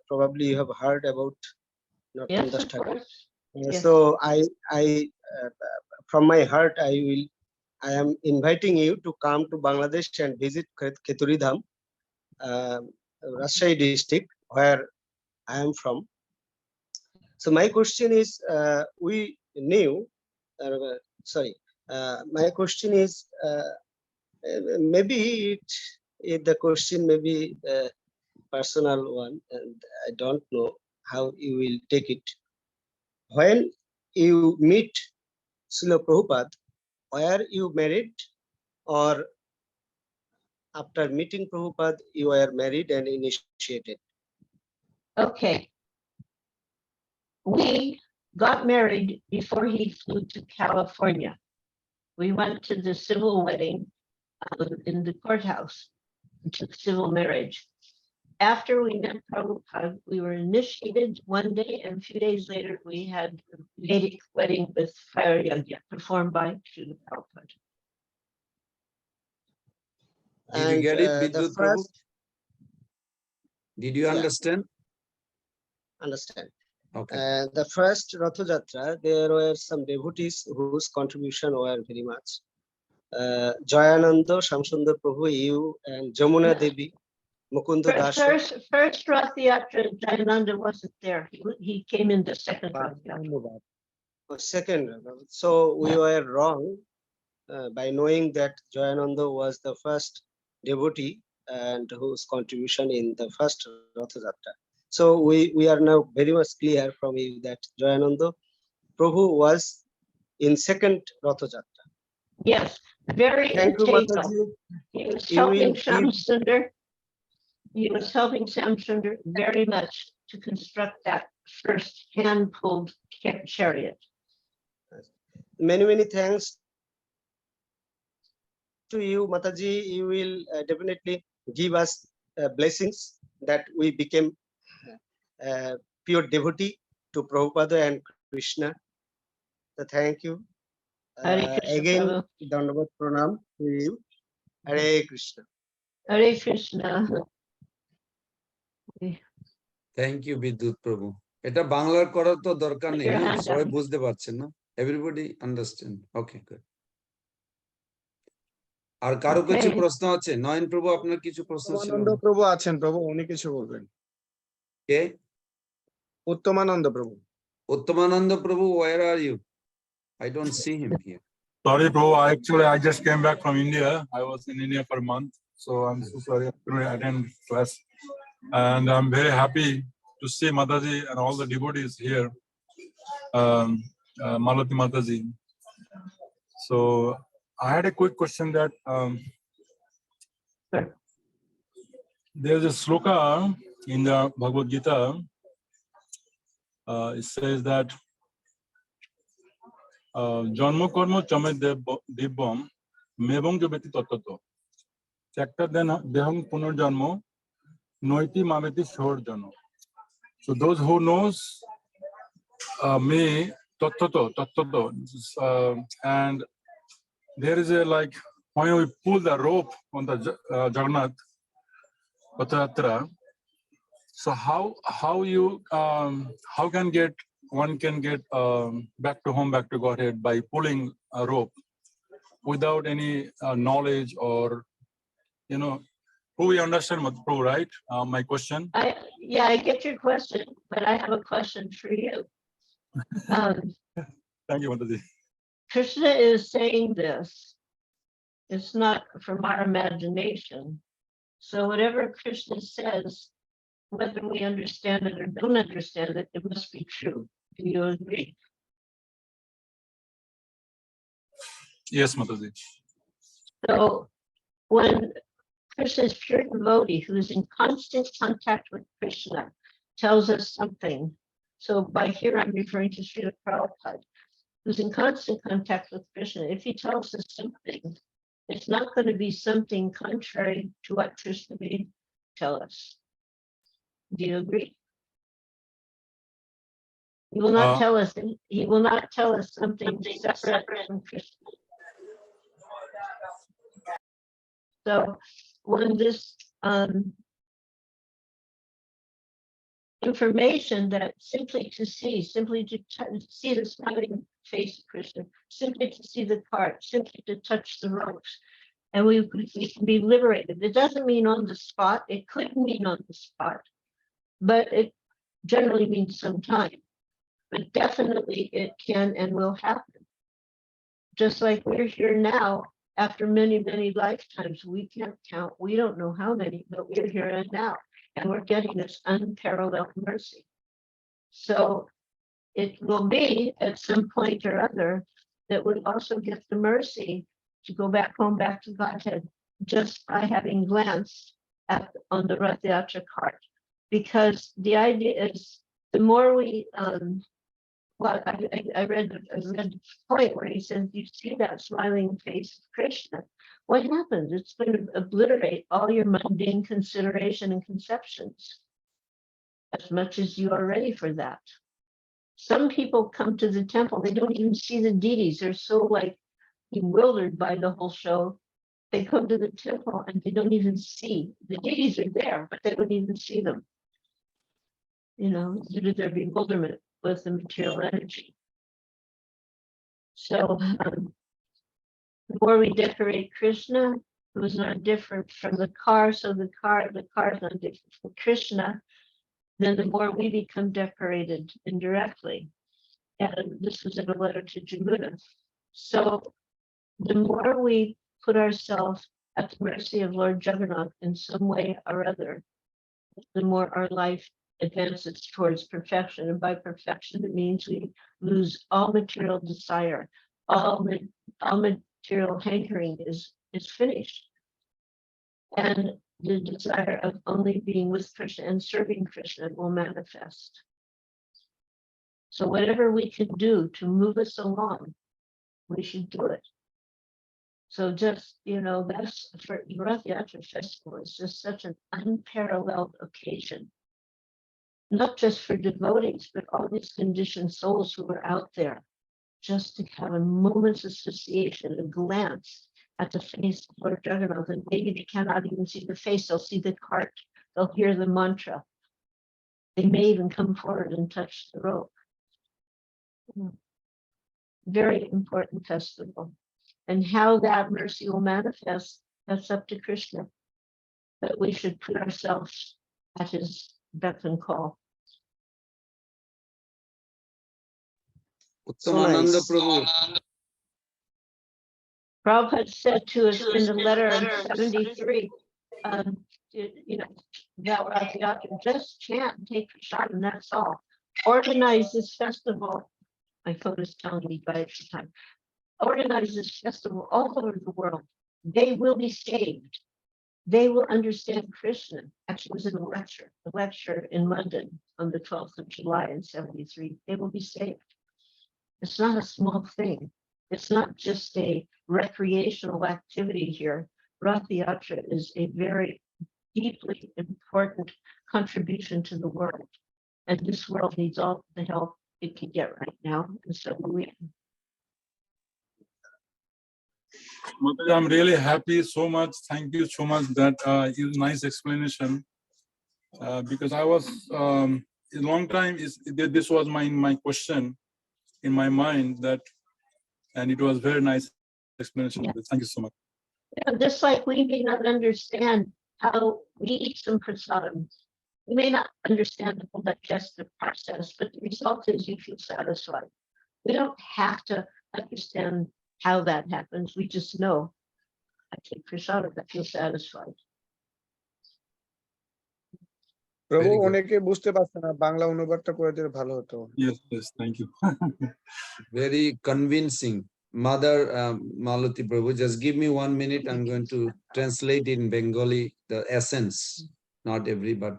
Speaker 2: probably you have heard about Narottam
Speaker 5: Yes,
Speaker 2: Das
Speaker 5: of
Speaker 2: Thakur.
Speaker 5: course. Yes.
Speaker 2: So I from my heart, I am inviting you to come to Bangladesh and visit Kheturi Dham, Rajshahi district, where I am from. So my question is, we knew, my question is, maybe the question may be a personal one, and I don't know how you will take it. When you meet Srila Prabhupada, were you married, or after meeting Prabhupada you were married and initiated?
Speaker 5: Okay. We got married before he flew to California. We went to the civil wedding in the courthouse, to civil marriage. After we met Prabhupada, we were initiated one day, and a few days later, we had a Vedic wedding with fire yajna performed by Srila Prabhupada.
Speaker 1: Did you get it,
Speaker 2: the
Speaker 1: Vidyut Prabhu?
Speaker 2: first,
Speaker 1: Did you
Speaker 2: Yeah.
Speaker 1: understand?
Speaker 2: understand.
Speaker 1: Okay.
Speaker 2: The first Ratha Jatra, there were some devotees whose contribution were very much. Jayananda, Shamsundar Prabhu, you, and Jamuna
Speaker 5: Yeah.
Speaker 2: Devi, Mukunda Dasha.
Speaker 5: First Rath Yatra, Jagannath wasn't there. He came in the second Rath Yatra.
Speaker 2: Second, so we were wrong by knowing that Jayananda was the first devotee and whose contribution in the first Ratha Jatra. So we are now very much clear from you that Jayananda Prabhu was in second Ratha Jatra.
Speaker 5: Yes, very
Speaker 2: Thank you,
Speaker 5: integral.
Speaker 2: Mataji.
Speaker 5: He was
Speaker 2: You
Speaker 5: helping
Speaker 2: will
Speaker 5: Shyam
Speaker 2: give-
Speaker 5: Sundar. He was helping Shyam Sundar very much to construct that first hand-pulled chariot.
Speaker 2: many thanks to you, Mataji. You will definitely give us blessings that we became pure devotee to Prabhupada and Krishna. So thank you.
Speaker 5: Hare Krishna,
Speaker 2: Again,
Speaker 5: Prabhu.
Speaker 2: Dandavat Pranam to you. Hare Krishna.
Speaker 5: Hare Krishna.
Speaker 1: Thank you Bidyut Prabhu. এটা বাংলার করার তো দরকার নেই,
Speaker 5: Your
Speaker 1: হ্যাঁ
Speaker 5: hand
Speaker 1: সবাই
Speaker 5: up.
Speaker 1: বুঝতে পারছেন না, এভরিবডি আন্ডারস্ট্যান্ড। Okay good. আর কারো কিছু
Speaker 5: Okay.
Speaker 1: প্রশ্ন আছে? নয়ন প্রভু আপনার কিছু প্রশ্ন ছিল?
Speaker 8: উত্তমানন্দ প্রভু আছেন প্রভু, উনি কিছু বলবেন।
Speaker 1: কে?
Speaker 8: উত্তমানন্দ প্রভু।
Speaker 1: উত্তমানন্দ প্রভু, where are you? I don't see him here.
Speaker 9: Sorry, bro. I just came back from India. I was in India for a month, so I'm so sorry I couldn't attend class. And I'm very happy to see Mataji and all the devotees here, Malati Mataji. So I had a quick question that there's a sloka in the Bhagavad Gita. It says that Janma karma chame dibbam mebong jabeti tattato chakta deham punarjanmo noiti mameti shorjano. So those who knows me tattato, and there is a like when we pull the rope on the Jagannath Katha. So how you how one can get back to home, back to Godhead by pulling a rope without any knowledge, or we understand Prabhu, right? My question.
Speaker 5: Yeah, I get your question, but I have a question for you.
Speaker 9: Thank you, Mataji.
Speaker 5: Krishna is saying this. It's not from our imagination. So whatever Krishna says, whether we understand it or don't understand it, it must be true. Do you agree?
Speaker 9: Yes, Mataji.
Speaker 5: So when Krishna's pure devotee, who is in constant contact with Krishna, tells us something. So by here I'm referring to Srila Prabhupada, who's in constant contact with Krishna. If he tells us something, it's not going to be something contrary to what Krishna may tell us. Do you agree? He will not tell us. He will not tell us something separate from Krishna. So when this information that simply to see the smiling face of Krishna, simply to see the cart, simply to touch the ropes, and we can be liberated. It doesn't mean on the spot. It could mean on the spot, but it generally means some time. But definitely it can and will happen. Just like we're here now, after many, many lifetimes, we can't count. We don't know how many, but we're here and now, and we're getting this unparalleled mercy. So it will be at some point or other that we also get the mercy to go back home, back to Godhead, just by having glanced on the Rath Yatra cart. Because the idea is, the more we I read a point where he says, you see that smiling face of Krishna, what happens? It's going to obliterate all your mundane consideration and conceptions, as much as you are ready for that. Some people come to the temple, they don't even see the deities. They're so like bewildered by the whole show. They come to the temple and they don't even see. The deities are there, but they don't even see them. Due to their bewilderment with the material energy. So the more we decorate Krishna, who is not different from the car, so the car is not different from Krishna, then the more we become decorated indirectly. And this was in a letter to Jagannath. So the more we put ourselves at the mercy of Lord Jagannath in some way or other, the more our life advances towards perfection. And by perfection, it means we lose all material desire. All material hankering is finished. And the desire of only being with Krishna and serving Krishna will manifest. So whatever we can do to move us along, we should do it. So just, that's for Rath Yatra Festival is just such an unparalleled occasion, not just for devotees, but all these conditioned souls who are out there, just to have a moment's association, a glance at the face of Lord Jagannath, and maybe they cannot even see the face, they'll see the cart, they'll hear the mantra. They may even come forward and touch the rope. Very important festival. And how that mercy will manifest, that's up to Krishna. But we should put ourselves at his beck and call.
Speaker 1: Uttamananda
Speaker 2: nice.
Speaker 1: Prabhu.
Speaker 5: Prabhupada said to us in the letter in 73, that Rath Yatra, just chant and take prasad, and that's all. Organize this festival. My phone is telling me by the time. Organize this festival all over the world. They will be saved. They will understand Krishna. Actually, it was in a lecture in London on the 12th of July in 73. They will be saved. It's not a small thing. It's not just a recreational activity here. Rath Yatra is a very deeply important contribution to the world. And this world needs all the help it can get right now. And so do we.
Speaker 9: Mataji, I'm really happy so much. Thank you so much. That is nice explanation. Because I was a long time this was my question in my mind and it was very nice explanation.
Speaker 5: Yeah.
Speaker 9: Thank you so much.
Speaker 5: Just like we may not understand how we eat some prasadam. We may not understand the whole digestive process, but the result is you feel satisfied. We don't have to understand how that happens. We just know I take prasadam, I feel satisfied.
Speaker 8: প্রভু
Speaker 1: Very good.
Speaker 8: অনেকে বুঝতে পারছে না, বাংলা অনুবাদটা করে দিলে ভালো হতো।
Speaker 9: Yes, thank you.
Speaker 1: Very convincing. Mother Malati Prabhu, just give me 1 minute. I'm going to translate in Bengali the essence, not every, but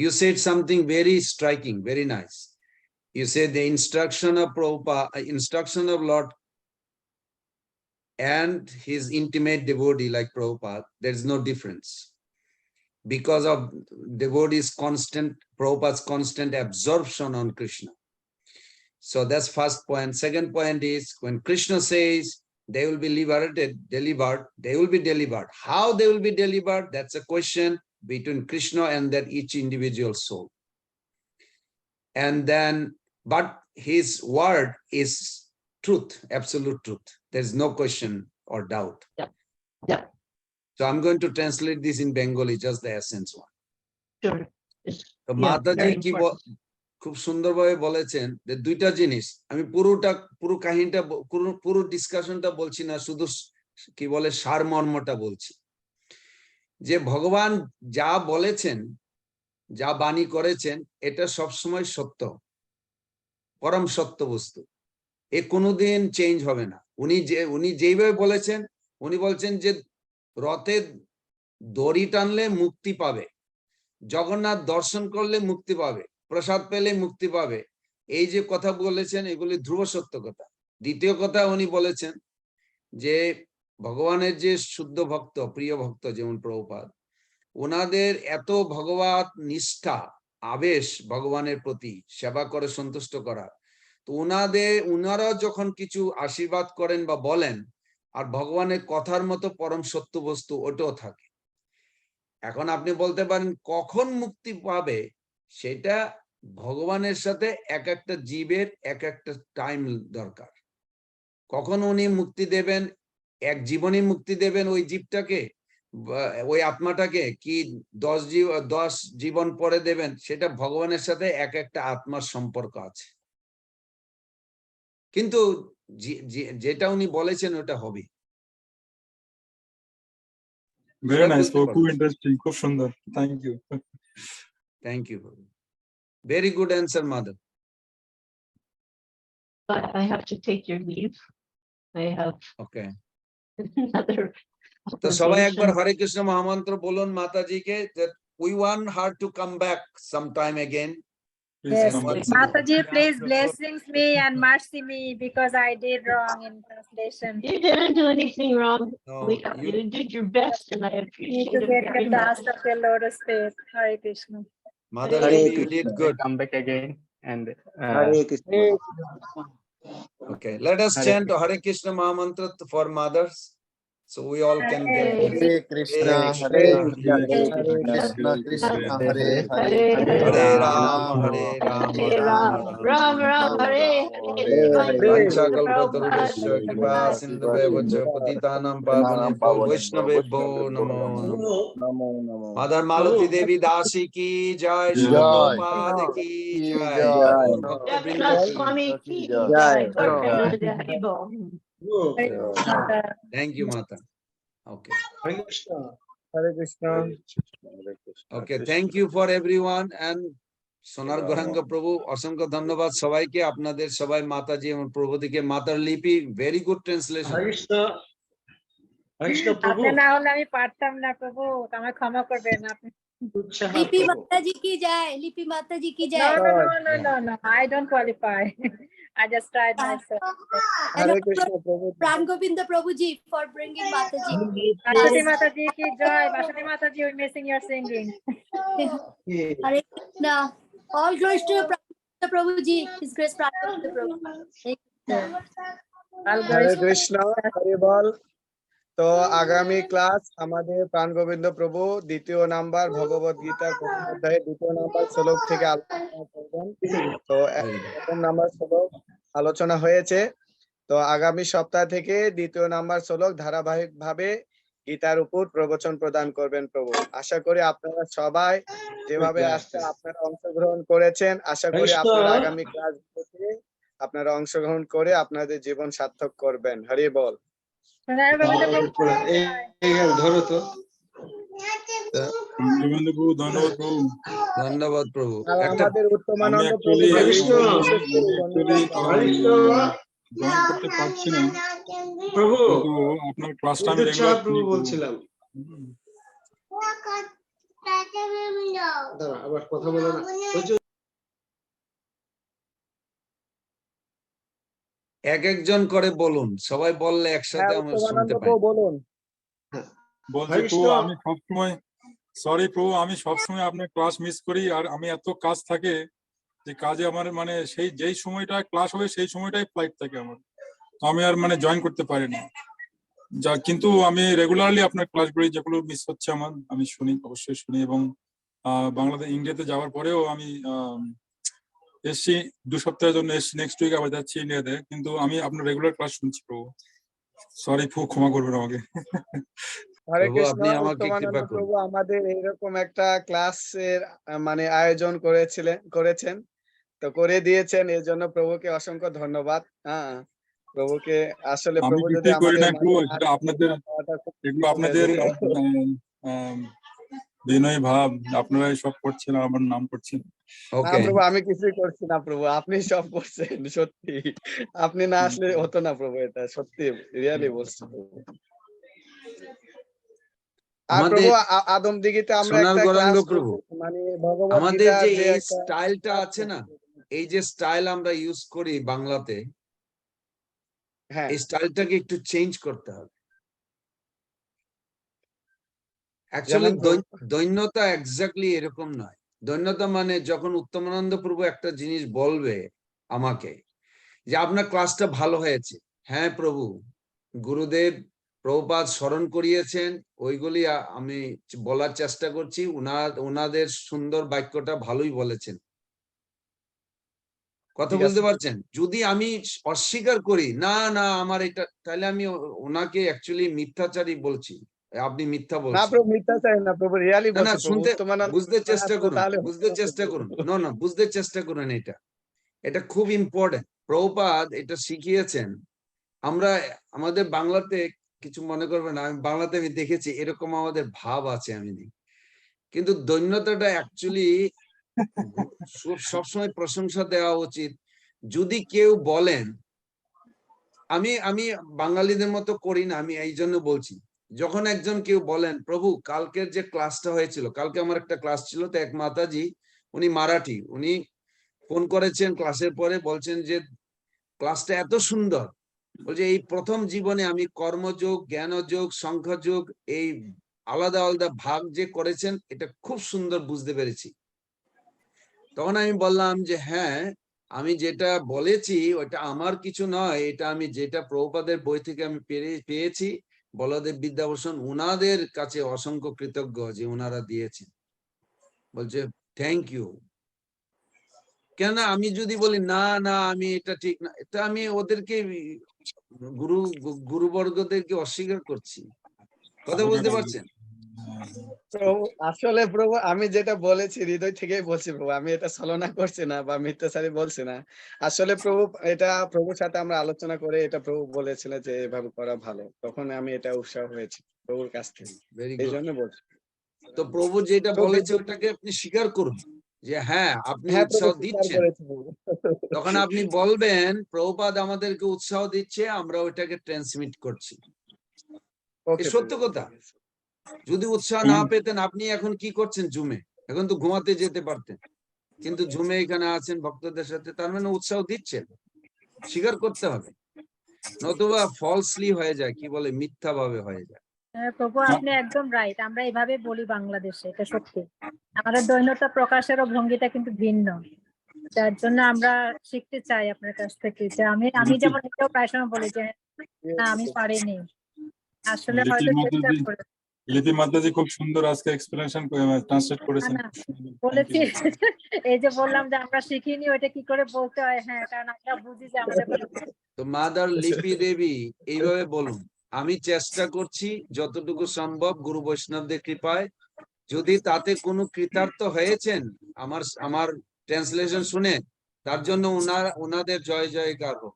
Speaker 1: you said something very striking, very nice. You said the instruction of Prabhupada, instruction of Lord and his intimate devotee like Prabhupada, there's no difference. Because of devotees' Prabhupada's constant absorption on Krishna. So that's first point. Second point is when Krishna says they will be delivered, they will be delivered. How they will be delivered? That's a question between Krishna and that each individual soul. And then, but his word is truth, absolute truth. There's no question or doubt.
Speaker 5: Yeah.
Speaker 1: So I'm going to translate this in Bengali, just the essence one.
Speaker 5: Sure.
Speaker 1: তো
Speaker 5: Yeah,
Speaker 1: মাতাজি
Speaker 5: very
Speaker 1: কি
Speaker 5: important.
Speaker 1: খুব সুন্দরভাবে বলেছেন যে দুইটা জিনিস, আমি পুরো কাহিনীটা পুরো ডিসকাশনটা বলছি না, শুধু কি বলে সারমর্মটা বলছি, যে ভগবান যা বলেছেন, যা বাণী করেছেন, এটা সবসময় সত্য, পরম সত্য বস্তু। এ কোনোদিন চেঞ্জ হবে না। উনি যেইভাবে বলেছেন, উনি বলছেন যে রথে দড়ি টানলে মুক্তি পাবে, জগন্নাথ দর্শন করলে মুক্তি পাবে, প্রসাদ পেলে মুক্তি পাবে। এই যে কথা বলেছেন, এগুলি ধ্রুব সত্য কথা। দ্বিতীয় কথা উনি বলেছেন যে ভগবানের যে শুদ্ধ ভক্ত, প্রিয় ভক্ত যেমন প্রভুপাদ, ওনাদের এত ভগবত নিষ্ঠা, আবেশ ভগবানের প্রতি সেবা করে সন্তুষ্ট করা, তো ওনারা যখন কিছু আশীর্বাদ করেন বা বলেন, আর ভগবানের কথার মতো পরম সত্য বস্তু ওটাও থাকে। এখন আপনি বলতে পারেন কখন মুক্তি পাবে, সেটা ভগবানের সাথে এক একটা জীবের এক একটা টাইম দরকার। কখন উনি মুক্তি দেবেন, এক জীবনে মুক্তি দেবেন ওই জীবটাকে, ওই আত্মাটাকে, কি 10 জীবন পরে দেবেন, সেটা ভগবানের সাথে এক একটা আত্মার সম্পর্ক আছে। কিন্তু যেটা উনি বলেছেন ওটা হবে।
Speaker 9: Very nice. খুব ইন্টারেস্টিং, খুব সুন্দর। Thank you.
Speaker 1: Thank you. Very good answer, mother.
Speaker 5: But I have to take your leave. I have
Speaker 1: Okay.
Speaker 5: another
Speaker 1: তো সবাই একবার
Speaker 5: obligation.
Speaker 1: হরে কৃষ্ণ মহামন্ত্র বলুন মাতাজিকে, that we want her to come back sometime again.
Speaker 9: Please
Speaker 6: Yes,
Speaker 9: come back.
Speaker 6: Mataji, please blessings me and mercy me because I did wrong in translation.
Speaker 5: You didn't do anything wrong.
Speaker 1: No,
Speaker 5: You did your best, and I
Speaker 6: Need
Speaker 5: appreciate
Speaker 6: to
Speaker 5: it
Speaker 6: get the
Speaker 5: very much.
Speaker 6: trust of your Lotus faith. Hare Krishna.
Speaker 1: Mother
Speaker 5: Hare
Speaker 1: Lily, you
Speaker 2: Krishna.
Speaker 1: did good.
Speaker 3: Come back again and
Speaker 2: Hare Krishna.
Speaker 1: Okay, let us
Speaker 3: Hare
Speaker 1: chant Hare Krishna Mahamantra for mothers, so we all can get
Speaker 6: Hare
Speaker 1: this.
Speaker 7: Hare Krishna, Hare Krishna, Krishna Krishna, Hare Hare,
Speaker 1: Hare Rama, Hare Rama,
Speaker 5: Hare
Speaker 1: Rama
Speaker 5: Ram,
Speaker 1: Rama.
Speaker 5: Ram Ram, Hare
Speaker 7: Hare Hare.
Speaker 1: Vanchakalpatarubhasya kripa sindhubhya patitanam pavanebhyo Vaishnavebhyo namo namo.
Speaker 7: Namo Namo.
Speaker 1: Mother Malati Devi Dasi ki jai, Srila
Speaker 9: Jai.
Speaker 1: Prabhupada ki jai,
Speaker 7: Jai.
Speaker 1: Gaur Bhakta Vrinda
Speaker 5: Jagannath
Speaker 1: ki.
Speaker 5: Swami ki
Speaker 7: Jai.
Speaker 5: jai. Gaur Hari Bol.
Speaker 1: Thank you, Mata. Okay.
Speaker 8: Hare Krishna. Hare Krishna.
Speaker 1: Okay, thank you for everyone and সোনার গৌরাঙ্গ প্রভু অসংখ্য ধন্যবাদ সবাইকে আপনাদের সবাই মাতাজি এবং প্রভুদিকে মাতার লিপি ভেরি গুড ট্রান্সলেশন
Speaker 6: আপনি না হলে আমি পারতাম না প্রভু, আমায় ক্ষমা করবেন আপনি।
Speaker 10: लिपि माता जी की जय, लिपि माता जी की
Speaker 6: No,
Speaker 10: जय।
Speaker 6: no, I don't qualify. I just tried myself.
Speaker 10: And
Speaker 8: Hare Krishna Prabhu.
Speaker 10: Pran Govinda Prabhu ji for bringing Mata ji.
Speaker 6: Basati Mata ji ki joy. Basati Mata ji, we're missing your singing.
Speaker 10: Hare Krishna. All glories to Pran Govinda Prabhu ji. His grace Pran Govinda Prabhu. Thank you.
Speaker 6: All
Speaker 8: Hare
Speaker 6: glories to-
Speaker 8: Krishna, Hari বল। তো আগামী class আমাদের প্রাণ গোবিন্দ প্রভু দ্বিতীয় number ভগবত গীতার প্রথম অধ্যায়ে দ্বিতীয় নাম্বার শ্লোক থেকে আলোচনা করবেন। তো প্রথম নাম্বার শ্লোক আলোচনা হয়েছে, তো আগামী সপ্তাহ থেকে দ্বিতীয় নাম্বার শ্লোক ধারাবাহিক ভাবে গীতার উপর প্রবচন প্রদান করবেন প্রভু। আশা করি আপনারা সবাই যেভাবে আজকে আপনারা অংশগ্রহণ করেছেন, আশা করি আপনারা আগামী ক্লাসগুলোতে আপনারা অংশগ্রহণ করে আপনাদের জীবন সার্থক করবেন। হরি বল।
Speaker 6: সোনার গোবিন্দ প্রভু
Speaker 8: ধরো তো।
Speaker 9: গোবিন্দ প্রভু, ধন্যবাদ প্রভু।
Speaker 1: ধন্যবাদ প্রভু।
Speaker 8: আর
Speaker 1: একটা
Speaker 8: আমাদের
Speaker 9: আমি
Speaker 8: উত্তমানন্দ
Speaker 9: অ্যাকচুয়ালি
Speaker 8: প্রভুকে বিশেষ করে ধন্যবাদ জানাই।
Speaker 9: জয়েন করতে পারছি না,
Speaker 8: প্রভু
Speaker 9: কিন্তু আপনার ক্লাসটা আমি রেগুলার
Speaker 8: প্রভু বলছিলাম, দাঁড়া, আবার কথা বলো না।
Speaker 1: এক একজন করে বলুন, সবাই বললে একসাথে
Speaker 8: হ্যাঁ,
Speaker 1: আমরা
Speaker 8: উত্তমানন্দ
Speaker 1: শুনতে পাই।
Speaker 8: প্রভু বলুন।
Speaker 9: বলছি প্রভু, আমি সবসময় সরি প্রভু, আমি সবসময় আপনার ক্লাস মিস করি, আর আমি এত কাজ থাকে যে কাজে আমার মানে সেই যেই সময়টা ক্লাস হবে সেই সময়টাই ফ্লাইট থাকে আমার, তো আমি আর মানে জয়েন করতে পারি না। যা কিন্তু আমি রেগুলারলি আপনার ক্লাসগুলি যেগুলো মিস হচ্ছে আমার, আমি শুনি, অবশ্যই শুনি। এবং বাংলাদেশ ইন্ডিয়াতে যাওয়ার পরেও আমি এসছি 2 সপ্তাহের জন্য, এসছি, নেক্সট উইক আবার যাচ্ছি ইন্ডিয়াতে, কিন্তু আমি আপনার রেগুলার ক্লাস শুনছি প্রভু। সরি প্রভু, ক্ষমা করবেন আমাকে।
Speaker 8: হরে
Speaker 1: প্রভু,
Speaker 8: কৃষ্ণ।
Speaker 1: আপনি আমাকে
Speaker 8: উত্তমানন্দ
Speaker 1: কৃপা করুন।
Speaker 8: প্রভু আমাদের এইরকম একটা ক্লাসের মানে আয়োজন করেছেন, তো করে দিয়েছেন, এর জন্য প্রভুকে অসংখ্য ধন্যবাদ। হ্যাঁ, প্রভুকে আসলে
Speaker 9: আমি
Speaker 8: প্রভু যদি
Speaker 9: কিছুই করি
Speaker 8: আমাদের
Speaker 9: না প্রভু,
Speaker 8: মাঝে না
Speaker 9: এটা আপনাদের,
Speaker 8: থাকতো, খুব
Speaker 9: এগুলো
Speaker 8: হয়ে
Speaker 9: আপনাদের
Speaker 8: যেত।
Speaker 9: বিনয় ভাব, আপনারাই সব করছেন, আমার নাম করছেন।
Speaker 8: না
Speaker 1: ওকে,
Speaker 8: প্রভু, আমি কিছুই করছি না প্রভু, আপনি সব করছেন, সত্যি। আপনি না আসলে হতো না প্রভু, এটা সত্যি রিয়েলি বলছি প্রভু। আর
Speaker 1: আমাদের
Speaker 8: প্রভু আদম দিঘিতে আমরা
Speaker 1: সোনার
Speaker 8: একটা
Speaker 1: গৌরাঙ্গ
Speaker 8: ক্লাস
Speaker 1: প্রভু,
Speaker 8: মানে ভগবত
Speaker 1: আমাদের
Speaker 8: গীতার
Speaker 1: যে
Speaker 8: যে
Speaker 1: এই
Speaker 8: একটা
Speaker 1: স্টাইলটা আছে না, এই যে স্টাইল আমরা ইউজ করি বাংলাতে,
Speaker 8: হ্যাঁ
Speaker 1: এই স্টাইলটাকে একটু চেঞ্জ করতে হবে। অ্যাকচুয়ালি
Speaker 8: যেমন প্রভু?
Speaker 1: দৈন্যতা এক্স্যাক্টলি এরকম নয়। দৈন্যতা মানে যখন উত্তমানন্দ প্রভু একটা জিনিস বলবে আমাকে যে আপনার ক্লাসটা ভালো হয়েছে, হ্যাঁ প্রভু, গুরুদেব প্রভুপাদ স্মরণ করিয়েছেন, ওইগুলি আমি বলার চেষ্টা করছি, ওনাদের সুন্দর বাক্যটা ভালোই বলেছেন। কথা
Speaker 8: ঠিক
Speaker 1: বুঝতে
Speaker 8: আছে।
Speaker 1: পারছেন? যদি আমি অস্বীকার করি না না আমার এটা, তাহলে আমি ওনাকে অ্যাকচুয়ালি মিথ্যাচারী বলছি, আপনি মিথ্যা
Speaker 8: না
Speaker 1: বলছেন।
Speaker 8: প্রভু, মিথ্যা চাই না প্রভু, রিয়ালি
Speaker 1: না না,
Speaker 8: বলছি প্রভু।
Speaker 1: শুনতে,
Speaker 8: উত্তমানন্দ
Speaker 1: বুঝতে চেষ্টা
Speaker 8: আসতো
Speaker 1: করুন,
Speaker 8: তাহলে
Speaker 1: বুঝতে
Speaker 8: হতো না
Speaker 1: চেষ্টা
Speaker 8: প্রভু।
Speaker 1: করুন। না, বুঝতে চেষ্টা করুন, এটা খুব ইম্পর্টেন্ট। প্রভুপাদ এটা শিখিয়েছেন। আমরা আমাদের বাংলাতে কিছু মনে করবেন না, আমি বাংলাতে আমি দেখেছি এরকম আমাদের ভাব আছে, আমি নেই, কিন্তু দৈন্যতাটা অ্যাকচুয়ালি সবসময় প্রশংসা দেওয়া উচিত। যদি কেউ বলেন, আমি বাঙালিদের মতো করি না, আমি এই জন্য বলছি, যখন একজন কেউ বলেন প্রভু কালকের যে ক্লাসটা হয়েছিল, কালকে আমার একটা ক্লাস ছিল, তো এক মাতাজি, উনি মারাঠি, উনি ফোন করেছেন ক্লাসের পরে, বলছেন যে ক্লাসটা এত সুন্দর, বলছে এই প্রথম জীবনে আমি কর্মযোগ, জ্ঞানযোগ, সংখ্যাযোগ এই আলাদা আলাদা ভাগ যে করেছেন এটা খুব সুন্দর বুঝতে পেরেছি। তখন আমি বললাম যে হ্যাঁ, আমি যেটা বলেছি ওটা আমার কিছু নয়, এটা আমি যেটা প্রভুপাদের বই থেকে আমি পেয়েছি, বলদেব বিদ্যাভূষণ উনাদের কাছে অসংখ্য কৃতজ্ঞ যে ওনারা দিয়েছেন। বলছে থ্যাংক ইউ। কেন আমি যদি বলি না না আমি এটা ঠিক না, এটা আমি ওদেরকে গুরুবর্গদেরকে অস্বীকার করছি। কথা বুঝতে পারছেন?
Speaker 8: প্রভু আসলে প্রভু আমি যেটা বলেছি হৃদয় থেকেই বলছি প্রভু, আমি এটা ছলনা করছি না বা মিথ্যাচারী বলছি না। আসলে প্রভু এটা প্রভুর সাথে আমরা আলোচনা করে এটা প্রভু বলেছিলেন যে এভাবে করা ভালো, তখন আমি এটা উৎসাহ হয়েছি প্রভুর কাছ থেকে,
Speaker 1: ভেরি
Speaker 8: এই
Speaker 1: গুড।
Speaker 8: জন্য বলছি।
Speaker 1: তো প্রভু যেটা
Speaker 8: প্রভু
Speaker 1: বলেছে
Speaker 8: বিদ্যুৎ,
Speaker 1: ওটাকে আপনি স্বীকার করুন যে হ্যাঁ আপনি
Speaker 8: হ্যাঁ প্রভু
Speaker 1: উৎসাহ
Speaker 8: স্বীকার
Speaker 1: দিচ্ছেন।
Speaker 8: করেছি প্রভু।
Speaker 1: তখন আপনি বলবেন প্রভুপাদ আমাদেরকে উৎসাহ দিচ্ছে, আমরা ওইটাকে ট্রান্সমিট করছি। এই
Speaker 8: ওকে
Speaker 1: সত্য
Speaker 8: প্রভু,
Speaker 1: কথা।
Speaker 8: ঠিক আছে।
Speaker 1: যদি উৎসাহ না পেতেন, আপনি এখন কি করছেন জুমে? এখন তো ঘুমাতে যেতে পারতেন, কিন্তু জুমে এখানে আছেন ভক্তদের সাথে, তার মানে উৎসাহ দিচ্ছেন। স্বীকার করতে হবে, নতুবা ফলসলি হয়ে যায়, কি বলে মিথ্যা ভাবে হয়ে যায়।
Speaker 6: হ্যাঁ প্রভু, আপনি একদম রাইট। আমরা এইভাবে বলি বাংলাদেশে, এটা সত্যি। আমাদের দৈন্যতা প্রকাশেরও ভঙ্গিটা কিন্তু ভিন্ন। যার জন্য আমরা শিখতে চাই আপনার কাছ থেকে, যে আমি যেমন এটাও প্রায় সময় বলি যে না আমি পারিনি, আসলে হয়তো চেষ্টা করে।
Speaker 9: লিপি মাতাজি খুব সুন্দর আজকে এক্সপ্লেনেশন ট্রান্সলেট করেছেন।
Speaker 6: না, বলেছি এই যে বললাম যে আমরা শিখিনি ওইটা কি করে বলতে হয়। হ্যাঁ, কারণ আমরা বুঝি যে আমাদের
Speaker 1: তো মাদার লিপি দেবী এইভাবে বলুন, আমি চেষ্টা করছি যতটুকু সম্ভব গুরু বৈষ্ণবদের কৃপায়, যদি তাতে কোনো কৃতার্থ হয়েছেন আমার আমার ট্রান্সলেশন শুনে, তার জন্য ওনাদের জয় জয়কার হোক।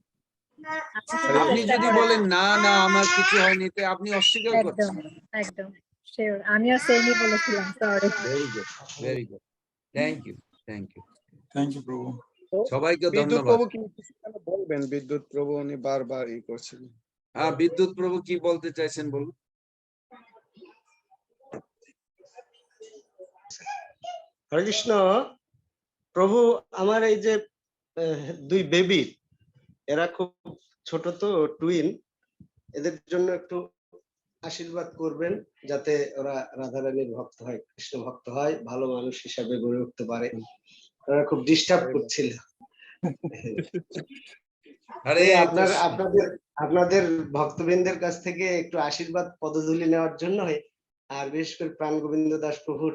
Speaker 1: আপনি
Speaker 6: চেষ্টা
Speaker 1: যদি
Speaker 6: করেছি।
Speaker 1: বলেন না না আমার কিছু হয়নি, তে আপনি অস্বীকার
Speaker 6: একদম
Speaker 1: করছেন।
Speaker 6: একদম শিওর, আমিও সেমই বলেছিলাম, sorry.
Speaker 1: Very good, very good, thank you, thank you,
Speaker 9: thank you Prabhu.
Speaker 1: সবাইকে
Speaker 8: বিদ্যুৎ
Speaker 1: ধন্যবাদ।
Speaker 8: প্রভু কি কিছু যেন বলবেন? বিদ্যুৎ প্রভু উনি বারবার ই করছেন।
Speaker 1: হ্যাঁ, বিদ্যুৎ প্রভু কি বলতে চাইছেন বলুন।
Speaker 2: হরে কৃষ্ণ প্রভু, আমার এই যে দুই বেবি, এরা খুব ছোট তো, টুইন, এদের জন্য একটু আশীর্বাদ করবেন যাতে ওরা রাধারানীর ভক্ত হয়, কৃষ্ণ ভক্ত হয়, ভালো মানুষ হিসাবে গড়ে উঠতে পারে। ওরা খুব ডিস্টার্ব করছিল।
Speaker 1: আরে
Speaker 2: আপনাদের ভক্তবৃন্দের কাছ থেকে একটু আশীর্বাদ পদধূলি নেওয়ার জন্য, আর বিশেষ করে প্রাণ গোবিন্দ দাস প্রভুর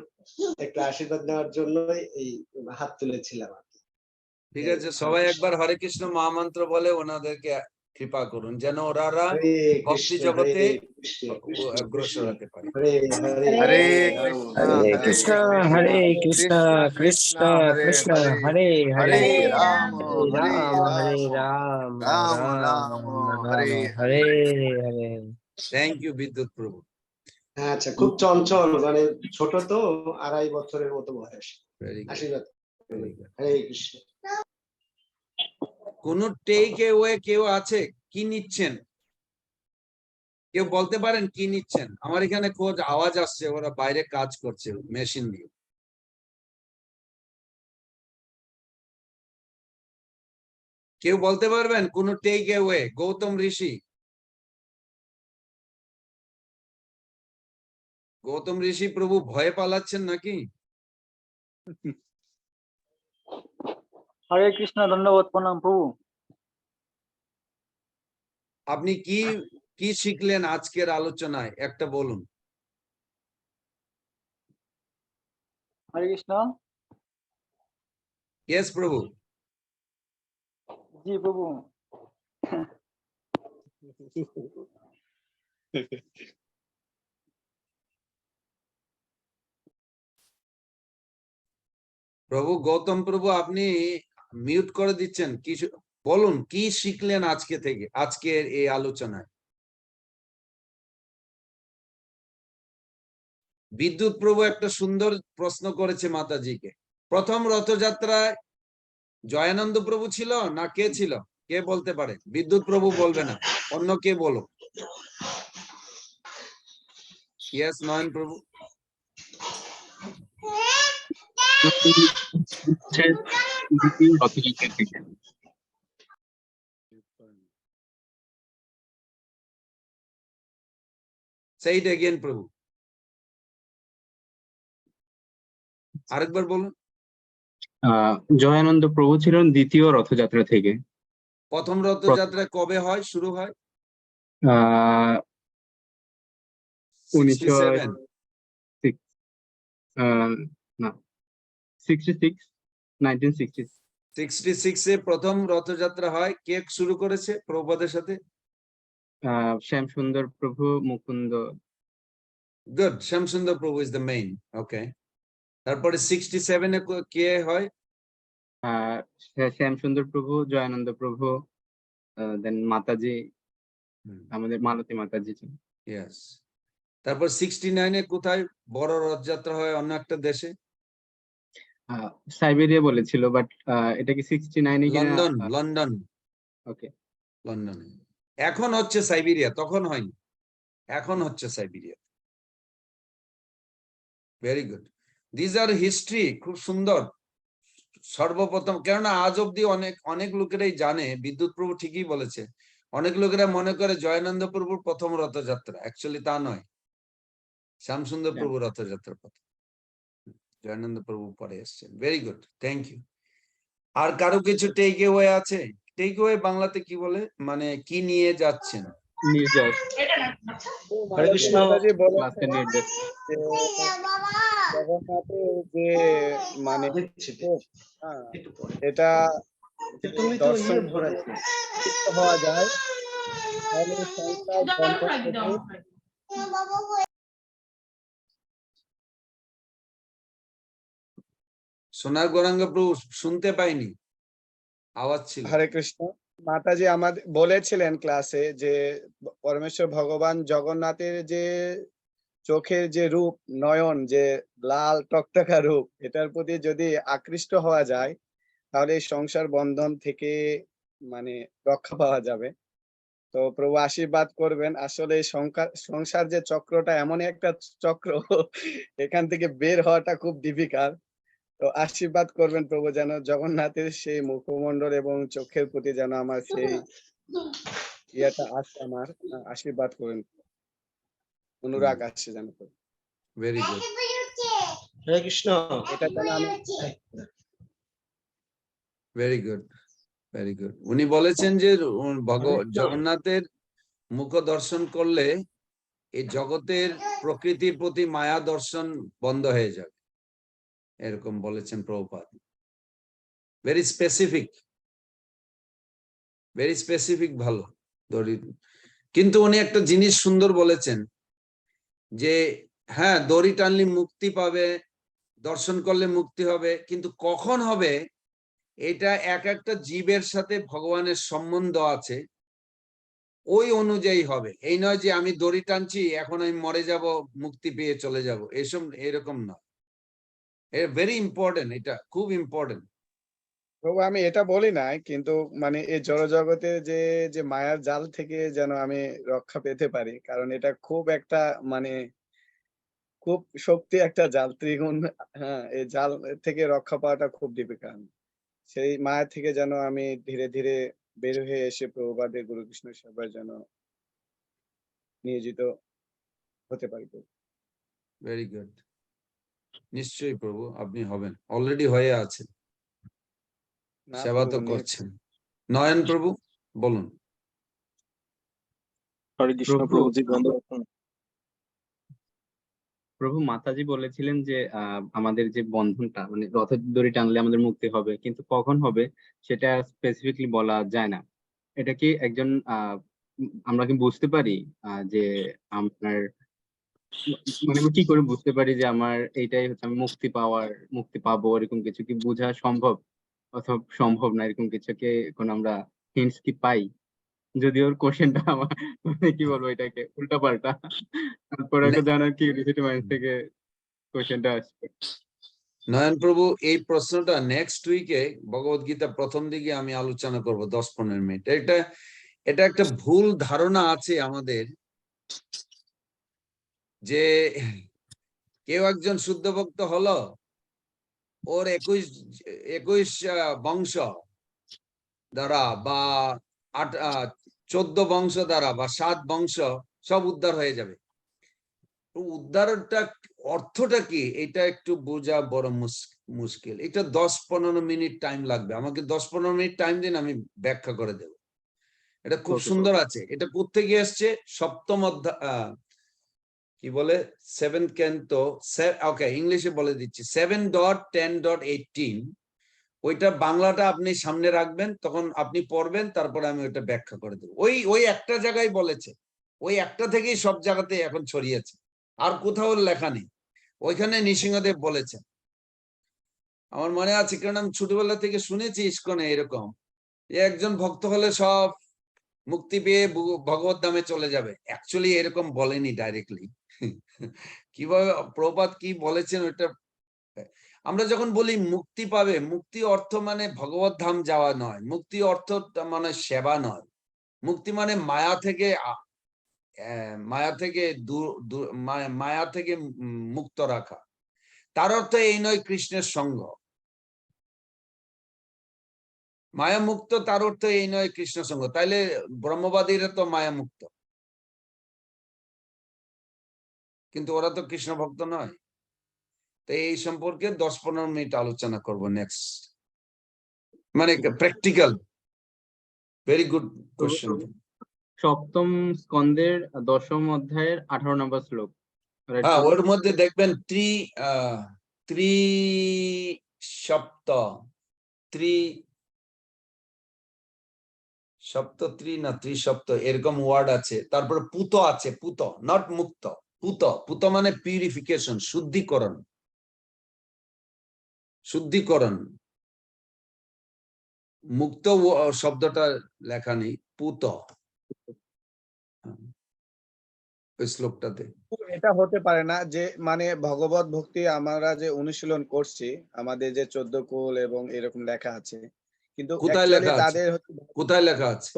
Speaker 2: একটু আশীর্বাদ নেওয়ার জন্য এই হাত তুলেছিলাম।
Speaker 1: ঠিক আছে, সবাই একবার হরে কৃষ্ণ মহামন্ত্র বলে ওনাদেরকে কৃপা করুন, যেন ওনারা
Speaker 2: হরে
Speaker 1: ভক্তি
Speaker 2: কৃষ্ণ
Speaker 1: জগতে
Speaker 2: হরে কৃষ্ণ কৃষ্ণ
Speaker 1: অগ্রসর
Speaker 2: কৃষ্ণ
Speaker 1: হতে পারে।
Speaker 2: হরে হরে
Speaker 7: হরে
Speaker 2: রাম
Speaker 7: কৃষ্ণ
Speaker 2: হরে
Speaker 7: কৃষ্ণ
Speaker 11: হরে
Speaker 7: কৃষ্ণ
Speaker 11: কৃষ্ণ
Speaker 7: কৃষ্ণ
Speaker 11: কৃষ্ণ
Speaker 7: হরে
Speaker 11: হরে
Speaker 7: হরে
Speaker 11: হরে
Speaker 7: রাম
Speaker 11: হরে
Speaker 7: হরে
Speaker 11: রাম হরে
Speaker 7: রাম
Speaker 11: রাম
Speaker 7: রাম
Speaker 11: রাম
Speaker 7: রাম
Speaker 11: রাম
Speaker 7: হরে
Speaker 11: হরে
Speaker 7: হরে।
Speaker 11: হরে।
Speaker 1: থ্যাংক ইউ বিদ্যুৎ প্রভু।
Speaker 2: আচ্ছা, খুব চঞ্চল, মানে ছোট তো, 2.5 বছরের মতো বয়স।
Speaker 1: ভেরি গুড,
Speaker 2: আশীর্বাদ
Speaker 1: ভেরি গুড।
Speaker 2: হরে কৃষ্ণ।
Speaker 1: কোন টেক অ্যাওয়ে কেউ আছে? কি নিচ্ছেন? কেউ বলতে পারেন কি নিচ্ছেন? আমার এখানে খোঁজ আওয়াজ আসছে, ওরা বাইরে কাজ করছে মেশিন দিয়ে। কেউ বলতে পারবেন কোন টেক অ্যাওয়ে? গৌতম ঋষি, গৌতম ঋষি প্রভু ভয়ে পালাচ্ছেন নাকি?
Speaker 4: হরে কৃষ্ণ, ধন্যবাদ, প্রণাম প্রভু।
Speaker 1: আপনি কি কি শিখলেন আজকের আলোচনায় একটা বলুন।
Speaker 4: হরে কৃষ্ণ।
Speaker 1: ইয়েস প্রভু।
Speaker 4: জি প্রভু।
Speaker 1: প্রভু গৌতম প্রভু আপনি মিউট করে দিচ্ছেন, কি বলুন কি শিখলেন আজকে থেকে, আজকের এই আলোচনায়। বিদ্যুৎ প্রভু একটা সুন্দর প্রশ্ন করেছে মাতাজিকে, প্রথম রথযাত্রায় জয়ানন্দ প্রভু ছিল না কে ছিল? কে বলতে পারে? বিদ্যুৎ প্রভু বলবে না, অন্য কে বলো। ইয়েস নয়ন প্রভু।
Speaker 3: দ্বিতীয় রথযাত্রা থেকে।
Speaker 1: Say it again, প্রভু। আরেকবার বলুন।
Speaker 3: জয়ানন্দ প্রভু ছিলেন দ্বিতীয় রথযাত্রা থেকে।
Speaker 1: প্রথম রথযাত্রা কবে হয়, শুরু হয়?
Speaker 3: 1966 না
Speaker 1: 66 এ প্রথম রথযাত্রা হয়। কে শুরু করেছে প্রভুপাদের সাথে?
Speaker 3: শ্যাম সুন্দর প্রভু, মুকুন্দ।
Speaker 1: গুড, শ্যামসুন্দর প্রভু ইজ দ্য মেইন। ওকে, তারপরে 67 এ কে হয়?
Speaker 3: শ্যাম সুন্দর প্রভু, জয়ানন্দ প্রভু, দেন মাতাজি, আমাদের মালতী মাতাজি।
Speaker 1: ইয়েস। তারপর 69 এ কোথায় বড় রথযাত্রা হয় অন্য একটা দেশে?
Speaker 3: সাইবেরিয়া বলেছিল, বাট এটা কি 69 এ কিনা?
Speaker 1: London, London.
Speaker 3: ওকে,
Speaker 1: লন্ডনে এখন হচ্ছে সাইবেরিয়া, তখন হয়নি, এখন হচ্ছে সাইবেরিয়া। ভেরি গুড, দিস আর হিস্ট্রি, খুব সুন্দর। সর্বপ্রথম, কেননা আজ অব্দি অনেক লোকেরাই জানে, বিদ্যুৎ প্রভু ঠিকই বলেছে, অনেক লোকেরা মনে করে জয়ানন্দ প্রভুর প্রথম রথযাত্রা, অ্যাকচুয়ালি তা নয়, শ্যামসুন্দর প্রভু রথযাত্রা প্রথম, জয়ানন্দ প্রভু পরে এসছেন। Very good, thank you. আর কারো কিছু টেক অ্যাওয়ে আছে? টেক অ্যাওয়ে বাংলাতে কি বলে, মানে কি নিয়ে যাচ্ছেন?
Speaker 3: নির্দেশ।
Speaker 2: হরে কৃষ্ণ।
Speaker 8: মাতাজি বলেছেন
Speaker 3: নির্দেশ।
Speaker 8: যে জগন্নাথের যে মানে এটা
Speaker 2: তুমি তো
Speaker 8: দর্শন
Speaker 2: ইয়ে ভরাইছো।
Speaker 8: হওয়া যায়, তাহলে সংসার বন্ধন থেকে
Speaker 1: সোনার গৌরাঙ্গ প্রভু শুনতে পাইনি, আওয়াজ ছিল।
Speaker 8: হরে কৃষ্ণ। মাতাজি আমাদের বলেছিলেন ক্লাসে যে পরমেশ্বর ভগবান জগন্নাথের যে চোখের যে রূপ, নয়ন যে লাল টকটকা রূপ, এটার প্রতি যদি আকৃষ্ট হওয়া যায় তাহলে এই সংসার বন্ধন থেকে মানে রক্ষা পাওয়া যাবে। তো প্রভু আশীর্বাদ করবেন। আসলে এই সংসার যে চক্রটা এমন একটা চক্র, এখান থেকে বের হওয়াটা খুব ডিফিকাল্ট। তো আশীর্বাদ করবেন প্রভু, যেন জগন্নাথের সেই মুখমণ্ডল এবং চোখের প্রতি যেন আমার সেই ইয়েটা আসে, আমার আশীর্বাদ করেন, অনুরাগ আসছে যেন।
Speaker 1: ভেরি গুড,
Speaker 2: হরে কৃষ্ণ।
Speaker 8: এটা যেন আমি
Speaker 1: ভেরি গুড, ভেরি গুড। উনি বলেছেন যে জগন্নাথের মুখ দর্শন করলে এই জগতের প্রকৃতির প্রতি মায়া দর্শন বন্ধ হয়ে যাবে, এরকম বলেছেন Prabhupada. Very specific, very specific, ভালো। কিন্তু উনি একটা জিনিস সুন্দর বলেছেন যে হ্যাঁ, দড়ি টানলে মুক্তি পাবে, দর্শন করলে মুক্তি হবে, কিন্তু কখন হবে এটা এক একটা জীবের সাথে ভগবানের সম্বন্ধ আছে, ওই অনুযায়ী হবে। এই নয় যে আমি দড়ি টানছি, এখন আমি মরে যাব, মুক্তি পেয়ে চলে যাব, এসব এরকম নয়। ভেরি ইম্পর্টেন্ট, এটা খুব ইম্পর্টেন্ট।
Speaker 8: প্রভু আমি এটা বলি নাই, কিন্তু মানে এই জড়জগতে যে যে মায়ার জাল থেকে যেন আমি রক্ষা পেতে পারি, কারণ এটা খুব একটা মানে খুব শক্তি একটা জাল, ত্রিগুণ। হ্যাঁ, এই জাল থেকে রক্ষা পাওয়াটা খুব ডিফিকাল্ট। সেই মায়া থেকে যেন আমি ধীরে ধীরে বের হয়ে এসে প্রভুপাদের গুরু কৃষ্ণ সেবার যেন নিয়োজিত হতে পারি।
Speaker 1: ভেরি গুড, নিশ্চয়ই প্রভু আপনি হবেন, অলরেডি হয়ে আছেন,
Speaker 8: না
Speaker 1: সেবা তো
Speaker 8: প্রভু,
Speaker 1: করছেন। নয়ন প্রভু বলুন।
Speaker 11: হরে কৃষ্ণ প্রভুজি,
Speaker 3: প্রভু মাতাজি বলেছিলেন যে আমাদের যে বন্ধনটা, মানে রথের দড়ি টানলে আমাদের মুক্তি হবে, কিন্তু কখন হবে সেটা স্পেসিফিকলি বলা যায় না। এটা কি একজন আমরা কি বুঝতে পারি যে আপনার মানে কি করে বুঝতে পারি যে আমার এইটাই হচ্ছে আমি মুক্তি পাবো, এরকম কিছু কি বোঝা সম্ভব অথবা সম্ভব না, এরকম কিছু কি কোন আমরা হিন্টস কি পাই? যদিও ওর কোশ্চেনটা আমার মানে কি বলবো, এটাকে উল্টা পাল্টা, তারপরে জানার কিউরিওসিটি মাইন্ড থেকে কোশ্চেনটা আসছে।
Speaker 1: নয়ন প্রভু এই প্রশ্নটা নেক্সট উইকে ভগবত গীতা প্রথম দিকে আমি আলোচনা করব 10-15 মিনিট। এটা একটা ভুল ধারণা আছে আমাদের যে কেউ একজন শুদ্ধ ভক্ত হলো, ওর 21 বংশ দ্বারা বা 14 বংশ দ্বারা বা 7 বংশ সব উদ্ধার হয়ে যাবে। উদ্ধারটা অর্থটা কি এটা একটু বোঝা বড় মুশকিল। এটা 10-15 মিনিট টাইম লাগবে, আমাকে 10-15 মিনিট টাইম দিন, আমি ব্যাখ্যা করে দেব। এটা খুব সুন্দর আছে। এটা কোত্থেকে এসছে? সপ্তম অধ্যায়, কি বলে 7th ক্যান্টো, ওকে ইংলিশে বলে দিচ্ছি, 7.10.18। ওইটা বাংলাটা আপনি সামনে রাখবেন, তখন আপনি পড়বেন, তারপরে আমি ওইটা ব্যাখ্যা করে দেবো। ওই একটা জায়গায় বলেছে, ওই একটা থেকেই সব জায়গাতে এখন ছড়িয়েছে, আর কোথাও লেখা নেই। ওইখানে নৃসিংহদেব বলেছেন। আমার মনে আছে, কারণ আমি ছোটবেলা থেকে শুনেছি ইস্কনে এরকম, যে একজন ভক্ত হলে সব মুক্তি পেয়ে ভগবত ধামে চলে যাবে। অ্যাকচুয়ালি এরকম বলেনি ডাইরেক্টলি। কিভাবে প্রভুপাদ কি বলেছেন ওইটা, আমরা যখন বলি মুক্তি পাবে, মুক্তি অর্থ মানে ভগবত ধাম যাওয়া নয়, মুক্তি অর্থ মানে সেবা নয়, মুক্তি মানে মায়া থেকে মায়া থেকে মুক্ত রাখা। তার অর্থ এই নয় কৃষ্ণের সঙ্গ। মায়া মুক্ত তার অর্থ এই নয় কৃষ্ণ সঙ্গ। তাইলে ব্রহ্মবাদীরা তো মায়া মুক্ত, কিন্তু ওরা তো কৃষ্ণ ভক্ত নয়। তো এই সম্পর্কে 10-15 মিনিট আলোচনা করব নেক্সট, মানে প্র্যাকটিক্যাল। Very good question.
Speaker 3: সপ্তম স্কন্দের 10ম অধ্যায়ের 18 নম্বর শ্লোক।
Speaker 1: হ্যাঁ, ওর মধ্যে দেখবেন ত্রিসপ্ত এরকম ওয়ার্ড আছে। তারপরে পুত আছে, পুত নট মুক্ত, পুত। পুত মানে পিউরিফিকেশন, শুদ্ধিকরণ। শুদ্ধিকরণ, মুক্ত শব্দটা লেখা নেই, পুত ওই শ্লোকটাতে।
Speaker 8: এটা হতে পারে না যে মানে ভগবত ভক্তি আমরা যে অনুশীলন করছি, আমাদের যে 14 কুল এবং এরকম লেখা আছে, কিন্তু
Speaker 1: কোথায়
Speaker 8: actually
Speaker 1: লেখা আছে?
Speaker 8: তাদের
Speaker 1: কোথায় লেখা আছে?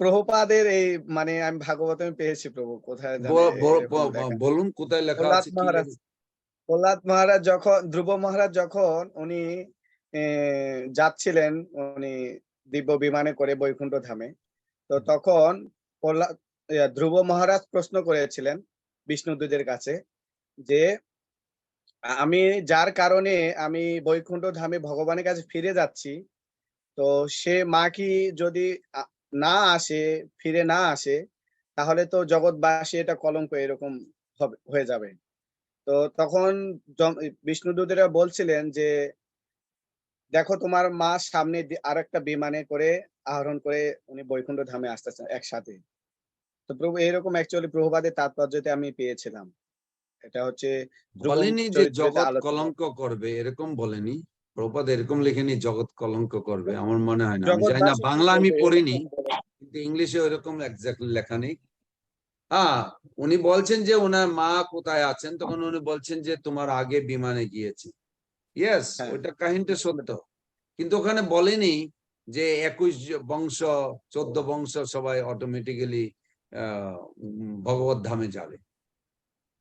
Speaker 8: প্রভুপাদের এই মানে আমি ভাগবতমে পেয়েছি প্রভু, কোথায় জানে এরকম লেখা।
Speaker 1: বলুন কোথায় লেখা
Speaker 8: প্রহ্লাদ
Speaker 1: আছে, কি
Speaker 8: মহারাজ,
Speaker 1: লেখা?
Speaker 8: প্রহ্লাদ মহারাজ যখন, ধ্রুব মহারাজ যখন উনি যাচ্ছিলেন উনি দিব্য বিমানে করে বৈকুণ্ঠ ধামে, তো তখন ধ্রুব মহারাজ প্রশ্ন করেছিলেন বিষ্ণুদূতের কাছে যে আমি যার কারণে আমি বৈকুণ্ঠ ধামে ভগবানের কাছে ফিরে যাচ্ছি, তো সে মা কি যদি না আসে, ফিরে না আসে, তাহলে তো জগৎবাসী এটা কলঙ্ক এরকম হয়ে যাবে। তো তখন বিষ্ণুদূতেরা বলছিলেন যে দেখো তোমার মা সামনে আরেকটা বিমানে করে আহরণ করে উনি বৈকুণ্ঠ ধামে আসতেছেন একসাথে। তো প্রভু এরকম অ্যাকচুয়ালি প্রভুপাদের তাৎপর্যতে আমি পেয়েছিলাম। এটা হচ্ছে
Speaker 1: বলেনি যে জগৎ
Speaker 8: আলোচনা।
Speaker 1: কলঙ্ক করবে, এরকম বলেনি প্রভুপাদ, এরকম লেখেনি জগৎ কলঙ্ক করবে, আমার মনে হয় না। আমি জানি না,
Speaker 8: জগৎবাসী কি
Speaker 1: বাংলা আমি
Speaker 8: করবে
Speaker 1: পড়িনি,
Speaker 8: এরকম বলে।
Speaker 1: কিন্তু ইংলিশে ওইরকম এক্স্যাক্টলি লেখা নেই। উনি বলছেন যে ওনার মা কোথায় আছেন, তখন উনি বলছেন যে তোমার আগে বিমানে গিয়েছে। ইয়েস,
Speaker 8: হ্যাঁ,
Speaker 1: ওইটা কাহিনীটা সত্য, কিন্তু ওখানে বলেনি যে 21 বংশ 14 বংশ সবাই অটোমেটিক্যালি ভগবত ধামে যাবে।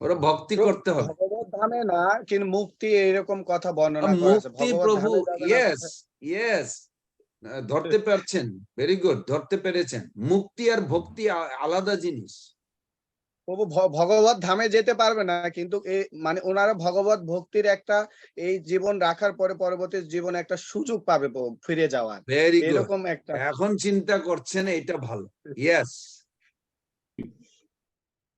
Speaker 1: ওরা ভক্তি করতে হবে।
Speaker 8: ভগবত ধামে না, কিন্তু মুক্তি এরকম কথা বর্ণনা করা আছে।
Speaker 1: মুক্তি
Speaker 8: ভগবত
Speaker 1: প্রভু,
Speaker 8: ধামে যাবে না
Speaker 1: ইয়েস ইয়েস, ধরতে পারছেন, ভেরি গুড, ধরতে পেরেছেন। মুক্তি আর ভক্তি আলাদা জিনিস।
Speaker 8: প্রভু ভগবত ধামে যেতে পারবে না, কিন্তু মানে ওনারা ভগবত ভক্তির একটা এই জীবন রাখার পরে পরবর্তী জীবনে একটা সুযোগ পাবে ফিরে যাওয়ার,
Speaker 1: ভেরি গুড,
Speaker 8: এরকম একটা।
Speaker 1: এখন চিন্তা করছেন, এটা ভালো। ইয়েস,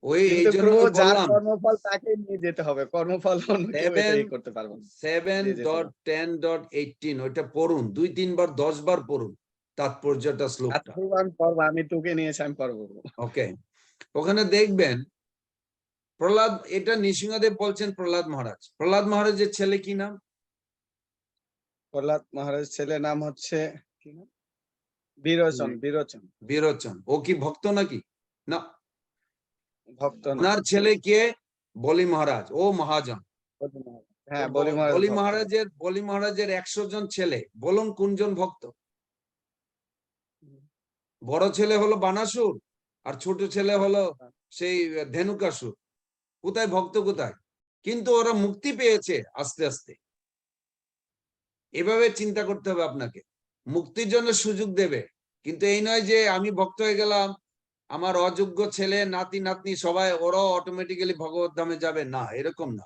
Speaker 1: ওই এই
Speaker 8: কিন্তু
Speaker 1: জন্য
Speaker 8: প্রভু যার
Speaker 1: বললাম
Speaker 8: কর্মফল তাকে নিয়ে যেতে হবে, কর্মফল অন্য কেউ এটা করতে পারবে না।
Speaker 1: 7.10.18 ওইটা পড়ুন, 2-3 বার 10 বার পড়ুন তাৎপর্যটা, শ্লোকটা।
Speaker 8: আমি পড়বো, আমি টুকে নিয়েছি, আমি পড়বো।
Speaker 1: ওকে, ওখানে দেখবেন প্রহ্লাদ, এটা নৃসিংহদেব বলছেন প্রহ্লাদ মহারাজ। প্রহ্লাদ মহারাজের ছেলে কি নাম?
Speaker 8: প্রহ্লাদ মহারাজের ছেলের নাম হচ্ছে কি নাম? বিরোচন। বিরোচন।
Speaker 1: বিরোচন। ও কি ভক্ত নাকি? না,
Speaker 8: ভক্ত না।
Speaker 1: ওনার ছেলে কে? বলি মহারাজ, ও মহাজন।
Speaker 8: হ্যাঁ, বলি মহারাজ
Speaker 1: বলি
Speaker 8: ভক্ত।
Speaker 1: মহারাজের 100 জন ছেলে, বলুন কোনজন ভক্ত? বড় ছেলে হলো বানাসুর, আর ছোট ছেলে হলো সেই ধেনুকাসুর। কোথায় ভক্ত, কোথায়? কিন্তু ওরা মুক্তি পেয়েছে আস্তে আস্তে। এভাবে চিন্তা করতে হবে আপনাকে, মুক্তির জন্য সুযোগ দেবে, কিন্তু এই নয় যে আমি ভক্ত হয়ে গেলাম, আমার অযোগ্য ছেলে নাতি নাতনি সবাই ওরাও অটোমেটিক্যালি ভগবত ধামে যাবে, না, এরকম না।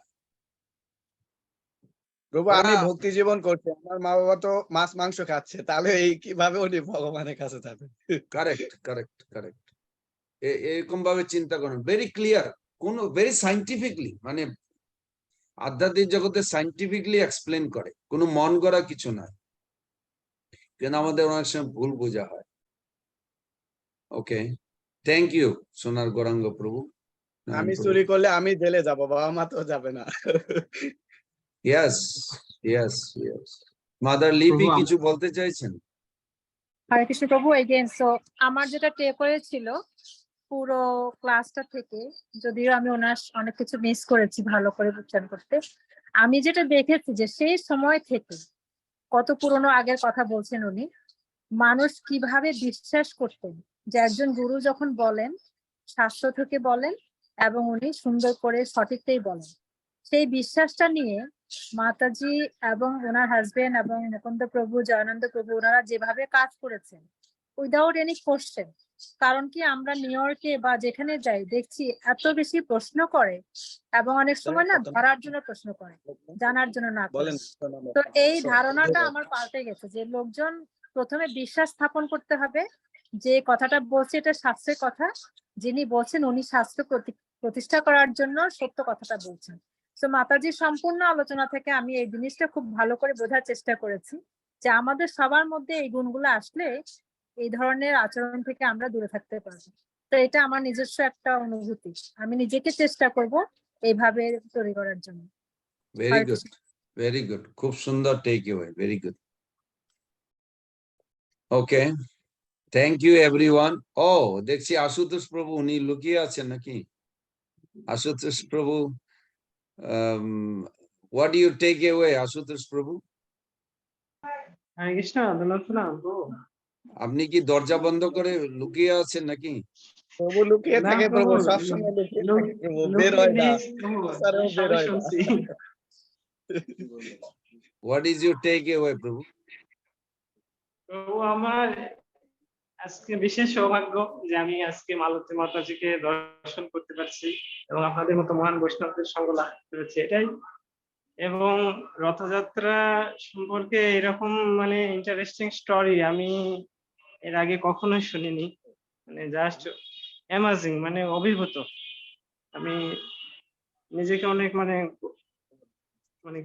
Speaker 8: প্রভু আমি ভক্তি জীবন করছি, আমার মা বাবা তো মাছ মাংস খাচ্ছে, তাহলে এই কিভাবে উনি ভগবানের কাছে যাবে?
Speaker 1: কারেক্ট কারেক্ট কারেক্ট, এরকম ভাবে চিন্তা করুন, ভেরি ক্লিয়ার, কোন ভেরি সাইন্টিফিকলি, মানে আধ্যাত্মিক জগতে সাইন্টিফিকলি এক্সপ্লেন করে, কোনো মন গড়া কিছু নয়, কেন আমাদের অনেক সময় ভুল বোঝা হয়। ওকে, থ্যাংক ইউ সোনার গৌরাঙ্গ প্রভু।
Speaker 8: আমি চুরি করলে আমি জেলে যাব, বাবা মা তো যাবে না।
Speaker 1: Yes yes yes. মাদার লিপি
Speaker 3: প্রভু,
Speaker 1: কিছু বলতে চাইছেন?
Speaker 6: হরে কৃষ্ণ প্রভু এগেন। সো আমার যেটা টেক হয়েছিল পুরো ক্লাসটা থেকে, যদিও আমি ওনার অনেক কিছু মিস করেছি ভালো করে উচ্চারণ করতে, আমি যেটা দেখেছি যে সেই সময় থেকে, কত পুরনো আগের কথা বলছেন উনি, মানুষ কিভাবে বিশ্বাস করতেন যে একজন গুরু যখন বলেন শাস্ত্র থেকে বলেন এবং উনি সুন্দর করে সঠিকটাই বলেন, সেই বিশ্বাসটা নিয়ে মাতাজি এবং ওনার হাজবেন্ড এবং মুকুন্দ প্রভু, জয়ানন্দ প্রভু, ওনারা যেভাবে কাজ করেছেন উইদাউট এনি কোশ্চেন। কারণ কি আমরা নিউ ইয়র্কে বা যেখানে যাই দেখছি এত বেশি প্রশ্ন করে, এবং অনেক সময় না ধরার জন্য প্রশ্ন করে, জানার জন্য না করে।
Speaker 8: বলেন।
Speaker 6: তো এই ধারণাটা আমার পাল্টে গেছে যে লোকজন প্রথমে বিশ্বাস স্থাপন করতে হবে যে কথাটা বলছে এটা শাস্ত্রের কথা, যিনি বলছেন উনি শাস্ত্র প্রতিষ্ঠা করার জন্য সত্য কথাটা বলছেন। তো মাতাজির সম্পূর্ণ আলোচনা থেকে আমি এই জিনিসটা খুব ভালো করে বোঝার চেষ্টা করেছি যে আমাদের সবার মধ্যে এই গুণগুলো আসলে এই ধরনের আচরণ থেকে আমরা দূরে থাকতে পারবো। তো এটা আমার নিজস্ব একটা অনুভূতি, আমি নিজেকে চেষ্টা করব এইভাবে তৈরি করার জন্য।
Speaker 1: ভেরি গুড, ভেরি গুড, খুব সুন্দর take away, very good. Okay, thank you everyone. ও দেখছি আশুতোষ প্রভু, উনি লুকিয়ে আছেন নাকি? আশুতোষ প্রভু, what do you take away, Ashutosh প্রভু?
Speaker 4: হরে কৃষ্ণ, ধন্যবাদ প্রভু।
Speaker 1: আপনি কি দরজা বন্ধ করে লুকিয়ে আছেন নাকি?
Speaker 8: প্রভু লুকিয়ে
Speaker 4: না
Speaker 8: থাকে, প্রভু
Speaker 4: প্রভু,
Speaker 8: সবসময় লুকিয়ে
Speaker 4: লোক-
Speaker 8: থাকে, প্রভু বের
Speaker 4: লোকে
Speaker 8: হয় না,
Speaker 4: নেই প্রভু,
Speaker 8: প্রচারেও
Speaker 4: আমি
Speaker 8: বের
Speaker 4: সবই
Speaker 8: হয় না।
Speaker 4: শুনছি।
Speaker 1: What is your take away, প্রভু?
Speaker 4: প্রভু, আমার আজকে বিশেষ সৌভাগ্য যে আমি আজকে মালতী মাতাজিকে দর্শন করতে পারছি এবং আপনাদের মতো মহান বৈষ্ণবদের সঙ্গ লাভ করেছি, এটাই। এবং রথযাত্রা সম্পর্কে এরকম মানে ইন্টারেস্টিং স্টোরি আমি এর আগে কখনোই শুনিনি, মানে জাস্ট অ্যামাজিং, মানে অভিভূত। আমি নিজেকে অনেক মানে মানে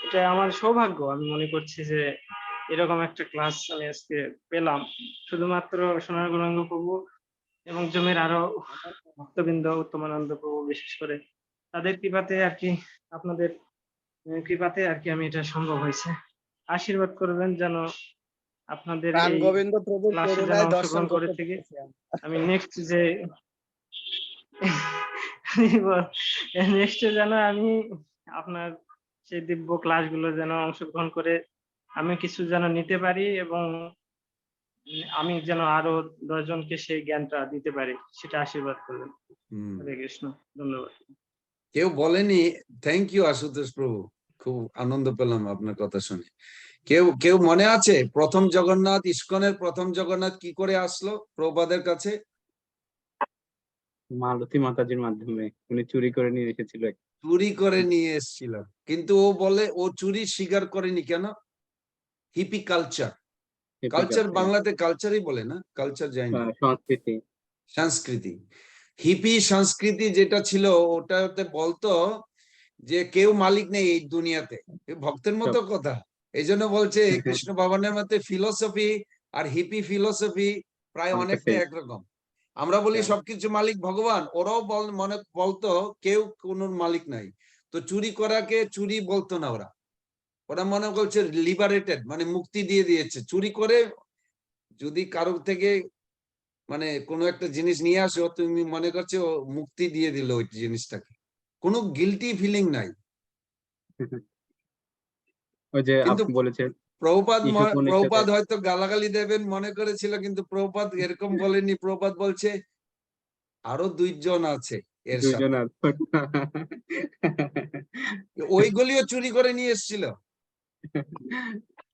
Speaker 4: এটা আমার সৌভাগ্য, আমি মনে করছি যে এরকম একটা ক্লাস আমি আজকে পেলাম, শুধুমাত্র সোনার গৌরাঙ্গ প্রভু এবং জমের আরো ভক্তবৃন্দ, উত্তমানন্দ প্রভু বিশেষ করে তাদের কৃপাতে আর কি, আপনাদের কৃপাতে আর কি আমি এটা সম্ভব হয়েছে। আশীর্বাদ করবেন যেন আপনাদের
Speaker 8: প্রাণ
Speaker 4: এই
Speaker 8: গোবিন্দ প্রভু
Speaker 4: ক্লাসে যেন
Speaker 8: করুণায় দর্শন
Speaker 4: অংশগ্রহণ করে
Speaker 8: করতে
Speaker 4: থেকে
Speaker 8: পেরেছি আমরা।
Speaker 4: আমি নেক্সট যে যেন আমি আপনার সেই দিব্য ক্লাসগুলো যেন অংশগ্রহণ করে আমি কিছু যেন নিতে পারি এবং আমি যেন আরো 10 জনকে সেই জ্ঞানটা দিতে পারি, সেটা আশীর্বাদ করবেন। হরে কৃষ্ণ, ধন্যবাদ।
Speaker 1: কেউ বলেনি থ্যাংক ইউ আশুতোষ প্রভু, খুব আনন্দ পেলাম আপনার কথা শুনে। কেউ কেউ মনে আছে প্রথম জগন্নাথ, ইস্কনের প্রথম জগন্নাথ কি করে আসলো প্রভুপাদের কাছে?
Speaker 3: মালতী মাতাজির মাধ্যমে, উনি চুরি করে নিয়ে এসেছিল।
Speaker 1: চুরি করে নিয়ে এসেছিল, কিন্তু ও বলে ও চুরি স্বীকার করেনি কেন? হিপি কালচার, কালচার বাংলাতে কালচারই বলে না, কালচার যায় না,
Speaker 3: সংস্কৃতি,
Speaker 1: সংস্কৃতি। হিপি সংস্কৃতি যেটা ছিল ওটাতে বলতো যে কেউ মালিক নেই এই দুনিয়াতে, ভক্তের মতো কথা। এই জন্য বলছে কৃষ্ণ ভগবানের মতে ফিলোসফি আর হিপি ফিলোসফি প্রায় অনেকটা একরকম। আমরা বলি সবকিছু মালিক ভগবান, ওরাও মনে বলতো কেউ কোন মালিক নাই। তো চুরি করাকে চুরি বলতো না ওরা, ওরা মনে করছে লিবারেটেড, মানে মুক্তি দিয়ে দিয়েছে। চুরি করে যদি কারোর থেকে মানে কোনো একটা জিনিস নিয়ে আসো, তুমি মনে করছো মুক্তি দিয়ে দিল ওই জিনিসটাকে, কোনো গিলটি ফিলিং নাই।
Speaker 3: ওই যে
Speaker 1: কিন্তু
Speaker 3: আপনি বলেছেন
Speaker 1: প্রভুপাদ হয়তো গালাগালি দেবেন মনে করেছিল, কিন্তু প্রভুপাদ এরকম বলেনি। প্রভুপাদ বলছে আরো 2 জন আছে এর সাথে
Speaker 3: দুইজন আর
Speaker 1: ওইগুলিও চুরি করে নিয়ে এসেছিল।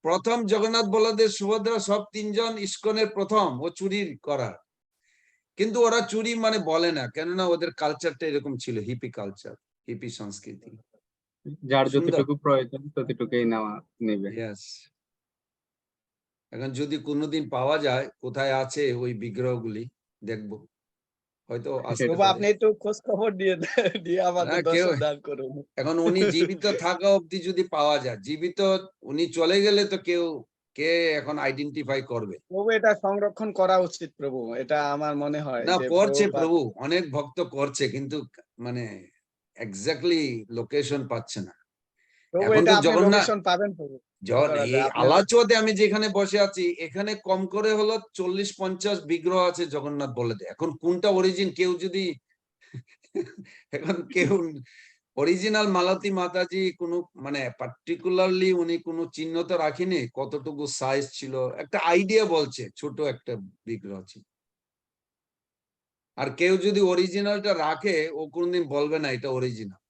Speaker 1: প্রথম জগন্নাথ বলদেব সুভদ্রা সব তিনজন ইস্কনের প্রথম ও চুরি করা, কিন্তু ওরা চুরি মানে বলে না, কেননা ওদের কালচারটা এরকম ছিল, হিপি কালচার, হিপি সংস্কৃতি।
Speaker 3: যার
Speaker 1: সুন্দর।
Speaker 3: যতটুকু প্রয়োজন ততটুকুই নেবে।
Speaker 1: Yes. এখন যদি কোনোদিন পাওয়া যায় কোথায় আছে ওই বিগ্রহগুলি, দেখবো, হয়তো আসতে
Speaker 8: প্রভু
Speaker 1: পারে।
Speaker 8: আপনি একটু খোঁজ খবর দিয়ে আমাদের
Speaker 1: হ্যাঁ, কেউ
Speaker 8: দর্শন দান করুন।
Speaker 1: এখন উনি জীবিত থাকা অবধি যদি পাওয়া যায়, জীবিত উনি চলে গেলে তো কে এখন আইডেন্টিফাই করবে?
Speaker 8: প্রভু এটা সংরক্ষণ করা উচিত প্রভু, এটা আমার মনে হয়
Speaker 1: না,
Speaker 8: যে
Speaker 1: করছে
Speaker 8: প্রভুপাদ
Speaker 1: প্রভু, অনেক ভক্ত করছে, কিন্তু মানে এক্স্যাক্টলি লোকেশন পাচ্ছে না।
Speaker 8: প্রভু
Speaker 1: এখন
Speaker 8: এটা
Speaker 1: তো
Speaker 8: আপনি
Speaker 1: জগন্নাথ
Speaker 8: লোকেশন পাবেন প্রভু, কি করা
Speaker 1: এই
Speaker 8: যায় আপনি
Speaker 1: আলাচুয়াতে আমি যেখানে বসে আছি, এখানে কম করে হলো 40-50 বিগ্রহ আছে জগন্নাথ বলতে। এখন কোনটা অরিজিন কেউ যদি এখন কেউ অরিজিনাল মালতী মাতাজি কোনো মানে পার্টিকুলারলি উনি কোনো চিহ্ন তো রাখিনি, কতটুকু সাইজ ছিল একটা আইডিয়া বলছে, ছোট একটা বিগ্রহ ছিল। আর কেউ যদি অরিজিনালটা রাখে ও কোনদিন বলবে না এটা অরিজিনাল,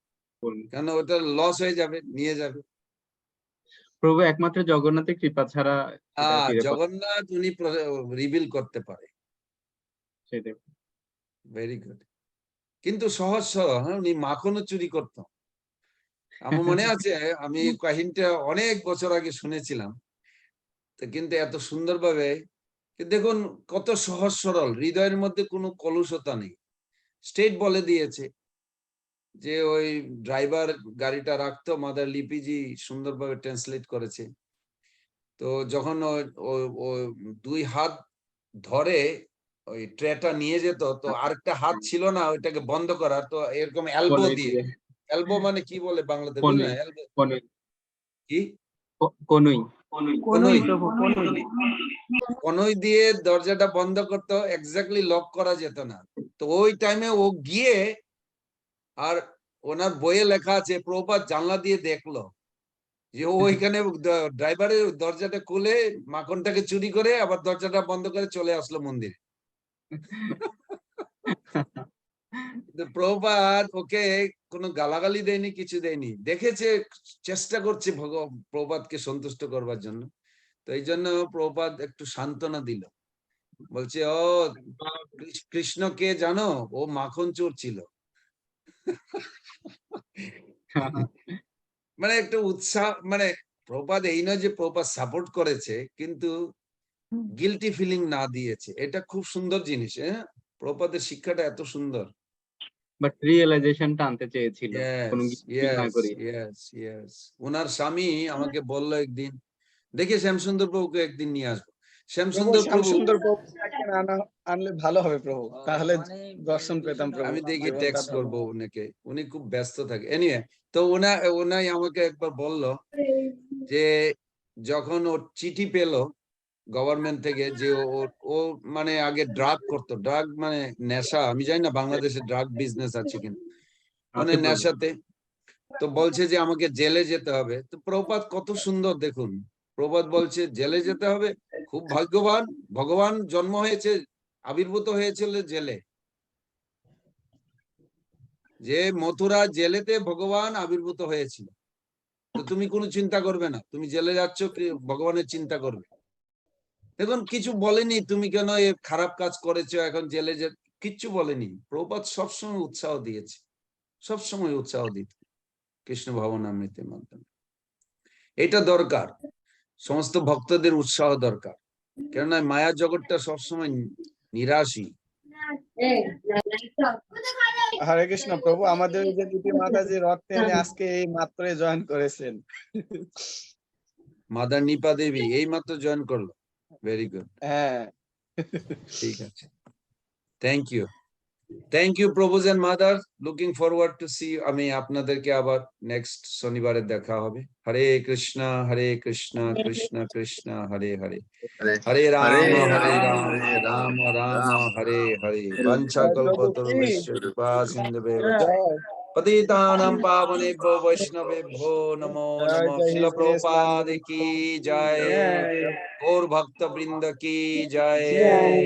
Speaker 1: কেন ওটা লস হয়ে যাবে, নিয়ে যাবে।
Speaker 3: প্রভু একমাত্র জগন্নাথের কৃপা ছাড়া এটা ফিরে পাওয়া
Speaker 1: জগন্নাথ উনি রিভিল করতে পারে,
Speaker 3: সেটাই।
Speaker 1: Very good. কিন্তু সহজ সরল, হ্যাঁ, উনি মাখনও চুরি করতো। আমার মনে আছে আমি কাহিনীটা অনেক বছর আগে শুনেছিলাম, তো কিন্তু এত সুন্দরভাবে, দেখুন কত সহজ সরল, হৃদয়ের মধ্যে কোনো কলুষতা নেই, স্টেট বলে দিয়েছে যে ওই ড্রাইভার গাড়িটা রাখতো, মাদার লিপিজি সুন্দরভাবে ট্রান্সলেট করেছে। তো যখন ও দুই হাত ধরে ওই ট্রেটা নিয়ে যেত, তো আরেকটা হাত ছিল না ওইটাকে বন্ধ করার, তো এরকম এলবো
Speaker 3: কনুই
Speaker 1: দিয়ে,
Speaker 3: দিয়ে,
Speaker 1: এলবো মানে কি বলে বাংলাতে বুঝলেন?
Speaker 3: কনুই
Speaker 1: এলবো
Speaker 3: কনুই
Speaker 1: কি?
Speaker 3: কনুই
Speaker 1: কনুই।
Speaker 4: প্রভু কোনই।
Speaker 1: কনুই দিয়ে দরজাটা বন্ধ করতো, এক্স্যাক্টলি লক করা যেত না। তো ওই টাইমে ও গিয়ে, আর ওনার বইয়ে লেখা আছে প্রভুপাদ জানলা দিয়ে দেখলো যে ও ওইখানে ড্রাইভারের দরজাটা খুলে মাখনটাকে চুরি করে আবার দরজাটা বন্ধ করে চলে আসলো মন্দিরে। প্রভুপাদ ওকে কোনো গালাগালি দেয়নি, কিছু দেয়নি, দেখেছে চেষ্টা করছে প্রভুপাদকে সন্তুষ্ট করবার জন্য। তো এই জন্য প্রভুপাদ একটু সান্ত্বনা দিল, বলছে ও কৃষ্ণ কে জানো, ও মাখন চোর ছিল। মানে একটু উৎসাহ, মানে প্রভুপাদ এই নয় যে প্রভুপাদ সাপোর্ট করেছে, কিন্তু গিলটি ফিলিং না দিয়েছে, এটা খুব সুন্দর জিনিস। হ্যাঁ, প্রভুপাদের শিক্ষাটা এত সুন্দর।
Speaker 3: বাট রিয়েলাইজেশনটা আনতে চেয়েছিল কোনো
Speaker 1: ইয়েস,
Speaker 3: কিছু না
Speaker 1: ইয়েস,
Speaker 3: করি।
Speaker 1: Yes, yes. ওনার স্বামী আমাকে বললো একদিন, দেখে শ্যামসুন্দর প্রভুকে একদিন নিয়ে আসবো।
Speaker 8: প্রভু
Speaker 1: শ্যামসুন্দর প্রভু,
Speaker 8: শ্যামসুন্দর প্রভু একদিন আনলে ভালো হবে প্রভু, তাহলে দর্শন পেতাম প্রভু,
Speaker 1: আমি দেখি
Speaker 8: জীবনটা
Speaker 1: টেক্সট
Speaker 8: ধন্য
Speaker 1: করবো উনাকে, উনি খুব ব্যস্ত থাকে। এনিওয়ে, তো ওনাই আমাকে একবার বলল যে যখন ও চিঠি পেলো গভর্নমেন্ট থেকে যে ও মানে আগে ড্রাগ করতো, ড্রাগ মানে নেশা, আমি জানি না বাংলাদেশে ড্রাগ বিজনেস আছে কিনা, মানে
Speaker 3: আছে প্রভু।
Speaker 1: নেশাতে। তো বলছে যে আমাকে জেলে যেতে হবে। তো প্রভুপাদ কত সুন্দর দেখুন, প্রভুপাদ বলছে জেলে যেতে হবে, খুব ভাগ্যবান, ভগবান জন্ম হয়েছে, আবির্ভূত হয়েছিল জেলে, যে মথুরা জেলেতে ভগবান আবির্ভূত হয়েছিল। তো তুমি কোনো চিন্তা করবে না, তুমি জেলে যাচ্ছ, ভগবানের চিন্তা করবে। দেখুন কিছু বলেনি তুমি কেন এ খারাপ কাজ করেছো এখন জেলে যে, কিচ্ছু বলেনি। প্রভুপাদ সবসময় উৎসাহ দিয়েছে, সবসময় উৎসাহ দিত কৃষ্ণ ভাবনামৃতের মাধ্যমে। এটা দরকার, সমস্ত ভক্তদের উৎসাহ দরকার, কেননা মায়া জগৎটা সবসময় নিরাশী।
Speaker 8: হরে কৃষ্ণ প্রভু, আমাদের এই যে দুটি মাতাজি রথ টেনে আজকে এই মাত্রই জয়েন করেছেন।
Speaker 1: মাদার নিপা দেবী এই মাত্র জয়েন করলো, ভেরি গুড,
Speaker 8: হ্যাঁ,
Speaker 1: ঠিক আছে, থ্যাংক ইউ, থ্যাংক ইউ প্রভুজ and mother, looking forward to see, আমি আপনাদেরকে আবার নেক্সট শনিবারে দেখা হবে। হরে কৃষ্ণ কৃষ্ণ কৃষ্ণ হরে হরে, হরে রাম রাম রাম হরে হরে, বাঞ্ছা
Speaker 8: জয় প্রভু কি
Speaker 1: কল্পতরুভ্যশ্চ কৃপা সিন্ধুভ্যেব চ
Speaker 8: জয়,
Speaker 1: পতিতানাং পাবনেভ্যো বৈষ্ণবেভ্যো নমো
Speaker 8: জয়
Speaker 1: নমঃ।
Speaker 8: জয়
Speaker 1: শিল
Speaker 8: হিজ গ্রেস
Speaker 1: প্রভুপাদ কি জয়,
Speaker 8: জয়
Speaker 1: গৌর ভক্তবৃন্দ কি জয়।
Speaker 8: জয়।